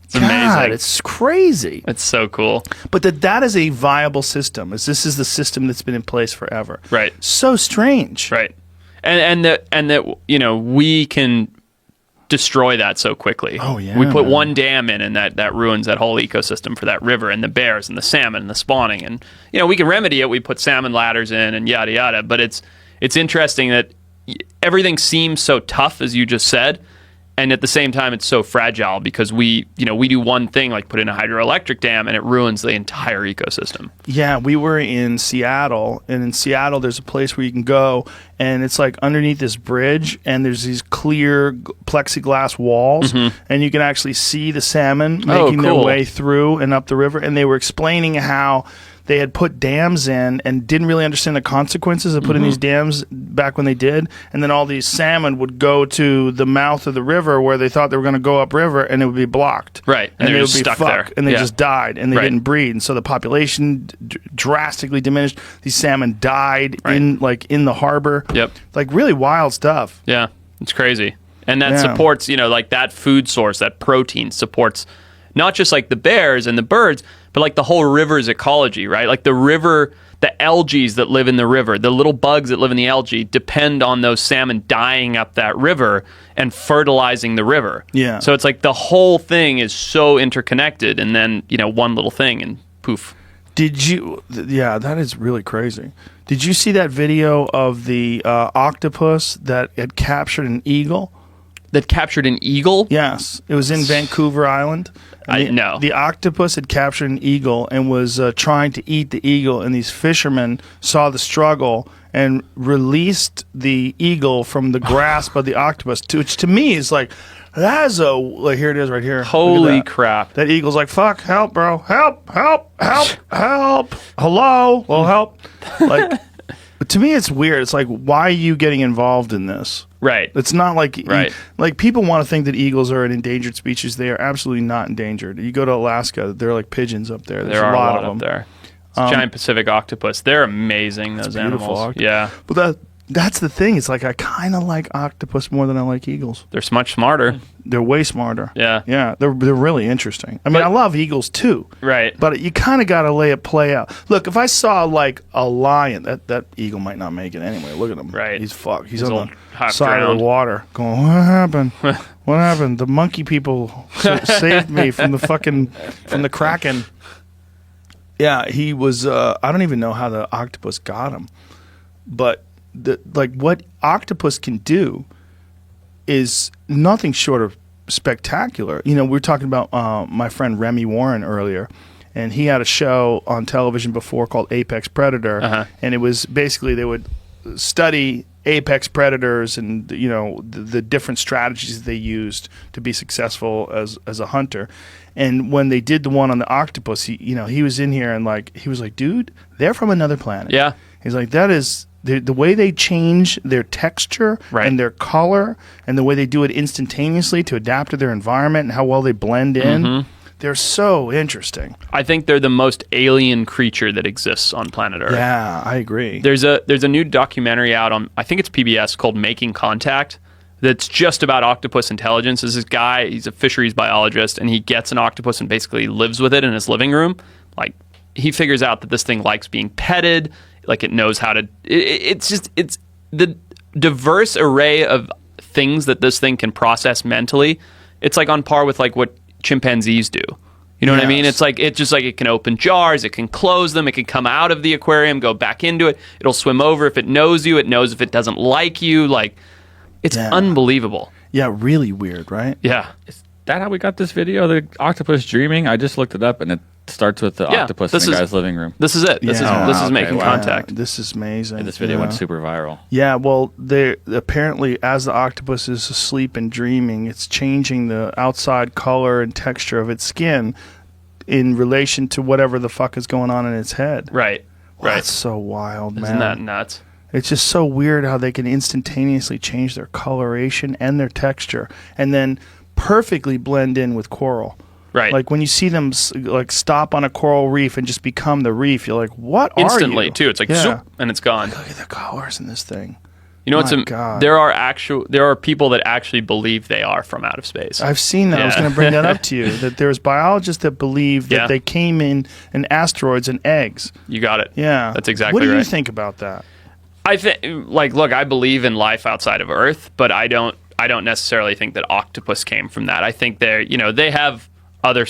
It's amazing. It's crazy. It's so cool. But that is a viable system. This is the system that's been in place forever. Right. So strange. Right. And that we can destroy that so quickly. Oh, yeah, we put man. one dam in, and that ruins that whole ecosystem for that river and the bears and the salmon and the spawning. And we can remedy it. We put salmon ladders in and yada yada. But it's interesting that everything seems so tough, as you just said, and at the same time it's so fragile because we do one thing, like put in a hydroelectric dam, and it ruins the entire ecosystem. Yeah, we were in Seattle, and in Seattle there's a place where you can go, and it's like underneath this bridge, and there's these clear plexiglass walls, and you can actually see the salmon making their way through and up the river. And they were explaining how they had put dams in and didn't really understand the consequences of putting these dams back when they did. And then all these salmon would go to the mouth of the river where they thought they were going to go upriver, and it would be blocked. Right. And they they were would be stuck fucked. there. And they just died, and they Right. didn't breed. And so the population drastically diminished. These salmon died in the harbor. Yep. Like really wild stuff. Yeah, it's crazy. And that supports, like that food source, that protein supports not just like the bears and the birds, but like the whole river's ecology, right? Like the river, the algae that live in the river, the little bugs that live in the algae depend on those salmon dying up that river and fertilizing the river. Yeah. So it's like the whole thing is so interconnected, and then, one little thing and poof. That is really crazy. Did you see that video of the octopus that had captured an eagle? That captured an eagle? Yes, it was in Vancouver Island. No. The octopus had captured an eagle and was trying to eat the eagle, and these fishermen saw the struggle and released the eagle from the grasp of the octopus, which to me is like, here it is right here. Holy crap. That eagle's like, fuck, help, bro. Help. Hello? Well, help. Like, to me, it's weird. It's like, why are you getting involved in this? Right. It's not like Right. like people want to think that eagles are an endangered species. They are absolutely not endangered. You go to Alaska, they're like pigeons up there. There's There are a lot of up them. there. It's giant Pacific octopus. They're amazing, those beautiful animals. octopus. Yeah. But that's the thing. It's like I kind of like octopus more than I like eagles. They're much smarter. They're way smarter. Yeah. Yeah, they're really interesting. I mean, I love eagles too. Right. But you kind of got to lay it play out. Look, if I saw like a lion, that eagle might not make it anyway. Look at him. Right. He's fucked. He's He's on all the half side of drowned. the water going, what happened? What happened? The monkey people saved me from the kraken. Yeah, he was, I don't even know how the octopus got him. But what octopus can do is nothing short of spectacular. We were talking about my friend Remy Warren earlier, and he had a show on television before called Apex Predator, and it was basically they would study apex predators and the different strategies they used to be successful as a hunter. And when they did the one on the octopus, he was in here and he was like, dude, they're from another planet. Yeah. He's like, that is the way they change their texture and their color, and the way they do it instantaneously to adapt to their environment and how well they blend in. They're so interesting. I think they're the most alien creature that exists on planet Earth. Yeah, I agree. There's a new documentary out on, I think it's PBS, called Making Contact, that's just about octopus intelligence. There's this guy, he's a fisheries biologist, and he gets an octopus and basically lives with it in his living room. Like, he figures out that this thing likes being petted, like it knows how to... It's the diverse array of things that this thing can process mentally. It's like on par with like what chimpanzees do. You know what I mean? It's like it can open jars, it can close them, it can come out of the aquarium, go back into it. It'll swim over if it knows you. It knows if it doesn't like you. Like, it's unbelievable. Yeah, really weird, right? Yeah. Is that how we got this video? The octopus dreaming? I just looked it up, and it starts with the octopus in the guy's living room. This is it. This is Making Contact. This is amazing. And this video went super viral. Yeah, well, apparently as the octopus is asleep and dreaming, it's changing the outside color and texture of its skin in relation to whatever the fuck is going on in its head. Right. Right. That's so wild, man. Isn't that nuts? It's just so weird how they can instantaneously change their coloration and their texture and then perfectly blend in with coral. Right. Like when you see them stop on a coral reef and just become the reef, you're like, what Instantly, are you? too. It's like, zoop, and it's gone. Look at the colors in this thing. You know what's God. there are people that actually believe they are from out of space. I've seen that. Yeah. I was going to bring that up to you. That there's biologists that believe that they came in asteroids and eggs. You got it. Yeah, that's exactly right. What do right. you think about that? I think, look, I believe in life outside of Earth, but I don't necessarily think that octopus came from that. I think they have other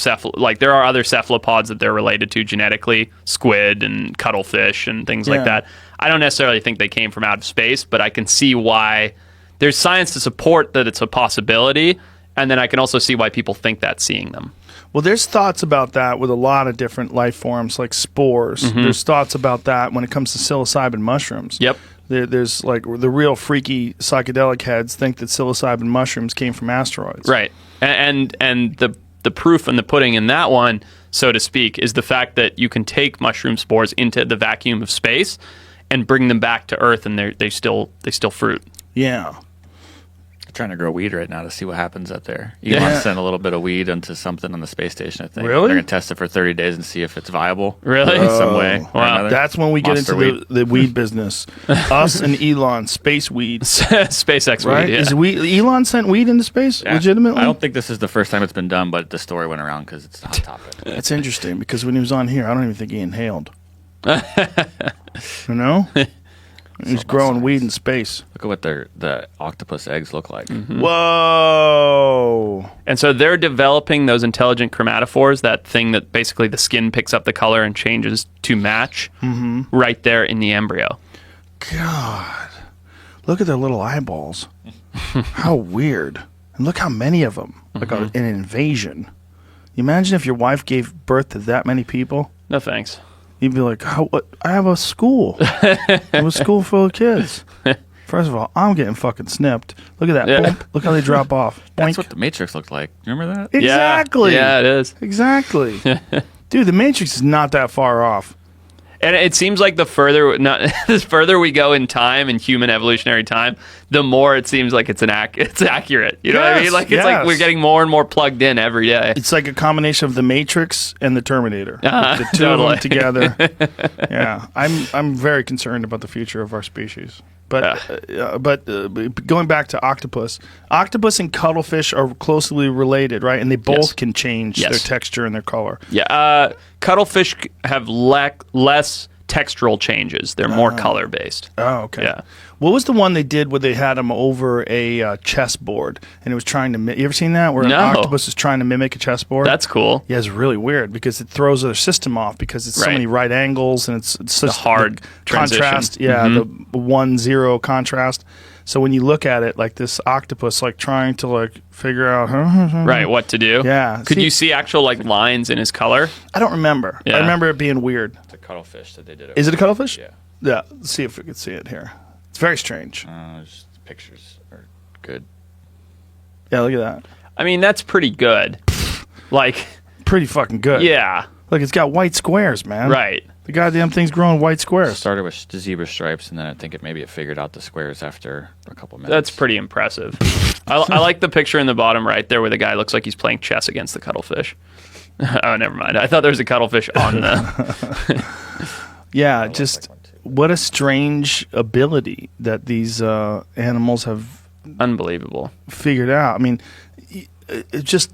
there are other cephalopods that they're related to genetically, squid and cuttlefish and things like that. I don't necessarily think they came from out of space, but I can see why there's science to support that it's a possibility, and then I can also see why people think that seeing them. Well, there's thoughts about that with a lot of different life forms, like spores. Mm-hmm. There's thoughts about that when it comes to psilocybin mushrooms. Yep. There's like the real freaky psychedelic heads think that psilocybin mushrooms came from asteroids. Right. And the proof in the pudding in that one, so to speak, is the fact that you can take mushroom spores into the vacuum of space and bring them back to Earth, and they still fruit. Yeah. I'm trying to grow weed right now to see what happens up there. Elon sent a little bit of weed into something on the space station, I think. Really? They're going to test it for 30 days and see if it's viable. Really? In some way. or Wow. another. That's when we get Monster into weed. the weed business. Us and Elon, space weed. SpaceX Right? weed, yeah. Elon sent weed into space? Yeah. Legitimately? I don't think this is the first time it's been done, but the story went around because it's a hot topic. That's interesting because when he was on here, I don't even think he inhaled. You know? He's growing weed in space. Look at what the octopus eggs look like. Mm-hmm. Whoa. And so they're developing those intelligent chromatophores, that thing that basically the skin picks up the color and changes to match right there in the embryo. God. Look at their little eyeballs. How weird. And look how many of them. Like an invasion. You imagine if your wife gave birth to that many people? No thanks. You'd be like, what? I have a school. I have a school full of kids. First of all, I'm getting fucking snipped. Look at that. Yeah. Boink. Look how they drop off. That's Boink. what the Matrix looked like. Remember that? Exactly. Yeah, it is. Exactly. Dude, the Matrix is not that far off. And it seems like the further we go in time, in human evolutionary time, the more it seems like it's accurate. You know what I mean? Yes, Like it's like we're getting more and more plugged in every day. It's like a combination of the Matrix and the Terminator. The two Totally. of them together. Yeah, I'm very concerned about the future of our species. But going back to octopus and cuttlefish are closely related, right? And they both can change their texture and their color. Yeah, cuttlefish have less textural changes. They're more color based. Oh, okay. Yeah. What was the one they did where they had them over a chessboard and it was trying to? You ever seen that where an octopus is trying to mimic a chessboard? That's cool. Yeah, it's really weird because it throws their system off because it's so many right angles and it's such hard contrast. Yeah, the 1-0 contrast. So when you look at it, like this octopus, like trying to like figure out, right, what to do. Yeah. Could you see actual like lines in his color? I don't remember. Yeah. I remember it being weird. It's a cuttlefish that they did. Is it a cuttlefish? Yeah. Yeah. Let's see if we can see it here. It's very strange. Just pictures are good. Yeah, look at that. I mean, that's pretty good. Like, pretty fucking good. Yeah. Look, it's got white squares, man. Right. The goddamn thing's growing white squares. Started with the zebra stripes, and then I think it figured out the squares after a couple minutes. That's pretty impressive. I like the picture in the bottom right there where the guy looks like he's playing chess against the cuttlefish. Oh, never mind. I thought there was a cuttlefish on the... Yeah, just what a strange ability that these animals have unbelievable figured out. I mean, it just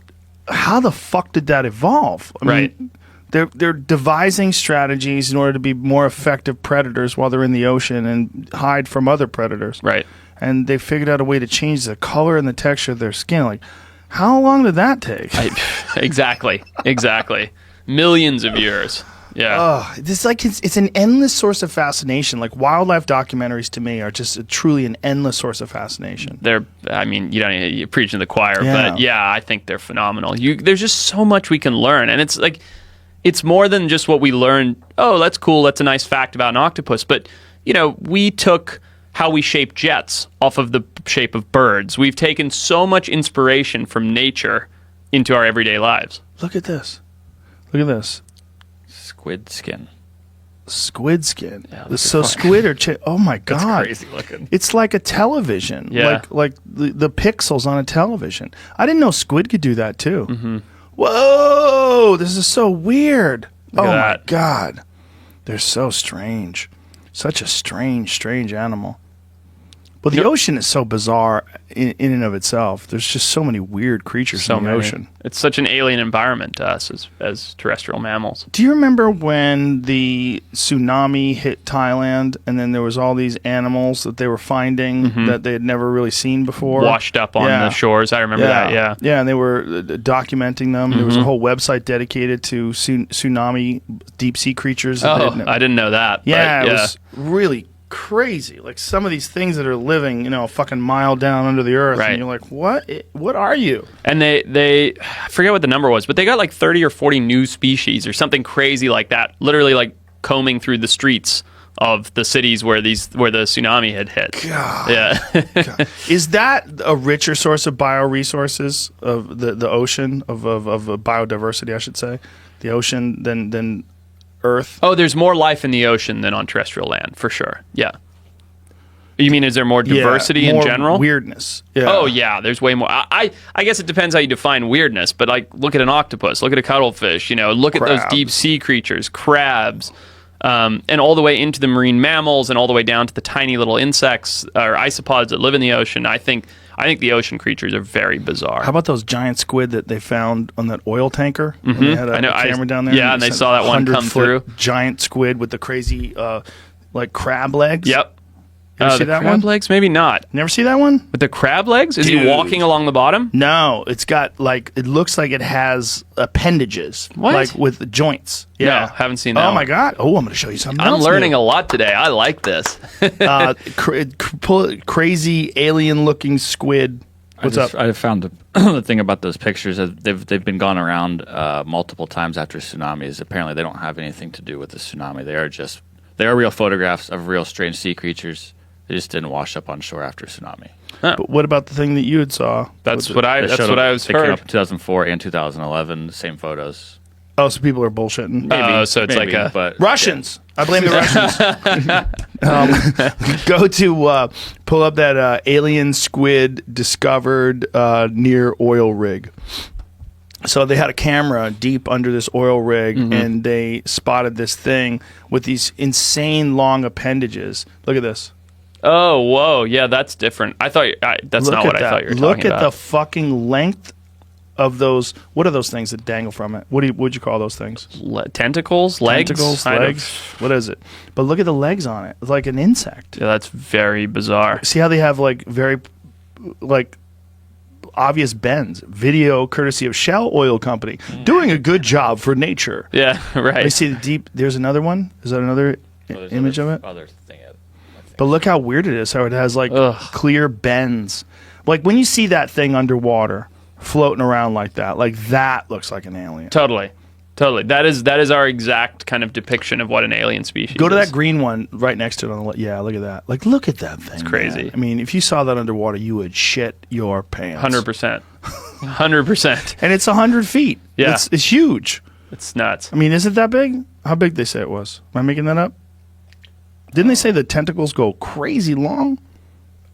how the fuck did that evolve? I mean, they're devising strategies in order to be more effective predators while they're in the ocean and hide from other predators. Right. And they figured out a way to change the color and the texture of their skin. Like, how long did that take? Exactly. Millions of years. Yeah. It's an endless source of fascination. Like wildlife documentaries to me are just truly an endless source of fascination. You're preaching to the choir, but yeah, I think they're phenomenal. There's just so much we can learn, and it's like it's more than just what we learned. Oh, that's cool. That's a nice fact about an octopus. But we took how we shape jets off of the shape of birds. We've taken so much inspiration from nature into our everyday lives. Look at this. Look at this. Squid skin. Yeah, so squid are oh my god, that's crazy looking. It's like a television. Yeah. Like the pixels on a television. I didn't know squid could do that too. Mm-hmm. Whoa, this is so weird. Look at that. My god, they're so strange. Such a strange animal. But the ocean is so bizarre in and of itself. There's just so many weird creatures in the ocean. It's such an alien environment to us as terrestrial mammals. Do you remember when the tsunami hit Thailand and then there was all these animals that they were finding that they had never really seen before? Washed up on the shores. I remember that, yeah. Yeah, and they were documenting them. There was a whole website dedicated to tsunami deep-sea creatures. Oh, I didn't know that. Yeah, it was really crazy. Like some of these things that are living, a fucking mile down under the earth, and you're like, what are you? And they I forget what the number was, but they got like 30 or 40 new species or something crazy like that, literally like combing through the streets of the cities where the tsunami had hit. God. Yeah. God. Is that a richer source of bioresources of the ocean of biodiversity, I should say, the ocean than Earth? Oh, there's more life in the ocean than on terrestrial land, for sure. Yeah. You mean, is there more diversity more in general? Weirdness. Yeah. Oh, yeah, there's way more. I guess it depends how you define weirdness, but like, look at an octopus, look at a cuttlefish, look at those deep sea creatures, crabs, and all the way into the marine mammals and all the way down to the tiny little insects or isopods that live in the ocean. I think the ocean creatures are very bizarre. How about those giant squid that they found on that oil tanker? When they had a camera down there. Yeah, and they saw that one come through. Giant squid with the crazy, like crab legs. Yep. You ever see that crab one? legs? Maybe not. Never see that one? With the crab legs? Is Dude. he walking along the bottom? No, it's got it looks like it has appendages. What? Like with joints. Yeah. No, haven't seen that. Oh my God. Oh, I'm going to show you something else. I'm learning a lot today. I like this. Crazy alien looking squid. What's up? I found the thing about those pictures. They've been gone around multiple times after tsunamis. Apparently, they don't have anything to do with the tsunami. They are real photographs of real strange sea creatures. They just didn't wash up on shore after tsunami. Huh. But what about the thing that you had saw? That's what I was picking heard. up in 2004 and 2011. Same photos. Oh, so people are bullshitting. Maybe, so it's maybe, like but Russians. Yeah. I blame the Russians. Go to pull up that alien squid discovered near oil rig. So they had a camera deep under this oil rig, and they spotted this thing with these insane long appendages. Look at this. Oh, whoa. Yeah, that's different. That's not what I thought you were talking about. Look at the fucking length of those. What are those things that dangle from it? What'd you call those things? Tentacles? Legs? Tentacles, legs. What is it? But look at the legs on it. It's like an insect. Yeah, that's very bizarre. See how they have very obvious bends. Video courtesy of Shell Oil Company. Doing a good job for nature. Yeah, right. I see the deep. There's another one. Is that another image of it? Other thing. But look how weird it is. How it has clear bends. Like when you see that thing underwater floating around like that looks like an alien. Totally. That is our exact kind of depiction of what an alien species is. Go to that green one right next to it. Look at that. Look at that thing. It's crazy. Man. I mean, if you saw that underwater, you would shit your pants. 100%. 100%. And it's 100 feet. Yeah. It's huge. It's nuts. I mean, is it that big? How big they say it was? Am I making that up? Didn't they say the tentacles go crazy long?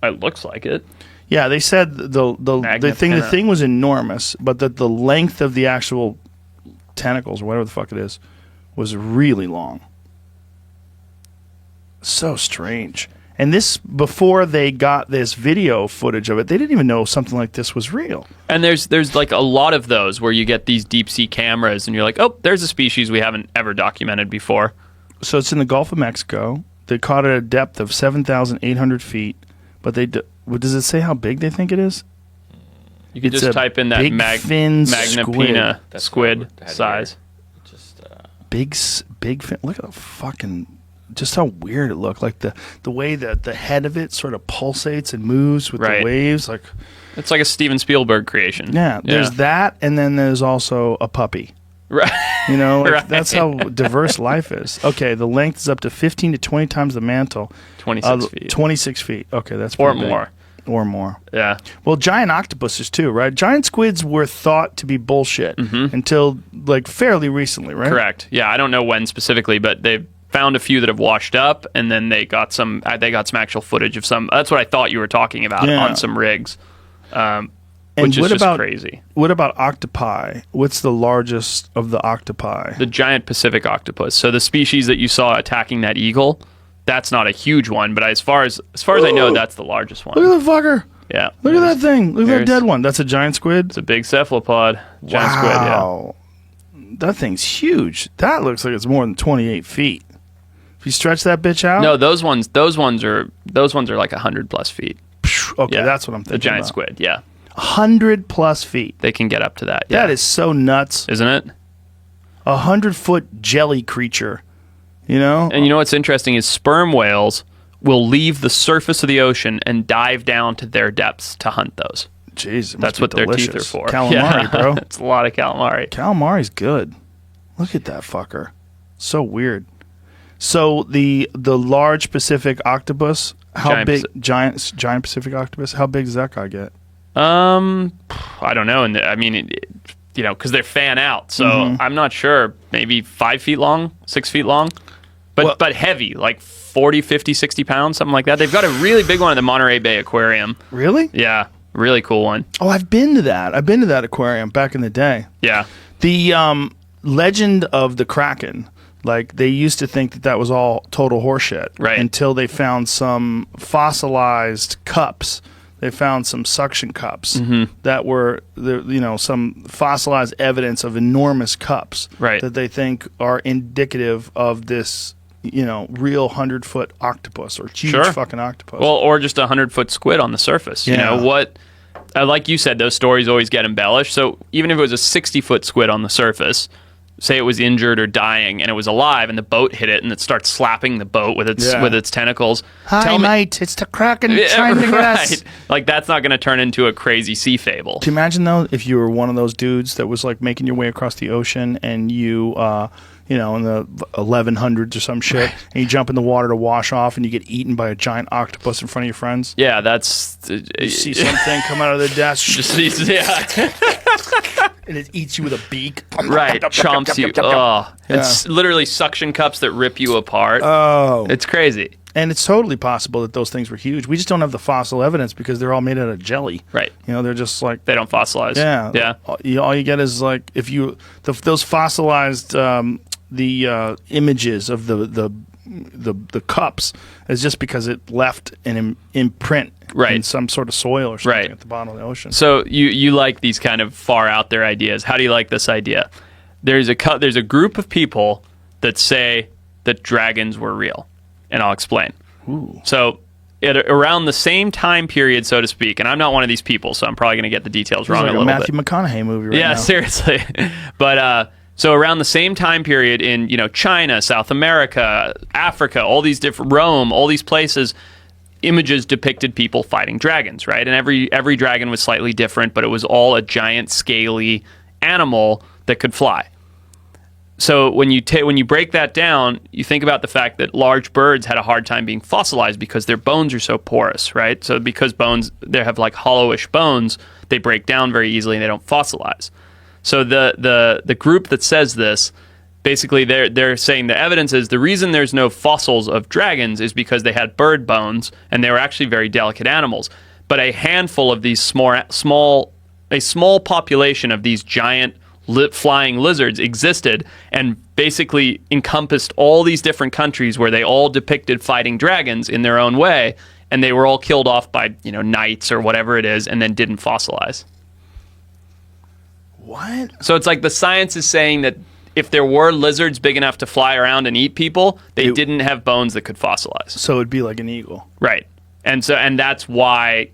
It looks like it. Yeah, they said the thing was enormous, but that the length of the actual tentacles or whatever the fuck it is was really long. So strange. And this, before they got this video footage of it, they didn't even know something like this was real. And there's like a lot of those where you get these deep sea cameras and you're like, oh, there's a species we haven't ever documented before. So it's in the Gulf of Mexico. They caught it at a depth of 7,800 feet. But does it say how big they think it is? You could just type in that Magna Pina squid size. Big fin. Look at the fucking... Just how weird it looked. Like the way that the head of it sort of pulsates and moves with the waves. It's like a Steven Spielberg creation. Yeah, there's that, and then there's also a puppy. Right. That's how diverse life is. Okay, the length is up to 15 to 20 times the mantle. 26 feet. 26 feet. Okay, that's or pretty more. Big. Or more. Yeah. Well, giant octopuses too, right? Giant squids were thought to be bullshit until fairly recently, right? Correct. Yeah, I don't know when specifically, but they've found a few that have washed up, and then they got some actual footage of some. That's what I thought you were talking about on some rigs. Which is just crazy. What about octopi? What's the largest of the octopi? The giant Pacific octopus. So the species that you saw attacking that eagle, that's not a huge one, but as far as I know, that's the largest one. Look at the fucker. Yeah. Look at that thing. Look at that dead one. That's a giant squid? It's a big cephalopod. Giant squid, yeah. That thing's huge. That looks like it's more than 28 feet. If you stretch that bitch out? No, those ones are like 100+ feet. Okay, that's what I'm thinking. The giant about. squid, yeah. 100+ feet. They can get up to that. Yeah. That is so nuts. Isn't it? 100-foot jelly creature. You know? And you know what's interesting is sperm whales will leave the surface of the ocean and dive down to their depths to hunt those. Jeez, that's what delicious. Their teeth are for. Calamari, bro. It's a lot of calamari. Calamari's good. Look at that fucker. So weird. So the large Pacific octopus, giant Pacific octopus, how big does that guy get? I don't know. And I mean, because they're fan out, so I'm not sure. Maybe 5 feet long, 6 feet long, but heavy, like 40, 50, 60 pounds, something like that. They've got a really big one at the Monterey Bay Aquarium. Really? Yeah, really cool one. Oh, I've been to that. I've been to that aquarium back in the day. Yeah. The legend of the Kraken, like they used to think that was all total horseshit, right? Until they found some fossilized cups. They found some suction cups that were, some fossilized evidence of enormous cups that they think are indicative of this, real 100-foot octopus or huge fucking octopus. Well, or just a 100-foot squid on the surface. Yeah. Like you said, those stories always get embellished. So even if it was a 60-foot squid on the surface, say it was injured or dying and it was alive and the boat hit it and it starts slapping the boat with its tentacles. Hi, mate, it's the Kraken trying to get us. Like, that's not going to turn into a crazy sea fable. Do you imagine, though, if you were one of those dudes that was, like, making your way across the ocean and you, in the 1100s or some shit, and you jump in the water to wash off and you get eaten by a giant octopus in front of your friends? Yeah, that's... you see something come out of the desk. And it eats you with a beak. Right, chomps you. Oh, it's literally suction cups that rip you apart. Oh. It's crazy. And it's totally possible that those things were huge. We just don't have the fossil evidence because they're all made out of jelly. Right. They're just like... They don't fossilize. Yeah. Yeah. All you get is like, if you... those fossilized images of the cups is just because it left an imprint in some sort of soil or something at the bottom of the ocean. So you like these kind of far out there ideas. How do you like this idea? There's a group of people that say that dragons were real, and I'll explain. Ooh. So around the same time period, so to speak, and I'm not one of these people, so I'm probably going to get the details wrong a little bit. Matthew McConaughey movie right now. Yeah, seriously. But so around the same time period in China, South America, Africa, all these different Rome, all these places, images depicted people fighting dragons, right? And every dragon was slightly different, but it was all a giant scaly animal that could fly. So when you break that down, you think about the fact that large birds had a hard time being fossilized because their bones are so porous, right? So because they have like hollowish bones, they break down very easily and they don't fossilize. So the group that says this, basically they're saying the evidence is the reason there's no fossils of dragons is because they had bird bones and they were actually very delicate animals. But a handful of these small population of these giant flying lizards existed and basically encompassed all these different countries where they all depicted fighting dragons in their own way, and they were all killed off by knights or whatever it is, and then didn't fossilize. What? So it's like the science is saying that if there were lizards big enough to fly around and eat people, they didn't have bones that could fossilize. So it'd be like an eagle. Right. And that's why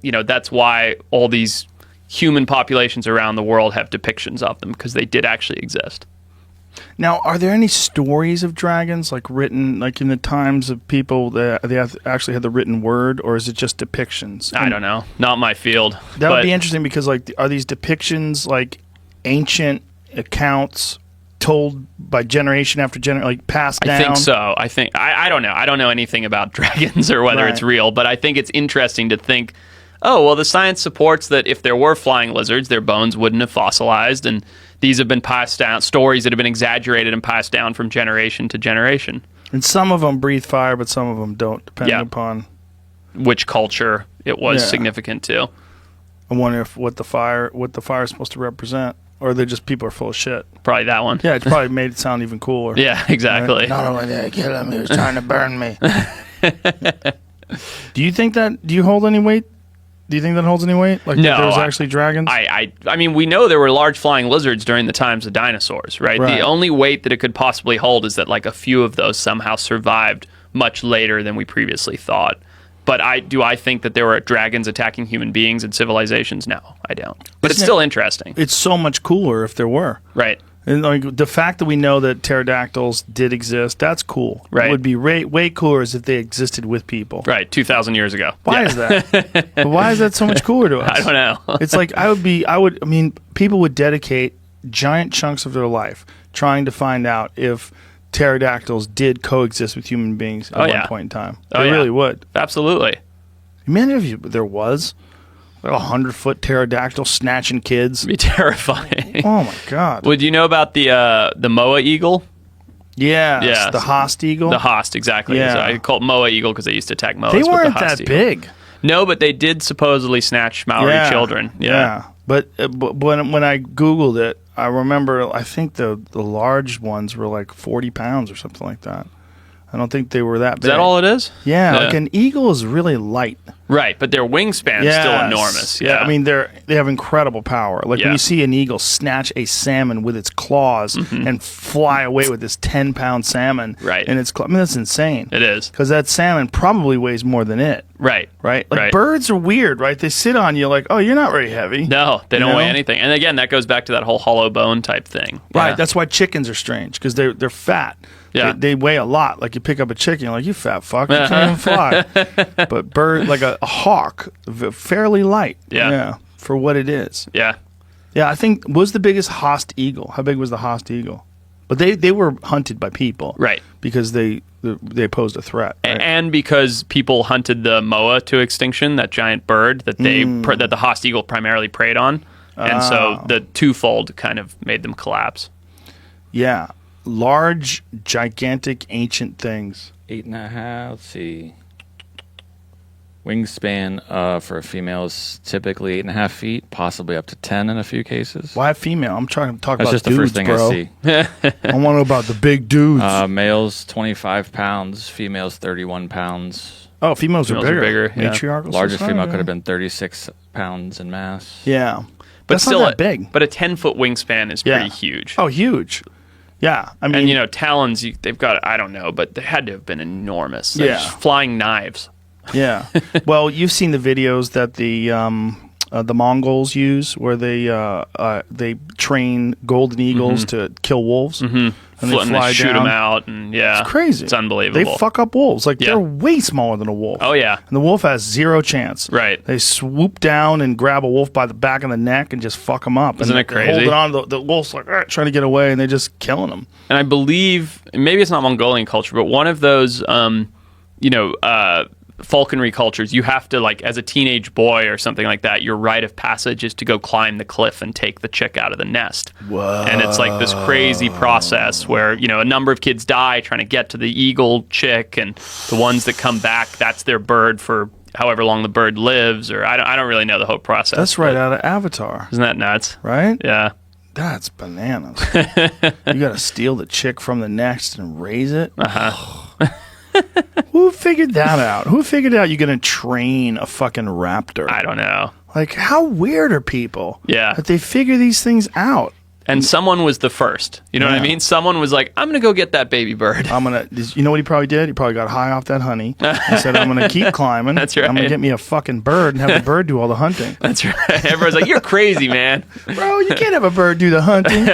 all these human populations around the world have depictions of them, because they did actually exist. Now, are there any stories of dragons written in the times of people that they actually had the written word, or is it just depictions? I don't know. Not my field. That would be interesting because are these depictions ancient accounts told by generation after generation, passed down? I think so. I don't know. I don't know anything about dragons or whether it's real, but I think it's interesting to think, oh, well, the science supports that if there were flying lizards, their bones wouldn't have fossilized, and these have been passed down, stories that have been exaggerated and passed down from generation to generation. And some of them breathe fire, but some of them don't, depending upon which culture it was significant to. I wonder what the fire is supposed to represent. Or they're just people are full of shit. Probably that one. Yeah, it's probably made it sound even cooler. Yeah, exactly. Right? Not only did I kill him, he was trying to burn me. Do you think that? Do you hold any weight? Do you think that holds any weight? Like No, there was actually dragons? I mean, we know there were large flying lizards during the times of dinosaurs, right? Right. The only weight that it could possibly hold is that like a few of those somehow survived much later than we previously thought. But I think that there were dragons attacking human beings and civilizations? No, I don't. But it's still interesting. It's so much cooler if there were. Right. And like the fact that we know that pterodactyls did exist, that's cool. Right. It would be way cooler as if they existed with people. Right, 2,000 years ago. Why is that? But why is that so much cooler to us? I don't know. It's like people would dedicate giant chunks of their life trying to find out if pterodactyls did coexist with human beings at one point in time. They really would. Absolutely. Imagine if there was like 100-foot pterodactyl snatching kids. It'd be terrifying. Oh my God. Would you know about the moa eagle? Yeah, the Haast eagle. The Haast, exactly. Yeah. So I call it moa eagle because they used to attack moas. They with weren't the Haast that eagle. big. No, but they did supposedly snatch Maori children. Yeah. But when I Googled it, I remember I think the large ones were like 40 pounds or something like that. I don't think they were that big. Is that all it is? Yeah, like an eagle is really light. Right, but their wingspan is still enormous. Yeah, I mean they have incredible power. Like when you see an eagle snatch a salmon with its claws and fly away with this 10-pound salmon, right? And I mean that's insane. It is, because that salmon probably weighs more than it. Right. Like birds are weird, right? They sit on you like, oh, you're not very heavy. No, they don't weigh anything. And again, that goes back to that whole hollow bone type thing. Right. That's why chickens are strange because they're fat. Yeah. They weigh a lot. Like you pick up a chicken, you're like, you fat fuck, you can't even fly. But bird, like a hawk, fairly light. Yeah. For what it is. Yeah. Yeah, I think was the biggest Haast eagle. How big was the Haast eagle? But they were hunted by people. Right. Because they posed a threat. Right? And because people hunted the moa to extinction, that giant bird that that the Haast eagle primarily preyed on. And so the twofold kind of made them collapse. Yeah. Large, gigantic, ancient things. 8.5. Let's see. Wingspan for a female is typically 8.5 feet, possibly up to 10 in a few cases. Why female? I'm trying to talk That's about just dudes, the first thing bro. I see. I want to know about the big dudes. Males 25 pounds, females 31 pounds. Oh, females are bigger. Yeah. Matriarchal Largest society. female could have been 36 pounds in mass. Yeah. But That's still, not that big. But a 10-foot wingspan is pretty huge. Oh, huge. Yeah. I mean, and, talons, they've got, I don't know, but they had to have been enormous. They're Yeah. just flying knives. Yeah. Well, you've seen the videos that the Mongols use where they train golden eagles to kill wolves. And they fly shoot down. them out. And yeah. It's crazy. It's unbelievable. They fuck up wolves. Like, they're way smaller than a wolf. Oh, yeah. And the wolf has zero chance. Right. They swoop down and grab a wolf by the back of the neck and just fuck him up. Isn't and it crazy? Hold it on. The wolf's like trying to get away, and they're just killing him. And I believe, maybe it's not Mongolian culture, but one of those, falconry cultures, you have to, like, as a teenage boy or something like that, your rite of passage is to go climb the cliff and take the chick out of the nest. Whoa. And it's like this crazy process where, a number of kids die trying to get to the eagle chick, and the ones that come back, that's their bird for however long the bird lives, or I don't really know the whole process. That's right out of Avatar. Isn't that nuts? Right? Yeah. That's bananas. You got to steal the chick from the nest and raise it? Who figured that out? Who figured out you're going to train a fucking raptor? I don't know. Like, how weird are people? Yeah. That they figure these things out. And someone was the first. You know what I mean? Someone was like, I'm going to go get that baby bird. You know what he probably did? He probably got high off that honey. He said, I'm going to keep climbing. That's right. I'm going to get me a fucking bird and have the bird do all the hunting. That's right. Everyone's like, you're crazy, man. Bro, you can't have a bird do the hunting.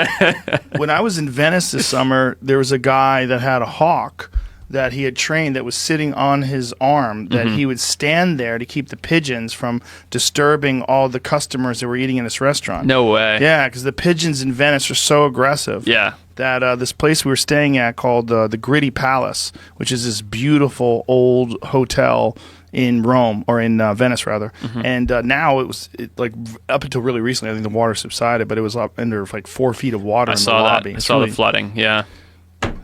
When I was in Venice this summer, there was a guy that had a hawk that he had trained that was sitting on his arm, that he would stand there to keep the pigeons from disturbing all the customers that were eating in this restaurant. No way. Yeah, because the pigeons in Venice are so aggressive. Yeah. That this place we were staying at called the Gritty Palace, which is this beautiful old hotel in Rome, or in Venice rather. And now like up until really recently, I think the water subsided, but it was up under like 4 feet of water in the lobby. I saw the flooding. Yeah.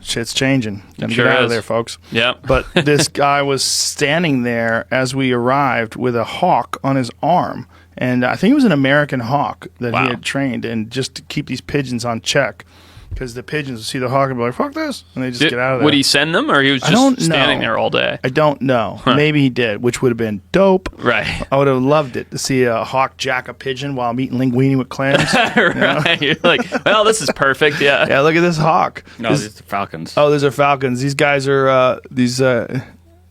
Shit's changing. Gotta Sure get out is. of there, folks. Yeah. But this guy was standing there as we arrived with a hawk on his arm. And I think it was an American hawk that he had trained, and just to keep these pigeons on check. because the pigeons would see the hawk and be like, fuck this, and they just get out of there. Would he send them, or he was just standing there all day? I don't know. Maybe he did, which would have been dope. Right. I would have loved it to see a hawk jack a pigeon while I'm eating linguine with clams. Right. You're like, well, this is perfect. Yeah. Yeah, look at this hawk. No, these are falcons. Oh, those are falcons. These guys are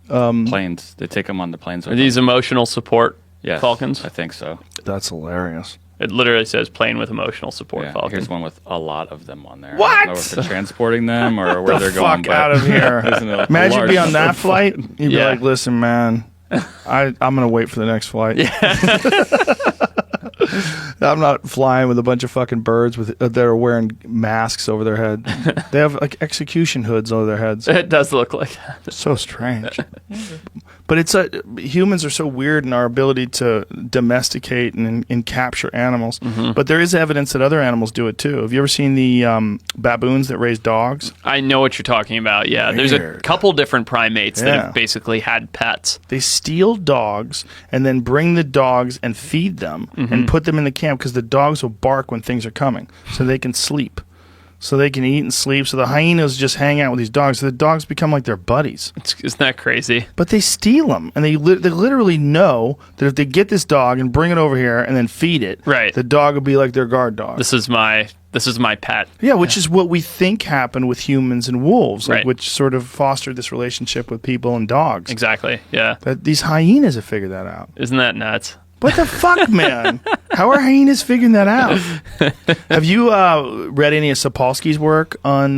Planes. They take them on the planes. Are these emotional support falcons? I think so. That's hilarious. It literally says plane with emotional support falcon. Here's one with a lot of them on there. What? I don't know if they're transporting them or where they're going. Fuck out of here. Imagine being on that flight. You'd be like, listen, man, I'm going to wait for the next flight. I'm not flying with a bunch of fucking birds that are wearing masks over their head. They have like execution hoods over their heads. It does look like that. It's so strange. But it's humans are so weird in our ability to domesticate and capture animals. Mm-hmm. But there is evidence that other animals do it too. Have you ever seen the baboons that raise dogs? I know what you're talking about. Yeah, there's a couple different primates that have basically had pets. They steal dogs and then bring the dogs and feed them and put them in the camp because the dogs will bark when things are coming, so they can sleep. So they can eat and sleep. So the hyenas just hang out with these dogs. So the dogs become like their buddies. Isn't that crazy? But they steal them, and they literally know that if they get this dog and bring it over here and then feed it, the dog will be like their guard dog. This is my pet. Yeah, which is what we think happened with humans and wolves, which sort of fostered this relationship with people and dogs. Exactly. Yeah. But these hyenas have figured that out. Isn't that nuts? What the fuck, man? How are hyenas figuring that out? Have you read any of Sapolsky's work on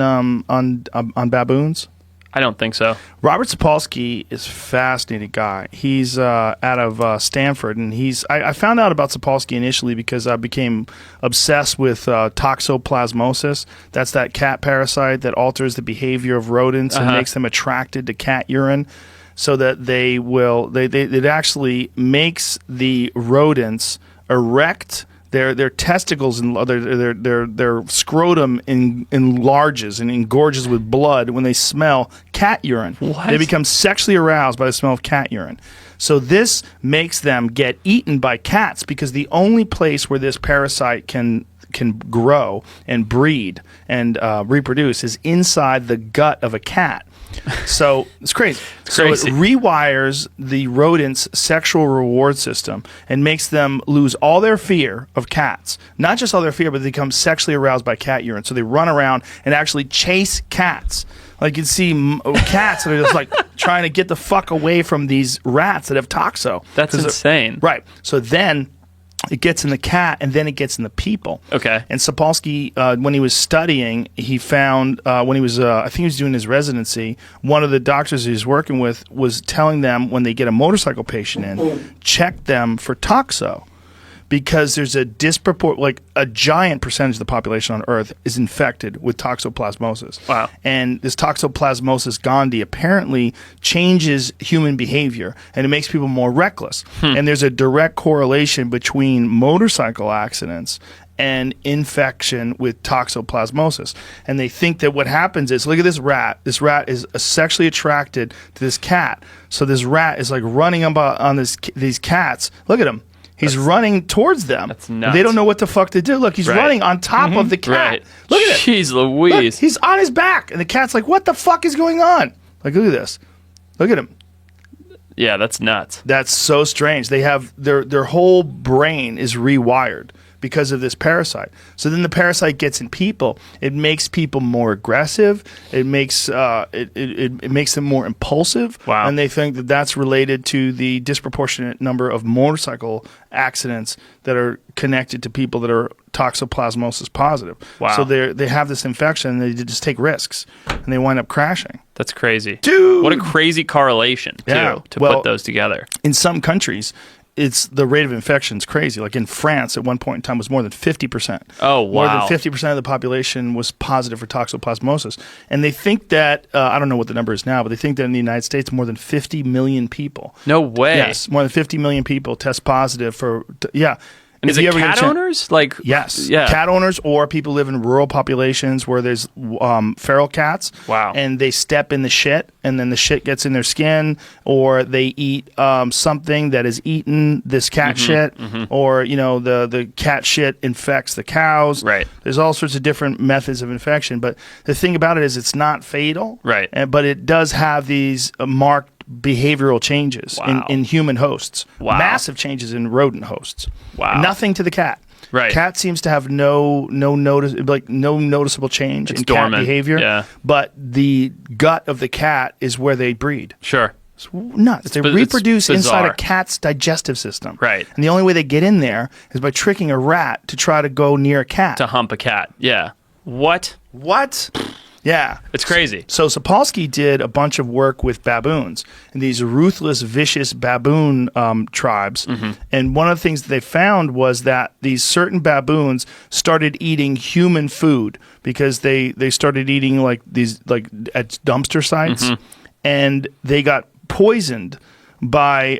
baboons? I don't think so. Robert Sapolsky is a fascinating guy. He's out of Stanford, and I found out about Sapolsky initially because I became obsessed with toxoplasmosis. That's that cat parasite that alters the behavior of rodents and makes them attracted to cat urine. So that it actually makes the rodents erect their testicles and their scrotum enlarges and engorges with blood when they smell cat urine. What? They become sexually aroused by the smell of cat urine. So this makes them get eaten by cats because the only place where this parasite can grow and breed and reproduce is inside the gut of a cat. So it's crazy. So it rewires the rodent's sexual reward system and makes them lose all their fear of cats. Not just all their fear, but they become sexually aroused by cat urine. So they run around and actually chase cats. Like you see cats that are just like trying to get the fuck away from these rats that have toxo. That's insane. Right. So then it gets in the cat, and then it gets in the people. Okay. And Sapolsky, when he was studying, he found when he was, I think he was doing his residency, one of the doctors he was working with was telling them when they get a motorcycle patient in, check them for toxo. Because there's a a giant percentage of the population on Earth is infected with toxoplasmosis. Wow. And this toxoplasmosis gondii apparently changes human behavior, and it makes people more reckless. And there's a direct correlation between motorcycle accidents and infection with toxoplasmosis. And they think that what happens is, look at this rat. This rat is sexually attracted to this cat. So this rat is like running on these cats. Look at him. He's running towards them. That's nuts. They don't know what the fuck to do. Look, he's running on top of the cat. Right. Look at it. Jeez Louise. Look, he's on his back, and the cat's like, what the fuck is going on? Like, look at this. Look at him. Yeah, that's nuts. That's so strange. They have their whole brain is rewired because of this parasite. So then the parasite gets in people. It makes people more aggressive. It makes it makes them more impulsive. Wow. And they think that that's related to the disproportionate number of motorcycle accidents that are connected to people that are toxoplasmosis positive. Wow. So they have this infection and they just take risks and they wind up crashing. That's crazy. Dude! What a crazy correlation, too, to put those together. In some countries, the rate of infection is crazy. Like in France, at one point in time, was more than 50%. Oh, wow. More than 50% of the population was positive for toxoplasmosis. And they think that, I don't know what the number is now, but they think that in the United States, more than 50 million people. No way. Yes, more than 50 million people test positive for, And is it cat owners? Like, yes, yeah, cat owners or people live in rural populations where there's feral cats. Wow. And they step in the shit, and then the shit gets in their skin, or they eat something that has eaten this cat shit, or the cat shit infects the cows. Right. There's all sorts of different methods of infection, but the thing about it is it's not fatal. Right. But it does have these marked behavioral changes in human hosts. Wow. Massive changes in rodent hosts. Wow. Nothing to the cat. Right. Cat seems to have no noticeable change in dormant. cat behavior. Yeah. But the gut of the cat is where they breed. Sure. It's nuts. They reproduce inside a cat's digestive system. Right. And the only way they get in there is by tricking a rat to try to go near a cat. To hump a cat. Yeah. What? Yeah. It's crazy. So Sapolsky did a bunch of work with baboons and these ruthless, vicious baboon tribes. And one of the things that they found was that these certain baboons started eating human food because they started eating at dumpster sites, and they got poisoned by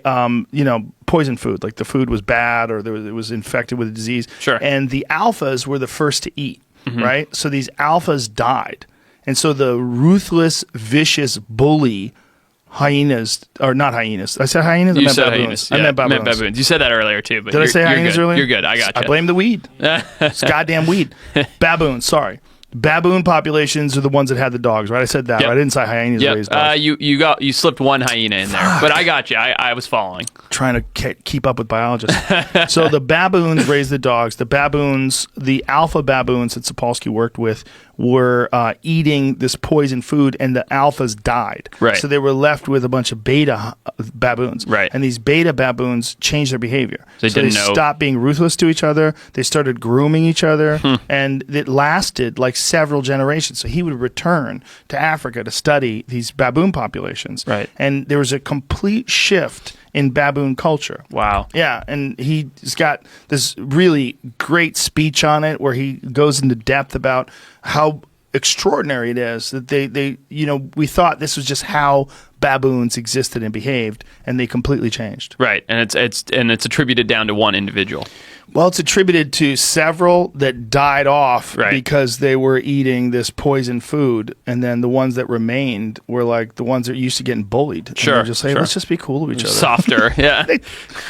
poison food. Like the food was bad or it was infected with a disease. Sure. And the alphas were the first to eat, right? So these alphas died. And so the ruthless, vicious bully hyenas, or not hyenas. I said hyenas? You I meant said baboons. hyenas. I Yeah, meant baboons. You said that earlier too. But Did I say hyenas good. earlier? You're good. I got you. I blame the weed. It's goddamn weed. Baboons, sorry. Baboon populations are the ones that had the dogs, right? I said that, Yep. right? I didn't say hyenas raised dogs. You slipped one hyena in there, but I got you. I was following. Trying to keep up with biologists. So the baboons raised the dogs. The alpha baboons that Sapolsky worked with were eating this poison food, and the alphas died. Right. So they were left with a bunch of beta baboons. Right. And these beta baboons changed their behavior. They stopped being ruthless to each other. They started grooming each other, and it lasted like several generations. So he would return to Africa to study these baboon populations. Right. And there was a complete shift in baboon culture. Wow. Yeah, and he's got this really great speech on it where he goes into depth about how extraordinary it is that they we thought this was just how baboons existed and behaved, and they completely changed. Right, and it's attributed down to one individual. Well, it's attributed to several that died off because they were eating this poison food, and then the ones that remained were like the ones that used to getting bullied. Sure, and just say, let's just be cool to each other. Softer, yeah.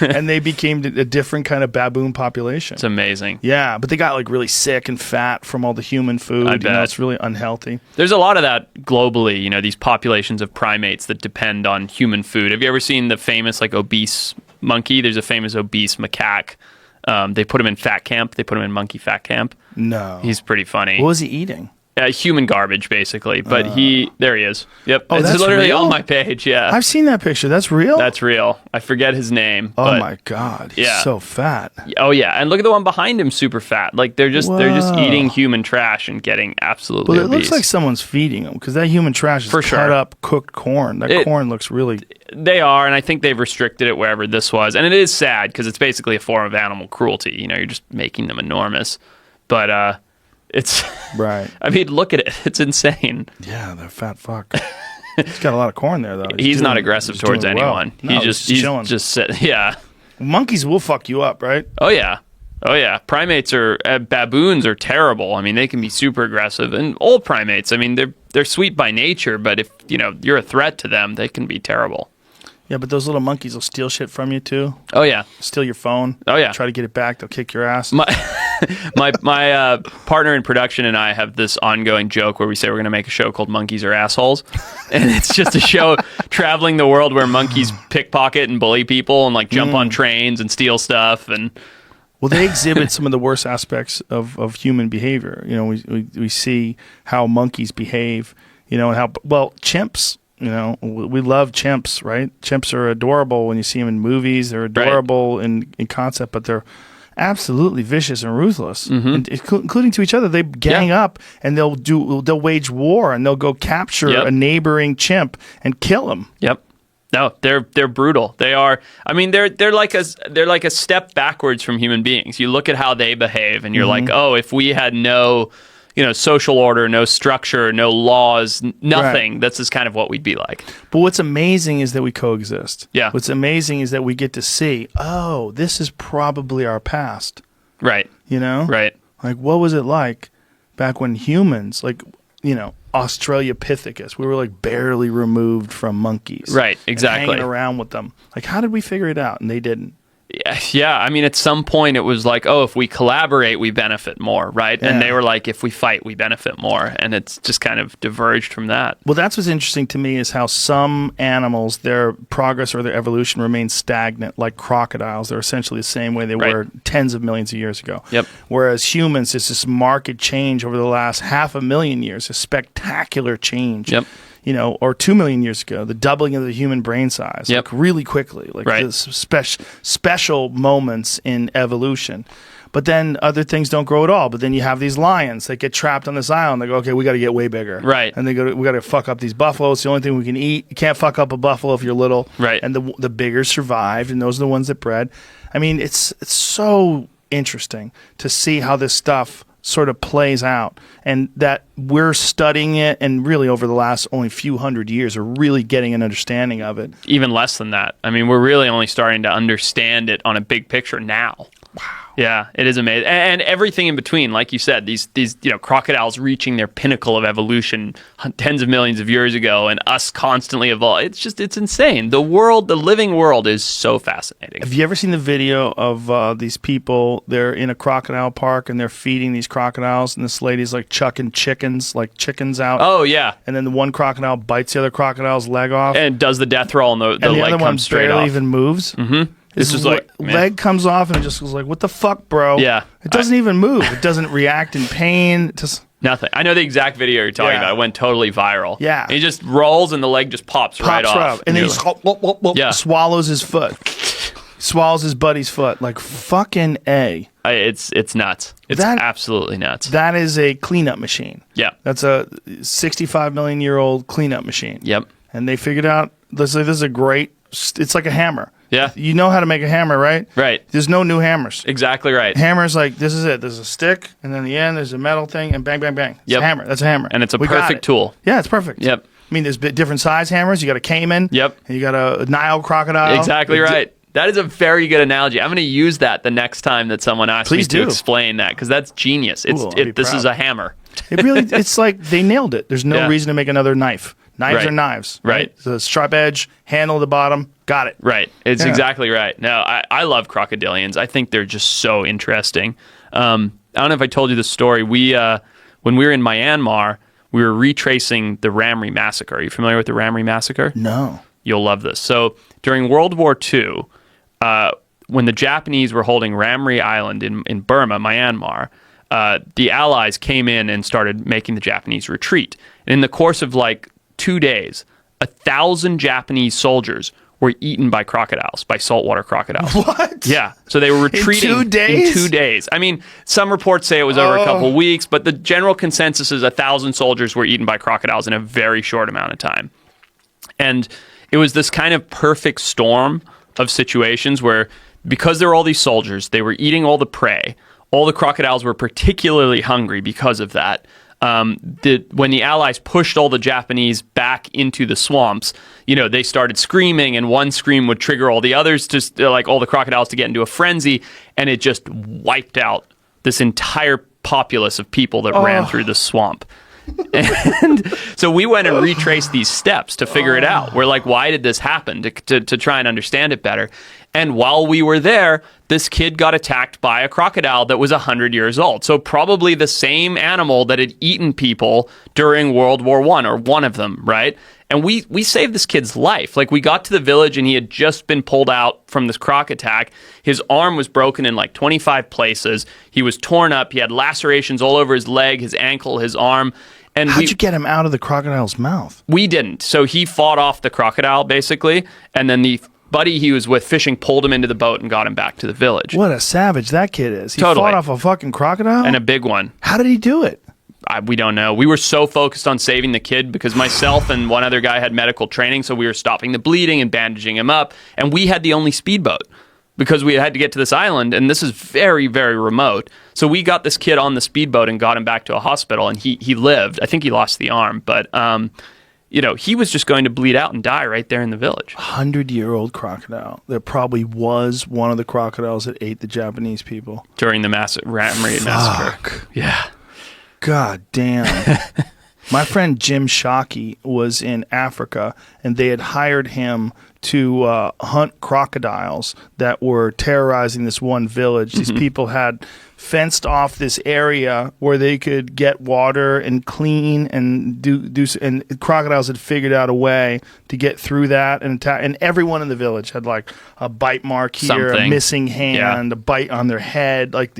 And they became a different kind of baboon population. It's amazing. Yeah, but they got like really sick and fat from all the human food. I bet. It's really unhealthy. There's a lot of that globally, these populations of primates that depend on human food. Have you ever seen the famous obese monkey? There's a famous obese macaque. They put him in fat camp. They put him in monkey fat camp. No. He's pretty funny. What was he eating? Human garbage, basically. But there he is. Yep. Oh, it's that's literally real? on my page. Yeah. I've seen that picture. That's real? That's real. I forget his name. Oh but my God. He's so fat. Oh yeah. And look at the one behind him, super fat. Like they're just eating human trash and getting absolutely Well, it obese. looks like someone's feeding them because that human trash is cut up, cooked corn. That corn looks really... They are, and I think they've restricted it wherever this was. And it is sad because it's basically a form of animal cruelty. You're just making them enormous. But it's... Right. I mean, look at it. It's insane. Yeah, that fat fuck. He's got a lot of corn there, though. He's not aggressive towards anyone. Well. No, he's chilling. Yeah. Monkeys will fuck you up, right? Oh, yeah. Primates baboons are terrible. I mean, they can be super aggressive. And old primates, I mean, they're sweet by nature, but if, you're a threat to them, they can be terrible. Yeah, but those little monkeys will steal shit from you, too. Oh, yeah. Steal your phone. Oh, yeah. Try to get it back. They'll kick your ass. My partner in production and I have this ongoing joke where we say we're going to make a show called Monkeys Are Assholes. And it's just a show traveling the world where monkeys pickpocket and bully people and jump on trains and steal stuff. And well, they exhibit some of the worst aspects of human behavior. We see how monkeys behave, and how, chimps. We love chimps, right? Chimps are adorable when you see them in movies. They're adorable in concept, but they're absolutely vicious and ruthless, and including to each other. They gang up and they'll wage war and they'll go capture a neighboring chimp and kill him. Yep. No, they're brutal. They are. I mean, they're like a step backwards from human beings. You look at how they behave, and you're like, oh, if we had no social order, no structure, no laws, nothing. Right. This is kind of what we'd be like. But what's amazing is that we coexist. Yeah. What's amazing is that we get to see, this is probably our past. Right. Right. Like, what was it like back when humans, Australopithecus, we were like barely removed from monkeys. Right, exactly. Hanging around with them. Like, how did we figure it out? And they didn't. Yeah, I mean, at some point it was like, if we collaborate, we benefit more, right? Yeah. And they were like, if we fight, we benefit more. And it's just kind of diverged from that. Well, that's what's interesting to me is how some animals, their progress or their evolution remains stagnant, like crocodiles. They're essentially the same way they were tens of millions of years ago. Yep. Whereas humans, it's this marked change over the last 500,000 years, a spectacular change. Yep. Or 2 million years ago, the doubling of the human brain size, like really quickly, like this special moments in evolution. But then other things don't grow at all. But then you have these lions that get trapped on this island. They go, okay, we got to get way bigger. Right. And we got to fuck up these buffalo. It's the only thing we can eat. You can't fuck up a buffalo if you're little. Right. And the bigger survived, and those are the ones that bred. I mean, it's so interesting to see how this stuff sort of plays out, and that we're studying it, and really over the last only few hundred years are really getting an understanding of it. Even less than that. I mean, we're really only starting to understand it on a big picture now. Wow. Yeah, it is amazing. And everything in between, like you said, these crocodiles reaching their pinnacle of evolution tens of millions of years ago, and us constantly evolving. It's insane. The living world is so fascinating. Have you ever seen the video of these people? They're in a crocodile park and they're feeding these crocodiles, and this lady's like chucking chickens out. Oh yeah. And then the one crocodile bites the other crocodile's leg off and does the death roll, and the leg comes straight off. And the other one barely even moves. Mm-hmm. This is like leg comes off and it just goes like, what the fuck, bro? Yeah. It doesn't even move. It doesn't react in pain. Just nothing. I know the exact video you're talking about. It went totally viral. Yeah. And he just rolls and the leg just pops right off. And then he swallows his foot. Swallows his buddy's foot. Like fucking A. It's nuts. It's absolutely nuts. That is a cleanup machine. Yeah. That's a 65 million year old cleanup machine. Yep. And they figured out, this is a great, it's like a hammer. Yeah. You know how to make a hammer, right? Right. There's no new hammers. Exactly right. Hammers, like, this is it. There's a stick, and then the end, there's a metal thing, and bang, bang, bang. It's a hammer. That's a hammer. And it's a perfect tool. Yeah, it's perfect. Yep. I mean, there's different size hammers. You got a caiman. Yep. And you got a Nile crocodile. Exactly right. That is a very good analogy. I'm going to use that the next time that someone asks me to explain that, because that's genius. This is a hammer. It's like they nailed it. There's no reason to make another knife. Knives are knives. Right. The sharp edge, handle at the bottom. Got it. Right. It's exactly right. No, I love crocodilians. I think they're just so interesting. I don't know if I told you the story. When we were in Myanmar, we were retracing the Ramri massacre. Are you familiar with the Ramri massacre? No. You'll love this. So during World War II, when the Japanese were holding Ramri Island in Burma, Myanmar, the Allies came in and started making the Japanese retreat. And in the course of 2 days, 1,000 Japanese soldiers were eaten by crocodiles, by saltwater crocodiles. What? Yeah. So they were retreating in 2 days? In 2 days. I mean, some reports say it was over a couple of weeks, but the general consensus is 1,000 soldiers were eaten by crocodiles in a very short amount of time. And it was this kind of perfect storm of situations where, because there were all these soldiers, they were eating all the prey. All the crocodiles were particularly hungry because of that. When the Allies pushed all the Japanese back into the swamps, they started screaming, and one scream would trigger all the others, just all the crocodiles to get into a frenzy, and it just wiped out this entire populace of people that ran through the swamp. And so we went and retraced these steps to figure it out. We're like, why did this happen? To try and understand it better. And while we were there, this kid got attacked by a crocodile that was 100 years old. So probably the same animal that had eaten people during World War I, or one of them, right? And we saved this kid's life. We got to the village and he had just been pulled out from this croc attack. His arm was broken in 25 places. He was torn up. He had lacerations all over his leg, his ankle, his arm. And how'd you get him out of the crocodile's mouth? We didn't. So he fought off the crocodile, basically, and then the buddy he was with fishing pulled him into the boat and got him back to the village. What a savage that kid is. He Totally. fought off a fucking crocodile? And a big one. How did he do it? We don't know. We were so focused on saving the kid because myself and one other guy had medical training, so we were stopping the bleeding and bandaging him up, and we had the only speedboat. because we had to get to this island, and this is very, very remote. So we got this kid on the speedboat and got him back to a hospital, and he lived. I think he lost the arm, but he was just going to bleed out and die right there in the village. 100-year-old crocodile. There probably was one of the crocodiles that ate the Japanese people during the ram raid massacre. Yeah. God damn. My friend Jim Shockey was in Africa, and they had hired him to hunt crocodiles that were terrorizing this one village. These people had fenced off this area where they could get water and clean and do and crocodiles had figured out a way to get through that and attack. And everyone in the village had like a bite mark here, a missing hand, a bite on their head. Like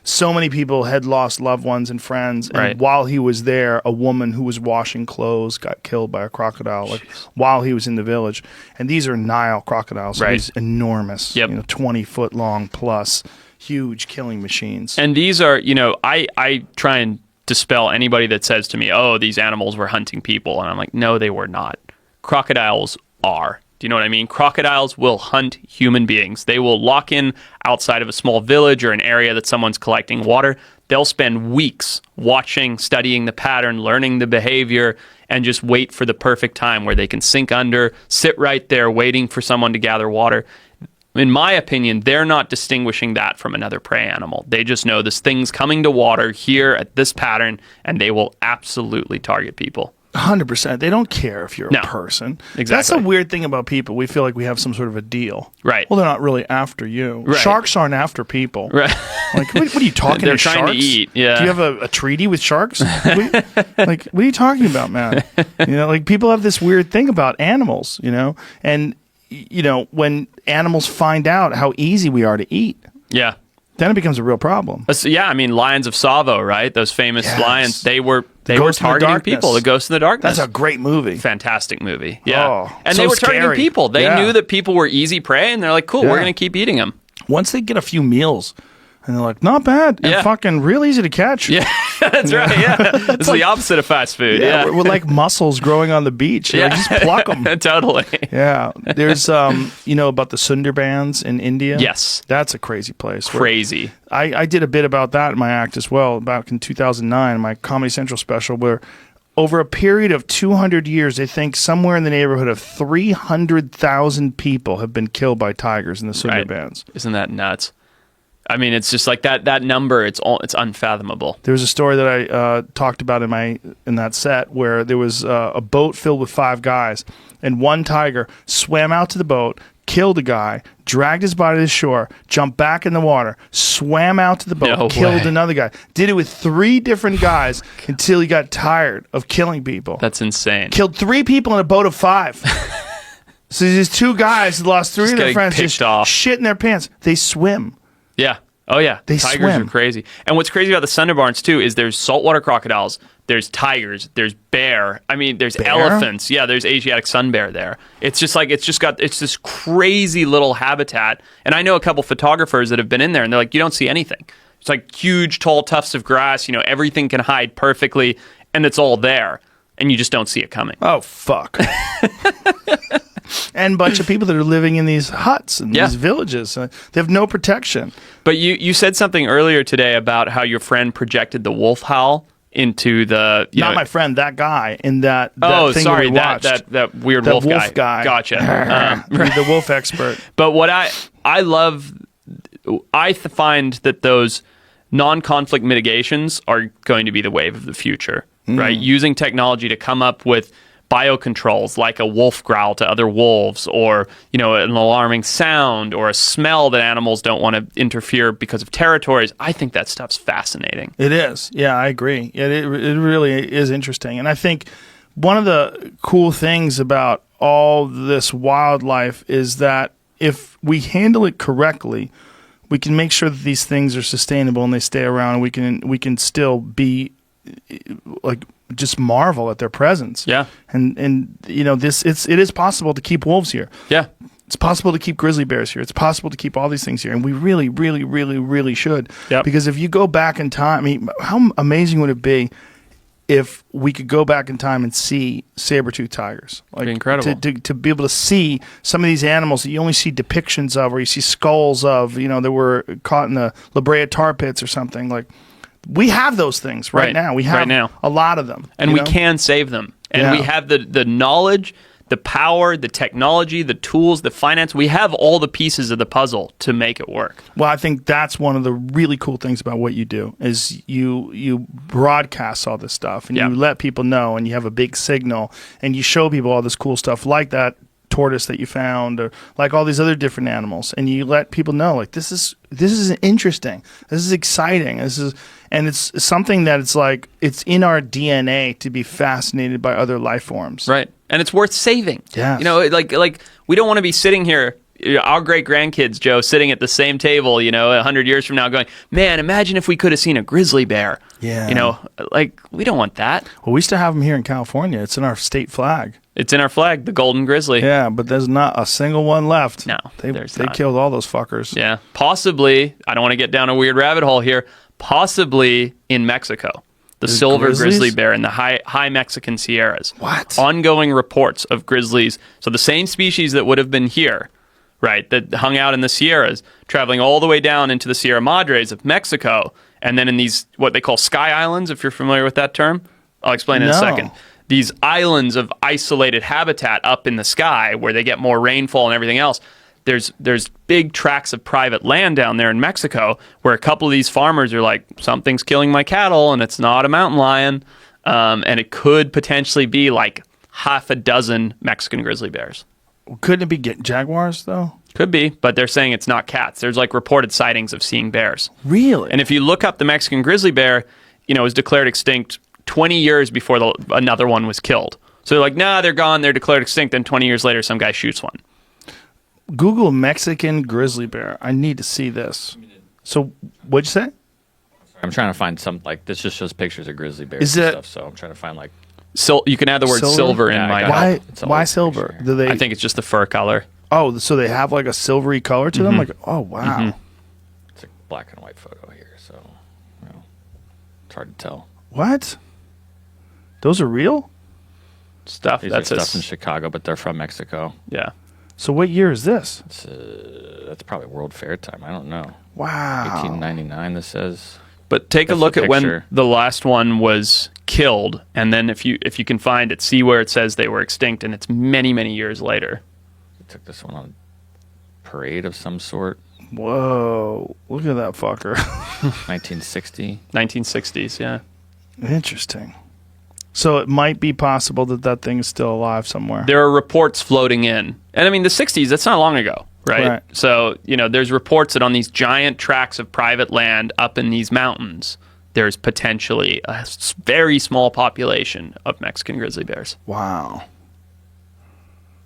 so many people had lost loved ones and friends. And while he was there, a woman who was washing clothes got killed by a crocodile while he was in the village. And these are Nile crocodiles. So these enormous, 20-foot long plus, huge killing machines. And these are, I try and dispel anybody that says to me, oh, these animals were hunting people. And I'm like, no, they were not. Crocodiles are. Do you know what I mean? Crocodiles will hunt human beings. They will lock in outside of a small village or an area that someone's collecting water. They'll spend weeks watching, studying the pattern, learning the behavior, and just wait for the perfect time where they can sink under, sit right there waiting for someone to gather water. In my opinion, they're not distinguishing that from another prey animal. They just know this thing's coming to water here at this pattern, and they will absolutely target people. 100%. They don't care if you're a person. Exactly. That's a weird thing about people. We feel like we have some sort of a deal. Right. Well, they're not really after you. Right. Sharks aren't after people. Right. Like, what are you talking They're to trying sharks? to eat. Yeah. Do you have a treaty with sharks? What are you talking about, man? Like people have this weird thing about animals, and when animals find out how easy we are to eat. Yeah. Then it becomes a real problem. Yeah, I mean, Lions of Savo, right? Those famous lions, they were targeting people. The Ghost in the Darkness. That's a great movie. Fantastic movie. Yeah. And they were targeting people. They knew that people were easy prey, and they're like, cool, we're going to keep eating them. Once they get a few meals, and they're like, not bad, and fucking real easy to catch. Yeah, that's right, yeah. It's the opposite of fast food. Yeah. We're like mussels growing on the beach. Just pluck them. Totally. Yeah. There's, about the Sundarbans in India? Yes. That's a crazy place. Crazy. I did a bit about that in my act as well, back in 2009, my Comedy Central special, where over a period of 200 years, they think somewhere in the neighborhood of 300,000 people have been killed by tigers in the Sundarbans. Isn't that nuts? I mean, it's just like that number. It's unfathomable. There was a story that I talked about in that set where there was a boat filled with 5 guys, and one tiger swam out to the boat, killed a guy, dragged his body to the shore, jumped back in the water, swam out to the boat, killed another guy. Did it with 3 different guys until he got tired of killing people. That's insane. Killed 3 people in a boat of 5. So these 2 guys lost 3 of their friends, just shit in their pants. They swim. Yeah. Oh, yeah. Tigers swim. Are crazy. And what's crazy about the Sundarbans, too, is there's saltwater crocodiles, there's tigers, there's bear. I mean, there's elephants. Yeah, there's Asiatic sun bear there. It's just like, it's this crazy little habitat. And I know a couple photographers that have been in there, and they're like, you don't see anything. It's like huge, tall tufts of grass. Everything can hide perfectly, and it's all there. And you just don't see it coming. Oh, fuck. And a bunch of people that are living in these huts and these villages. They have no protection. But you said something earlier today about how your friend projected the wolf howl into the... Not my friend, that guy in that thing that we watched. That weird wolf guy. Gotcha. The wolf expert. But what I love... I find that those non-conflict mitigations are going to be the wave of the future, right? Using technology to come up with biocontrols like a wolf growl to other wolves, or an alarming sound, or a smell that animals don't want to interfere because of territories. I think that stuff's fascinating. It is. Yeah, I agree. It really is interesting. And I think one of the cool things about all this wildlife is that if we handle it correctly, we can make sure that these things are sustainable and they stay around, and we can still be like just marvel at their presence. Yeah. And it is possible to keep wolves here. Yeah. It's possible to keep grizzly bears here. It's possible to keep all these things here. And we really, really, really, really should. Yep. Because if you go back in time, I mean, how amazing would it be if we could go back in time and see saber-toothed tigers. Like, incredible. To be able to see some of these animals that you only see depictions of, or you see skulls of, you know, that were caught in the La Brea tar pits or something. Like, we have those things right now. We have a lot of them. And we can save them. And we have the knowledge, the power, the technology, the tools, the finance. We have all the pieces of the puzzle to make it work. Well, I think that's one of the really cool things about what you do is you broadcast all this stuff and you let people know, and you have a big signal and you show people all this cool stuff like that tortoise that you found, or like all these other different animals, and you let people know, like, this is interesting, this is exciting, and it's something that it's like it's in our DNA to be fascinated by other life forms, right? And it's worth saving. Yeah, you know, like we don't want to be sitting here, our great grandkids, Joe, sitting at the same table, you know, 100 years from now, going, man, imagine if we could have seen a grizzly bear. Yeah, you know, like, we don't want that. Well, we still have them here in California. It's in our state flag. It's in our flag, the golden grizzly. Yeah, but there's not a single one left. No, they killed all those fuckers. Yeah, possibly. I don't want to get down a weird rabbit hole here. Possibly in Mexico, the silver grizzly bear in the high Mexican Sierras. What? Ongoing reports of grizzlies. So the same species that would have been here, right, that hung out in the Sierras, traveling all the way down into the Sierra Madres of Mexico, and then in these what they call sky islands. If you're familiar with that term, I'll explain in a second. These islands of isolated habitat up in the sky where they get more rainfall and everything else. There's big tracts of private land down there in Mexico where a couple of these farmers are like, something's killing my cattle and it's not a mountain lion. And it could potentially be like half a dozen Mexican grizzly bears. Couldn't it be jaguars, though? Could be, but they're saying it's not cats. There's like reported sightings of seeing bears. Really? And if you look up the Mexican grizzly bear, you know, it was declared extinct 20 years before another one was killed. So they're like, nah, they're gone, they're declared extinct. Then 20 years later, some guy shoots one. Google Mexican grizzly bear. I need to see this. So, what'd you say? I'm trying to find some, like, this just shows pictures of grizzly bears and stuff, so I'm trying to find, like... You can add the word silver in my... Why silver? I think it's just the fur color. Oh, so they have, like, a silvery color to them? Like, oh, wow. Mm-hmm. It's a black and white photo here, so, you know, it's hard to tell. What? Those are real? Stuff. These are stuff in Chicago, but they're from Mexico. Yeah. So what year is this? That's probably World Fair time. I don't know. Wow. 1899, this says. But take a look at when the last one was killed, and then if you can find it, see where it says they were extinct, and it's many, many years later. We took this one on a parade of some sort. Whoa. Look at that fucker. 1960. 1960s, yeah. Interesting. So it might be possible that thing is still alive somewhere. There are reports floating in. And I mean, the 60s, that's not long ago, right? So, you know, there's reports that on these giant tracts of private land up in these mountains, there's potentially a very small population of Mexican grizzly bears. Wow.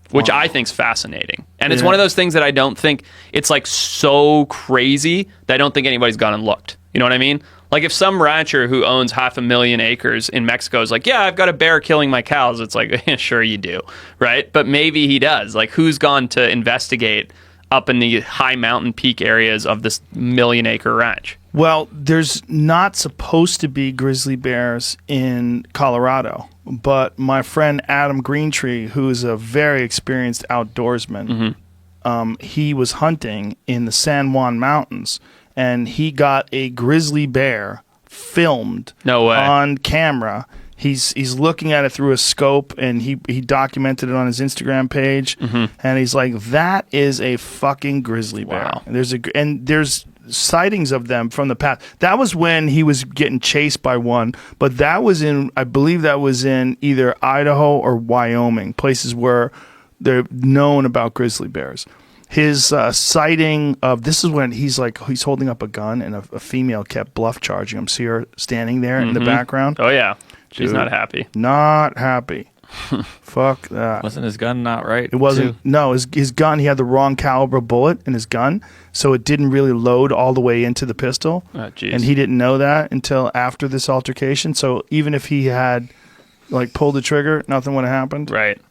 Which I think is fascinating. And it's one of those things that I don't think, it's like so crazy that I don't think anybody's gone and looked. You know what I mean? Like if some rancher who owns 500,000 acres in Mexico is like, yeah, I've got a bear killing my cows. It's like, yeah, sure you do, right? But maybe he does. Like who's gone to investigate up in the high mountain peak areas of this 1,000,000-acre ranch? Well, there's not supposed to be grizzly bears in Colorado, but my friend Adam Greentree, who's a very experienced outdoorsman, he was hunting in the San Juan Mountains, and he got a grizzly bear filmed on camera. He's looking at it through a scope, and he documented it on his Instagram page, and he's like, that is a fucking grizzly bear. Wow. And there's sightings of them from the past. That was when he was getting chased by one, but that was I believe that was in either Idaho or Wyoming, places where they're known about grizzly bears. His sighting of this is when he's holding up a gun, and a female kept bluff charging him. See her standing there in the background? Oh yeah, she's not happy. Not happy. Fuck that. Wasn't his gun not right? It wasn't. Too? No, his gun. He had the wrong caliber bullet in his gun, so it didn't really load all the way into the pistol. Oh, geez. And he didn't know that until after this altercation. So even if he had pulled the trigger, nothing would have happened. Right.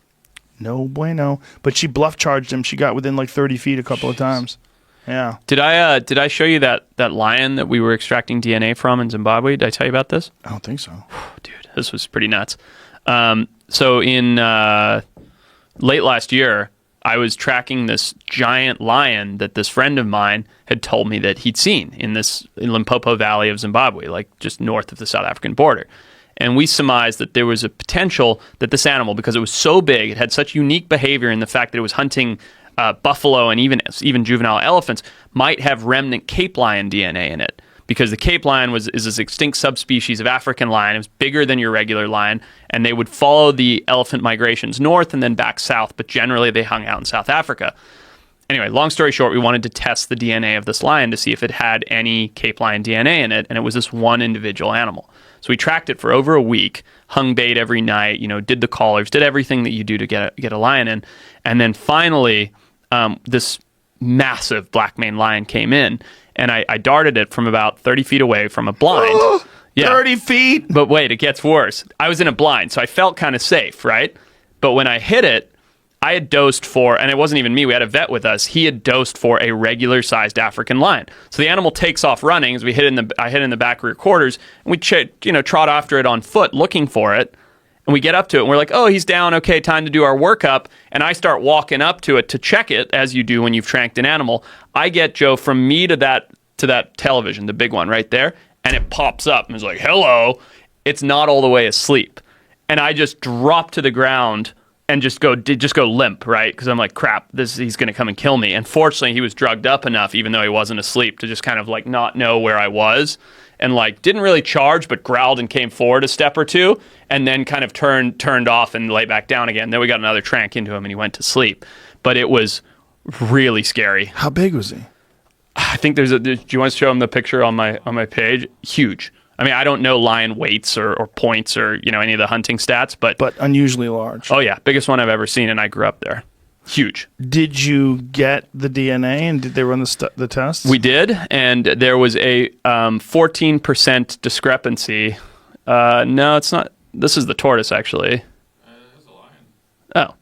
No bueno. But she bluff charged him. She got within 30 feet a couple of times. Yeah. Did I show you that lion that we were extracting DNA from in Zimbabwe? Did I tell you about this? I don't think so. Dude, This was pretty nuts. So in late last year, I was tracking this giant lion that this friend of mine had told me that he'd seen in Limpopo Valley of Zimbabwe, like just north of the South African border. And we surmised that there was a potential that this animal, because it was so big, it had such unique behavior in the fact that it was hunting buffalo and even juvenile elephants, might have remnant Cape lion DNA in it. Because the Cape lion is this extinct subspecies of African lion. It was bigger than your regular lion, and they would follow the elephant migrations north and then back south, but generally they hung out in South Africa. Anyway, long story short, we wanted to test the DNA of this lion to see if it had any Cape lion DNA in it, and it was this one individual animal. So we tracked it for over a week, hung bait every night, did the collars, did everything that you do to get a lion in, and then finally this massive black maned lion came in, and I darted it from about 30 feet away from a blind. Yeah. 30 feet? But wait, it gets worse. I was in a blind, so I felt kind of safe, right? But when I hit it, I had dosed for, and it wasn't even me, we had a vet with us, he had dosed for a regular-sized African lion. So the animal takes off running as I hit in the back rear quarters, and we trot after it on foot looking for it. And we get up to it, and we're like, oh, he's down. Okay, time to do our workup. And I start walking up to it to check it, as you do when you've tranked an animal. I get, Joe, from me to that television, the big one right there, and it pops up and is like, hello. It's not all the way asleep. And I just drop to the ground and just go limp, right? Because I'm like, crap, he's going to come and kill me. And fortunately, he was drugged up enough, even though he wasn't asleep, to just kind of like not know where I was. And like didn't really charge, but growled and came forward a step or two, and then kind of turned off and lay back down again. Then we got another trank into him, and he went to sleep. But it was really scary. How big was he? I think do you want to show him the picture on my page? Huge. I mean, I don't know lion weights or points or any of the hunting stats, but unusually large. Oh yeah, biggest one I've ever seen, and I grew up there. Huge. Did you get the DNA, and did they run the tests? We did, and there was a 14% discrepancy. No, it's not. This is the tortoise, actually. It was a lion. Oh.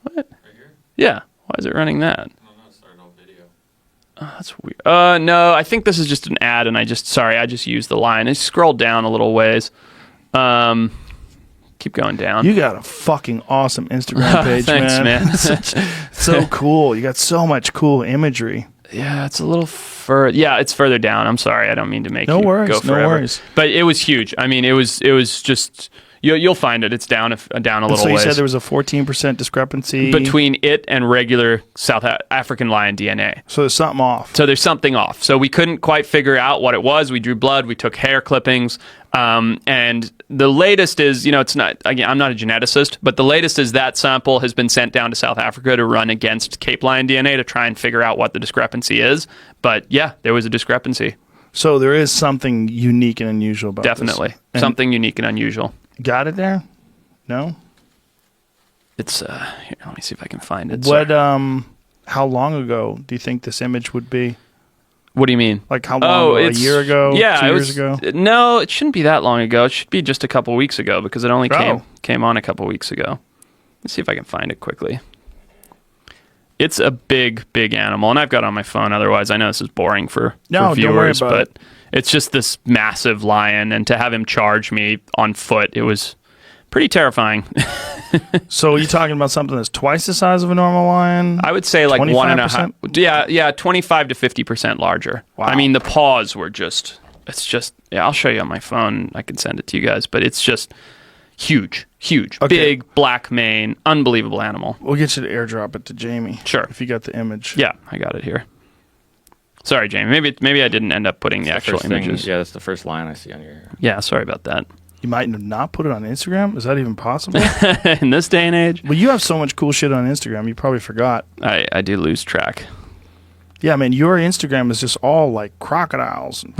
What? Right here? Yeah. Why is it running that? I don't know. It started on video. Oh, that's weird. No, I think this is just an ad, and I just used the lion. I scrolled down a little ways. Keep going down. You got a fucking awesome Instagram page, Thanks, man. It's so cool. You got so much cool imagery. Yeah, it's a little further. Yeah, it's further down. I'm sorry. I don't mean to make you go forever. No worries. But it was huge. I mean, it was just... You'll find it. It's down a little ways. So you said there was a 14% discrepancy between it and regular South African lion DNA. So there's something off. So there's something off. So we couldn't quite figure out what it was. We drew blood. We took hair clippings. And the latest is, it's not, again, I'm not a geneticist, but the latest is that sample has been sent down to South Africa to run against Cape lion DNA to try and figure out what the discrepancy is. But yeah, there was a discrepancy. So there is something unique and unusual about Definitely. this. Something unique and unusual. Got it there? No? It's here, let me see if I can find it. What how long ago do you think this image would be? What do you mean? Like how long ago? A year ago? Yeah, 2 years ago? No, it shouldn't be that long ago. It should be just a couple weeks ago because it only came on a couple weeks ago. Let's see if I can find it quickly. It's a big animal, and I've got it on my phone. Otherwise, I know this is boring for viewers, don't worry about but it's just this massive lion, and to have him charge me on foot, it was pretty terrifying. So are you talking about something that's twice the size of a normal lion? I would say like 25%? 1.5. Yeah, 25 to 50% larger. Wow. I mean, the paws were I'll show you on my phone. I can send it to you guys, but it's just huge. Okay. Big, black mane, unbelievable animal. We'll get you to airdrop it to Jamie. Sure. If you got the image. Yeah, I got it here. Sorry, Jamie. Maybe I didn't end up putting the actual images. Yeah, that's the first line I see on your... Yeah, sorry about that. You might not put it on Instagram? Is that even possible? In this day and age? Well, you have so much cool shit on Instagram, you probably forgot. I do lose track. Yeah, man, your Instagram is just all like crocodiles and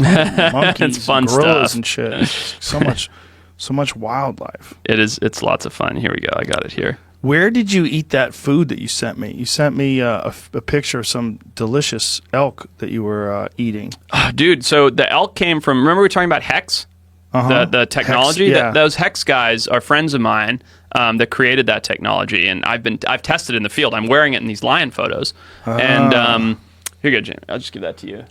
monkeys It's fun and gorillas stuff. and shit. So much wildlife. It's lots of fun. Here we go. I got it here. Where did you eat that food that you sent me? You sent me a picture of some delicious elk that you were eating. Dude, so the elk came from, remember we were talking about Hex? The technology? Hex, yeah. Those Hex guys are friends of mine that created that technology, and I've tested it in the field. I'm wearing it in these lion photos. And here you go, Jim. I'll just give that to you.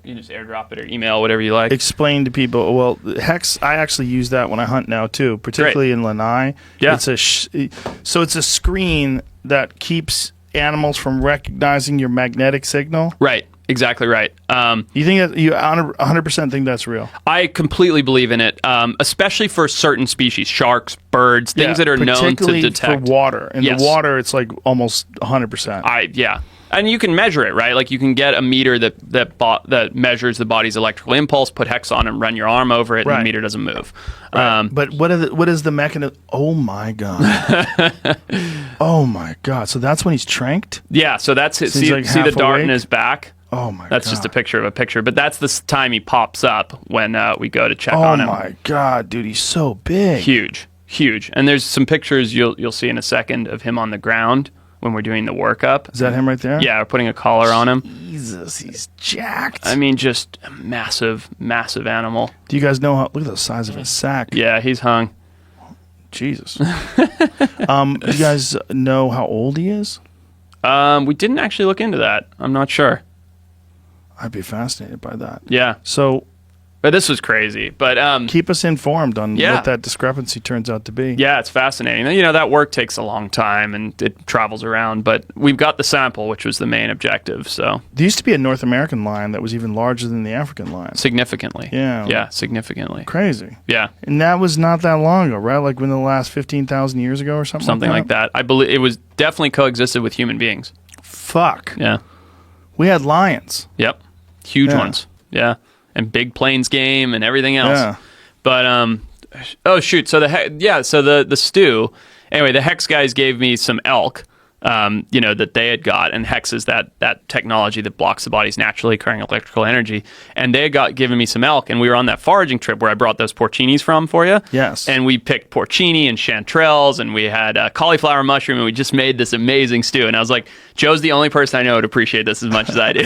You can just airdrop it or email, whatever you like. Explain to people. Well, Hex, I actually use that when I hunt now too, particularly in Lanai. Yeah. It's so it's a screen that keeps animals from recognizing your magnetic signal. Right. Exactly right. You think that you 100% think that's real? I completely believe in it, especially for certain species, sharks, birds, things that are known to detect. For water. In the water, it's like almost 100%. Yeah. And you can measure it, right? Like you can get a meter that measures the body's electrical impulse, put Hex on and run your arm over it, and the meter doesn't move. Right. But what is the mechanism? Oh my god! Oh my god! So that's when he's tranked? Yeah. So that's it. So See the dart awake? in his back? Oh my god! That's just a picture of a picture. But that's the time he pops up when we go to check on him. Oh my god, dude! He's so big. Huge. And there's some pictures you'll see in a second of him on the ground when we're doing the workup. Is that him right there? Yeah, we're putting a collar on him. Jesus, he's jacked. I mean, just a massive animal. Do you guys know how? Look at the size of his sack. Yeah, he's hung. Jesus. Do you guys know how old he is? We didn't actually look into that. I'm not sure. I'd be fascinated by that. Yeah. So, but this was crazy. But keep us informed on what that discrepancy turns out to be. Yeah, it's fascinating. You know, that work takes a long time and it travels around, but we've got the sample, which was the main objective. So there used to be a North American lion that was even larger than the African lion. Significantly. Yeah. Yeah, significantly. Crazy. Yeah. And that was not that long ago, right? Like within the last 15,000 years ago or something. Something like that. I believe it was definitely coexisted with human beings. Fuck. Yeah. We had lions. Yep. Huge ones. Yeah. And big plains game and everything else. Yeah. But oh shoot, so the stew. Anyway, the Hex guys gave me some elk, that they had got, and Hex is that technology that blocks the body's naturally occurring electrical energy. And they had given me some elk, and we were on that foraging trip where I brought those porcinis from for you. Yes. And we picked porcini and chanterelles, and we had cauliflower mushroom, and we just made this amazing stew. And I was like, Joe's the only person I know would appreciate this as much as I do.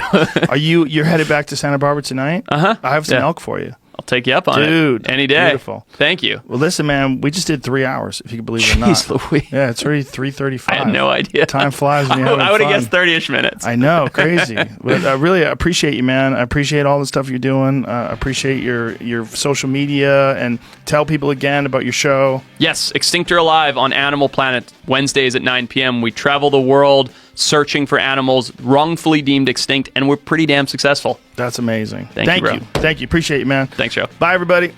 You're headed back to Santa Barbara tonight? Uh-huh. I have some elk for you. I'll take you up on it. Dude. Any day. Beautiful. Thank you. Well, listen, man, we just did 3 hours, if you can believe it or not. Jeez Louise. Yeah, it's already 3:35. I had no idea. Time flies when you're having I would have fun. guessed 30-ish minutes. I know, crazy. But I really appreciate you, man. I appreciate all the stuff you're doing. I appreciate your social media, and tell people again about your show. Yes, Extinctor Alive on Animal Planet, Wednesdays at 9 p.m. We travel the world searching for animals wrongfully deemed extinct, and we're pretty damn successful. That's amazing. Thank you, bro. Thank you. Appreciate you, man. Thanks, Joe. Bye, everybody.